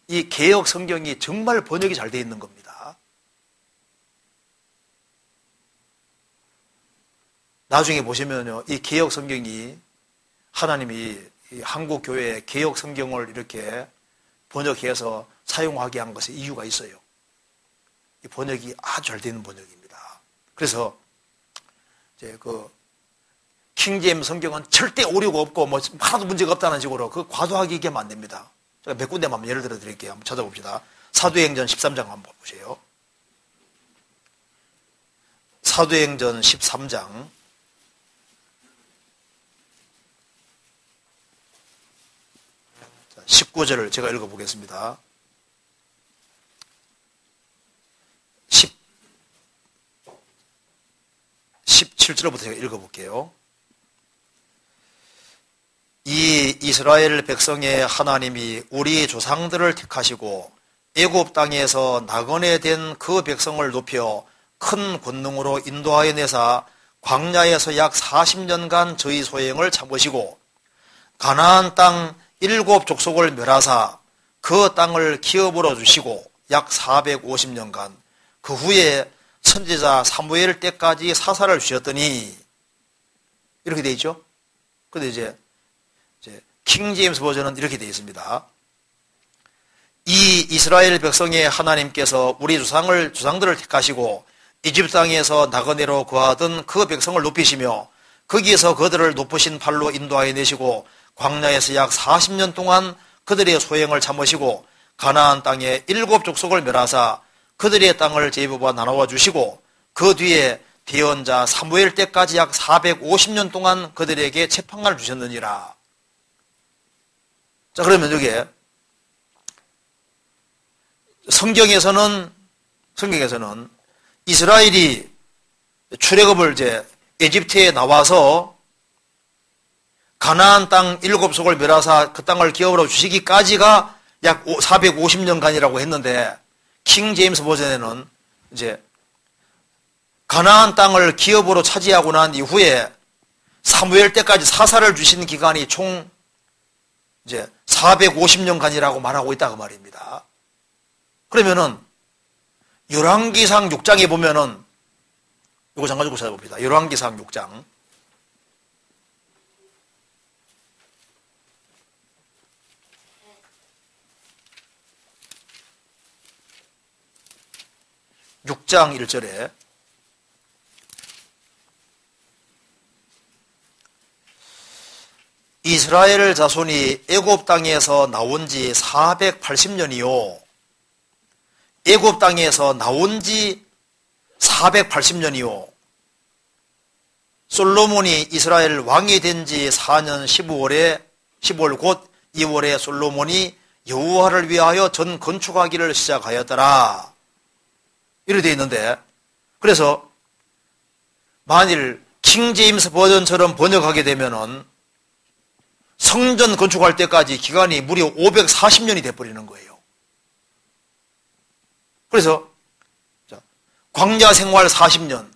이 개역 성경이 정말 번역이 잘 되어 있는 겁니다. 나중에 보시면요. 이 개역 성경이 하나님이 이 한국 교회의 개역 성경을 이렇게 번역해서 사용하게 한 것에 이유가 있어요. 이 번역이 아주 잘 되는 번역입니다. 그래서 이제 킹제임스 성경은 절대 오류가 없고 뭐 하나도 문제가 없다는 식으로 과도하게 얘기하면 안 됩니다. 제가 몇 군데만 한번 예를 들어 드릴게요. 한번 찾아봅시다. 사도행전 13장 한번 보세요. 사도행전 13장 19절을 제가 읽어보겠습니다. 17절부터 제가 읽어볼게요. 이 이스라엘 백성의 하나님이 우리 조상들을 택하시고 애굽 땅에서 나그네 된 그 백성을 높여 큰 권능으로 인도하여 내사 광야에서 약 40년간 저희 소행을 참으시고 가나안 땅 7 족속을 멸하사 그 땅을 기업으로 주시고 약 450년간 그 후에 선지자 사무엘 때까지 사사를 주셨더니 이렇게 되어 있죠. 그런데 이제 킹제임스 버전은 이렇게 되어 있습니다. 이 이스라엘 백성의 하나님께서 우리 조상들을 택하시고 이집트 땅에서 나그네로 거하던 그 백성을 높이시며 거기에서 그들을 높으신 팔로 인도하여 내시고 광야에서 약 40년 동안 그들의 소행을 참으시고 가나안 땅에 7 족속을 멸하사 그들의 땅을 제비와 나누어 주시고 그 뒤에 대언자 사무엘 때까지 약 450년 동안 그들에게 채판을 주셨느니라. 자, 그러면 여기에 성경에서는 이스라엘이 출애굽을 이제 에집트에 나와서 가나안 땅 7속을 멸하사 그 땅을 기업으로 주시기까지가 약 450년간이라고 했는데, 킹 제임스 버전에는 이제 가나안 땅을 기업으로 차지하고 난 이후에 사무엘 때까지 사사를 주신 기간이 총 이제 450년간이라고 말하고 있다고 말입니다. 그러면은 열왕기상 6장에 보면은 이거 잠깐 좀 찾아봅니다. 열왕기상 6장. (6장) 1절에 이스라엘 자손이 애굽 땅에서 나온 지 480년이요. 애굽 땅에서 나온 지 480년이요. 솔로몬이 이스라엘 왕이 된 지 4년 10월 곧 2월에 솔로몬이 여호와를 위하여 전 건축하기를 시작하였더라. 이렇게 되어 있는데, 그래서 만일 킹 제임스 버전처럼 번역하게 되면은 성전 건축할 때까지 기간이 무려 540년이 돼버리는 거예요. 그래서 광야 생활 40년,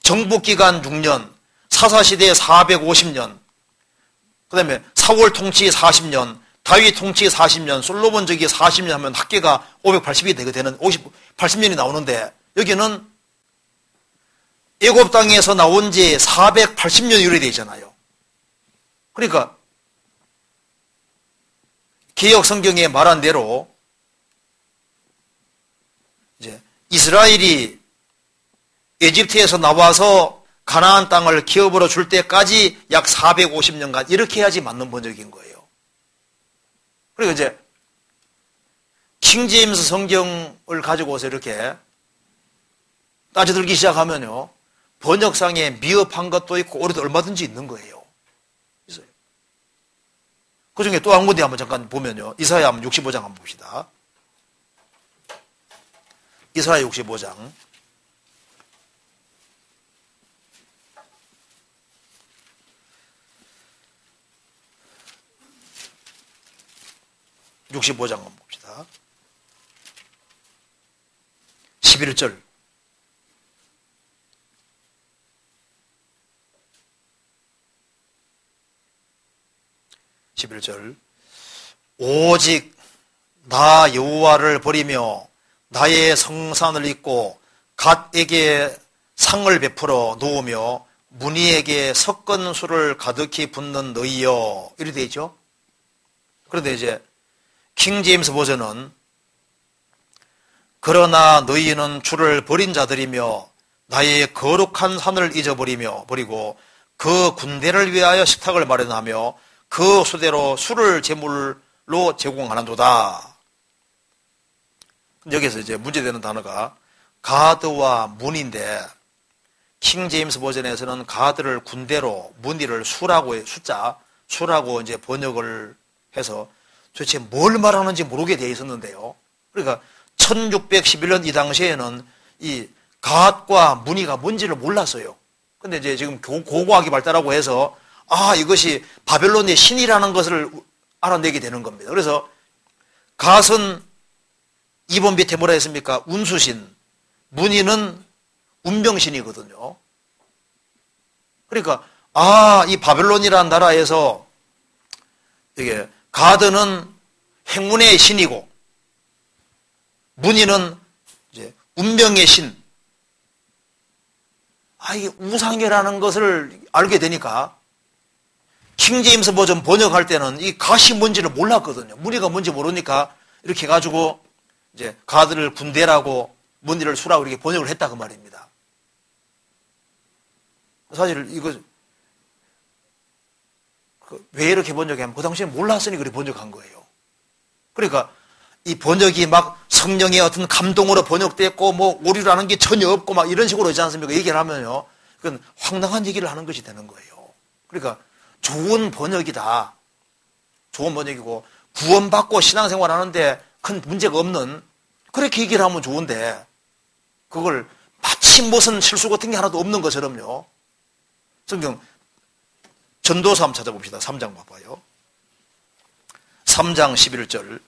정복기간 6년, 사사시대 450년, 그 다음에 사울 통치 40년, 다윗 통치 40년, 솔로몬 저기 40년 하면 합계가 580이 되는 80년이 나오는데, 여기는 애굽 땅에서 나온 지 480년이 이렇게 되어 있잖아요. 그러니까 개역 성경에 말한 대로 이제 이스라엘이 에집트에서 나와서 가나안 땅을 기업으로 줄 때까지 약 450년간 이렇게 해야지 맞는 번역인 거예요. 그리고 이제 킹 제임스 성경을 가지고서 이렇게 따져들기 시작하면요, 번역상에 미흡한 것도 있고 오류도 얼마든지 있는 거예요. 있어요. 그 중에 또 한 군데 한번 잠깐 보면요, 이사야 65장 한번 봅시다. 이사야 65장. (65장) 한번 봅시다. 11절. 오직 나 여호와를 버리며 나의 성산을 잊고 갓에게 상을 베풀어 놓으며 문희에게 섞은 술을 가득히 붓는 너희여. 이렇게 되어 있죠. 그런데 이제 킹 제임스 버전은 그러나 너희는 주를 버린 자들이며 나의 거룩한 산을 버리고 그 군대를 위하여 식탁을 마련하며 그 수대로 술을 제물로 제공하는도다. 여기서 이제 문제되는 단어가 가드와 문인데, 킹 제임스 버전에서는 가드를 군대로, 문의를 수라고, 수라고 이제 번역을 해서 도대체 뭘 말하는지 모르게 되어 있었는데요. 그러니까 1611년 이 당시에는 이 갓과 문의가 뭔지를 몰랐어요. 근데 이제 지금 고고학이 발달하고 해서 이것이 바벨론의 신이라는 것을 알아내게 되는 겁니다. 그래서 갓은 2번 밑에 뭐라 했습니까? 운수신, 문의는 운명신이거든요. 그러니까 이 바벨론이라는 나라에서 이게 가드는 행운의 신이고 문의는 이제 운명의 신. 이게 우상이라는 것을 알게 되니까 킹 제임스 버전 번역할 때는 이 갓이 뭔지를 몰랐거든요. 문의가 뭔지 모르니까 이렇게 해가지고 이제 가드를 군대라고 문의를 수라고 이렇게 번역을 했다 그 말입니다. 사실 이거 왜 이렇게 번역하면 그 당시에 몰랐으니 그렇게 번역한 거예요. 그러니까 이 번역이 막 성령의 어떤 감동으로 번역됐고 뭐 오류라는 게 전혀 없고 막 이런 식으로 있지 않습니까? 얘기를 하면요, 그건 황당한 얘기를 하는 것이 되는 거예요. 그러니까 좋은 번역이다. 좋은 번역이고 구원받고 신앙생활 하는데 큰 문제가 없는, 그렇게 얘기를 하면 좋은데 그걸 마치 무슨 실수 같은 게 하나도 없는 것처럼요. 성경 전도서 한번 찾아봅시다. 3장 봐봐요. 3장 11절.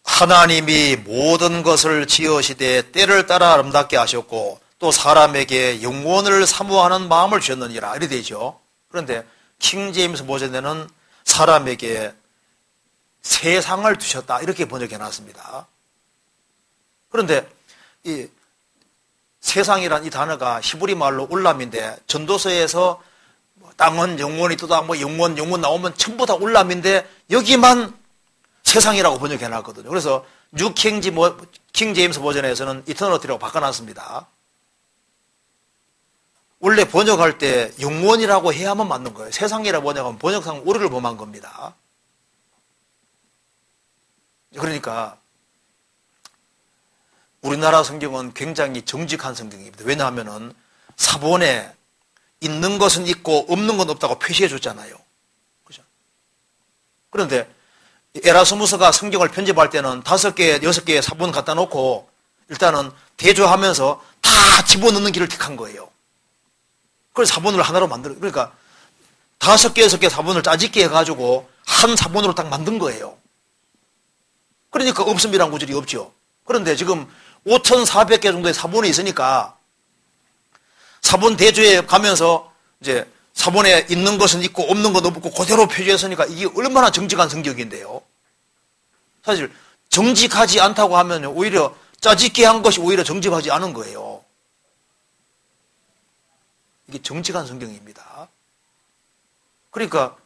하나님이 모든 것을 지으시되 때를 따라 아름답게 하셨고 또 사람에게 영원을 사모하는 마음을 주셨느니라. 이래 되죠. 그런데 킹제임스 버전에는 사람에게 세상을 두셨다. 이렇게 번역해 놨습니다. 그런데 이 세상이란 이 단어가 히브리 말로 울람인데 전도서에서 땅은 영원히 뜨다 영원 나오면 전부 다 울람인데 여기만 세상이라고 번역해 놨거든요. 그래서 뉴 킹제임스 버전에서는 이터너티라고 바꿔놨습니다. 원래 번역할 때 영원이라고 해야만 맞는 거예요. 세상이라고 번역하면 번역상 오류를 범한 겁니다. 그러니까 우리나라 성경은 굉장히 정직한 성경입니다. 왜냐하면 사본에 있는 것은 있고 없는 건 없다고 표시해 줬잖아요. 그죠? 그런데 에라스무스가 성경을 편집할 때는 5개, 6개의 사본 갖다 놓고 일단은 대조하면서 다 집어넣는 길을 택한 거예요. 그래서 사본을 하나로 그러니까 5개, 6개 사본을 짜집게 해가지고 한 사본으로 딱 만든 거예요. 그러니까 없음이란 구절이 없죠. 그런데 지금 5,400개 정도의 사본이 있으니까 사본 대조에 가면서 이제 사본에 있는 것은 있고 없는 건 없고 그대로 표시했으니까 이게 얼마나 정직한 성격인데요. 사실 정직하지 않다고 하면 오히려 짜집게 한 것이 오히려 정직하지 않은 거예요. 이게 정직한 성경입니다. 그러니까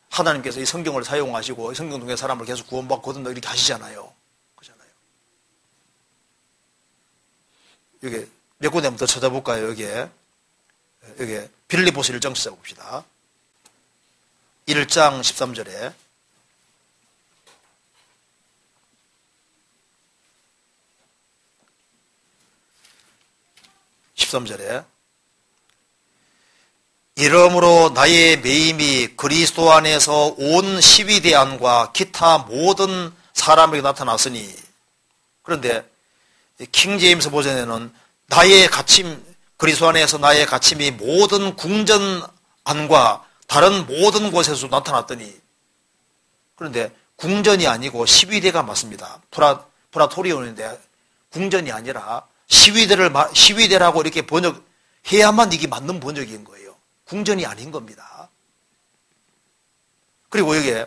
하나님께서 이 성경을 사용하시고 이 성경 통해 사람을 계속 구원받고 거듭나 이렇게 하시잖아요. 그렇잖아요. 여기 몇 군데 한번 더 찾아볼까요? 여기 빌립보서 1장 찾아봅시다. 1장 13절에 13절에 이러므로 나의 매임이 그리스도 안에서 온 시위대안과 기타 모든 사람에게 나타났으니, 그런데 킹제임스 버전에는 나의 갇힘, 그리스도 안에서 나의 갇힘이 모든 궁전안과 다른 모든 곳에서 나타났더니, 그런데 궁전이 아니고 시위대가 맞습니다. 프라토리온인데 궁전이 아니라 시위대라고 이렇게 번역해야만 이게 맞는 번역인 거예요. 궁전이 아닌 겁니다. 그리고 여기에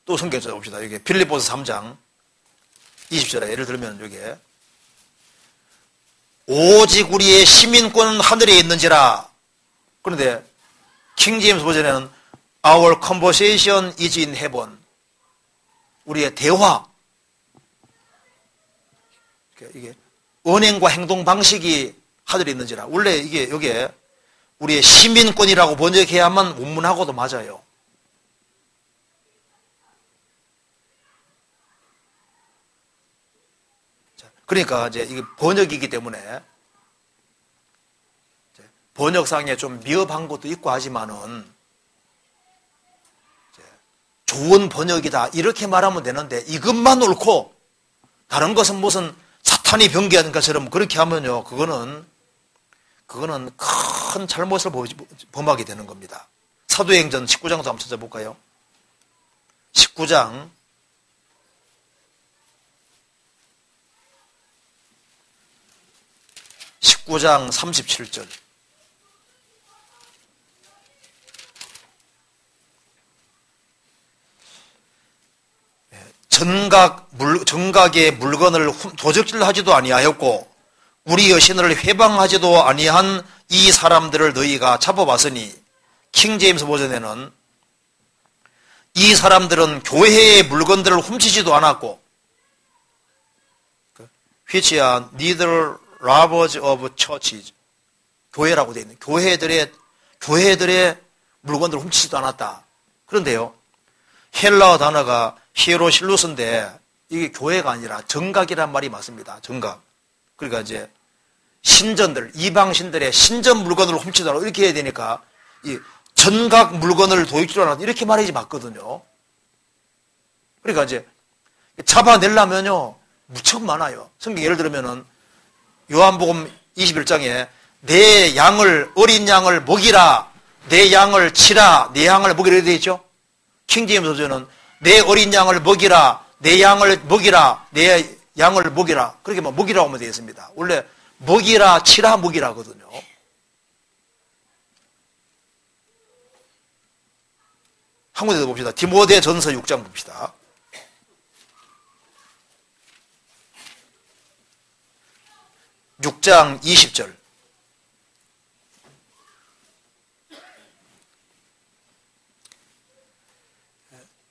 또 성경 찾아봅시다. 여기 빌립보서 3장 20절에 예를 들면 여기에 오직 우리의 시민권은 하늘에 있는지라. 그런데 킹제임스 버전에는 Our conversation is in heaven. 우리의 대화, 이게 언행과 행동 방식이 하늘에 있는지라. 원래 이게 여기에 우리의 시민권이라고 번역해야만 원문하고도 맞아요. 그러니까 이제 이게 번역이기 때문에 번역상에 좀 미흡한 것도 있고 하지만은 좋은 번역이다 이렇게 말하면 되는데 이것만 옳고 다른 것은 무슨 사탄이 변개하는 것처럼 그렇게 하면요 그거는 큰 잘못을 범하게 되는 겁니다. 사도행전 19장도 한번 찾아볼까요? 19장 37절. 정각의 물건을 도적질하지도 아니하였고 우리 여신을 회방하지도 아니한 이 사람들을 너희가 잡아봤으니, 킹제임스 버전에는 이 사람들은 교회의 물건들을 훔치지도 않았고 which are neither robbers of churches, 교회라고 되어 있는 교회들의 물건들을 훔치지도 않았다. 그런데요 헬라어 단어가 히에로실루스인데 이게 교회가 아니라 정각이란 말이 맞습니다. 정각. 그러니까 이제 신전들, 이방신들의 신전 물건을 훔치더라고 이렇게 해야 되니까 이 전각 물건을 도둑질 하나 이렇게 말하지 맞거든요. 그러니까 이제 잡아내려면요 무척 많아요. 성경 예를 들면은 요한복음 21장에 내 양을 어린 양을 먹이라, 내 양을 치라, 내 양을 먹이라 이렇게 되어 있죠. 킹제임스 버전은 내 어린 양을 먹이라, 내 양을 먹이라, 내 양을 먹이라 그렇게 막 먹이라고 하면 되어 있습니다. 원래 먹이라, 치라, 먹이라거든요. 한 군데 더 봅시다. 디모데전서 6장 봅시다. (6장 20절)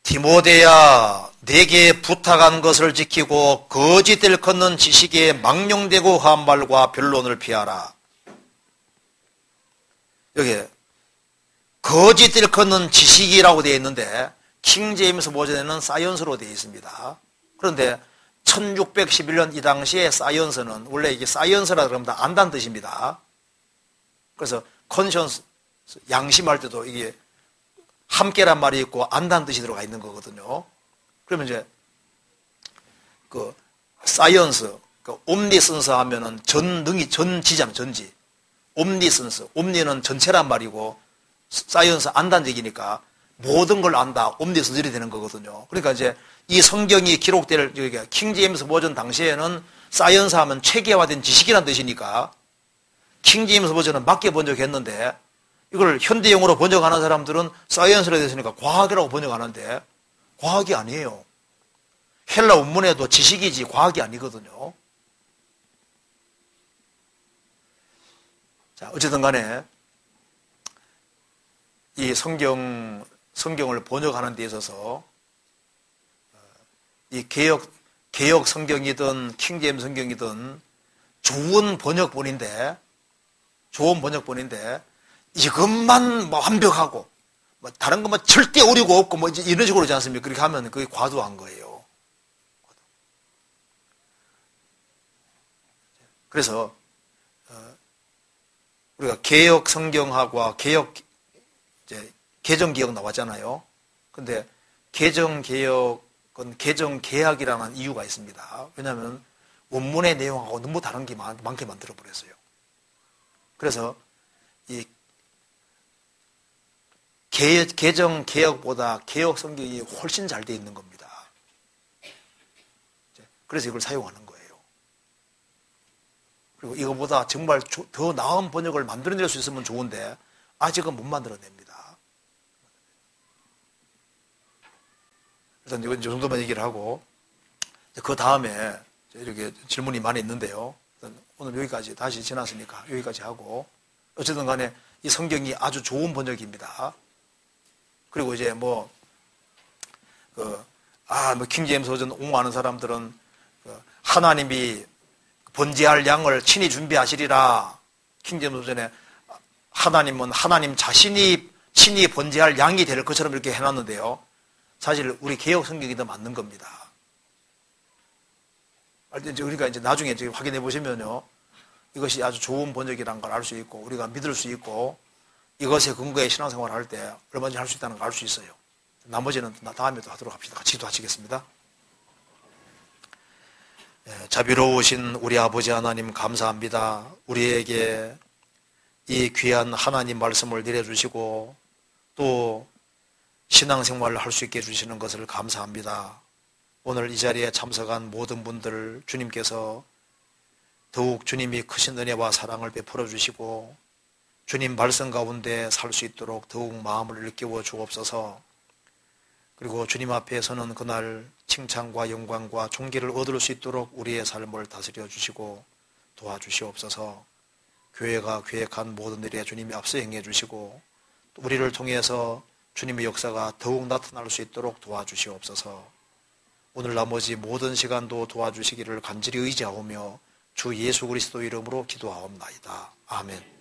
디모데야 내게 부탁한 것을 지키고 거짓 일컫는 지식에 망령되고 한 말과 변론을 피하라. 여기 거짓 일컫는 지식이라고 되어 있는데 킹제임스 버전에는 사이언스로 되어 있습니다. 그런데 1611년 이 당시에 사이언스는 원래 이게 사이언스라 그러면 다 안다는 뜻입니다. 그래서 컨션스 양심할 때도 이게 함께란 말이 있고 안다는 뜻이 들어가 있는 거거든요. 그러면 이제 그 사이언스, 그 옴니센스 하면은 전능이 전지잖아, 전지. 옴니센스, 옴니는 전체란 말이고 사이언스 안다는 얘기니까 모든 걸 안다, 옴니센스 이렇게 되는 거거든요. 그러니까 이제 이 성경이 기록될 킹제임스 버전 당시에는 사이언스 하면 체계화된 지식이라는 뜻이니까 킹제임스 버전은 맞게 번역했는데 이걸 현대용어로 번역하는 사람들은 사이언스라고 됐으니까 과학이라고 번역하는데 과학이 아니에요. 헬라 원문에도 지식이지 과학이 아니거든요. 자, 어쨌든 간에 이 성경을 번역하는 데 있어서 이 개역 성경이든 킹제임스 성경이든 좋은 번역본인데 이것만 뭐 완벽하고 뭐 다른 것만 절대 오류가 없고 뭐 이런 식으로 하지 않습니까? 그렇게 하면 그게 과도한 거예요. 그래서 우리가 개역 성경하고 개정 개혁 나왔잖아요. 근데 개정 개혁은 개정 개혁이라는 이유가 있습니다. 왜냐하면 원문의 내용하고 너무 다른 게 많게 만들어 버렸어요. 그래서 이 개정 개혁보다 개혁 성경이 훨씬 잘 되어 있는 겁니다. 그래서 이걸 사용하는 거예요. 그리고 이거보다 정말 더 나은 번역을 만들어낼 수 있으면 좋은데 아직은 못 만들어냅니다. 일단 이건 이 정도만 얘기를 하고 그 다음에 이렇게 질문이 많이 있는데요. 오늘 여기까지 다시 지났으니까 여기까지 하고 어쨌든 간에 이 성경이 아주 좋은 번역입니다. 그리고 이제 킹제임스 버전 옹호하는 사람들은 하나님이 번제할 양을 친히 준비하시리라. 킹제임스 버전에 하나님은 하나님 자신이 친히 번제할 양이 될 것처럼 이렇게 해놨는데요. 사실 우리 개역 성경이 더 맞는 겁니다. 그러니까 이제 나중에 확인해 보시면요. 이것이 아주 좋은 번역이라는 걸 알 수 있고 우리가 믿을 수 있고 이것에 근거해 신앙생활을 할 때 얼마든지 할 수 있다는 걸 알 수 있어요. 나머지는 다음에 또 하도록 합시다. 같이 기도하시겠습니다. 자비로우신 우리 아버지 하나님 감사합니다. 우리에게 이 귀한 하나님 말씀을 내려주시고 또 신앙생활을 할 수 있게 해주시는 것을 감사합니다. 오늘 이 자리에 참석한 모든 분들 주님께서 더욱 주님이 크신 은혜와 사랑을 베풀어 주시고 주님 말씀 가운데 살 수 있도록 더욱 마음을 일깨워 주옵소서. 그리고 주님 앞에 서는 그날 칭찬과 영광과 존귀를 얻을 수 있도록 우리의 삶을 다스려 주시고 도와주시옵소서. 교회가 계획한 모든 일에 주님이 앞서 행해 주시고 또 우리를 통해서 주님의 역사가 더욱 나타날 수 있도록 도와주시옵소서. 오늘 나머지 모든 시간도 도와주시기를 간절히 의지하오며 주 예수 그리스도 이름으로 기도하옵나이다. 아멘.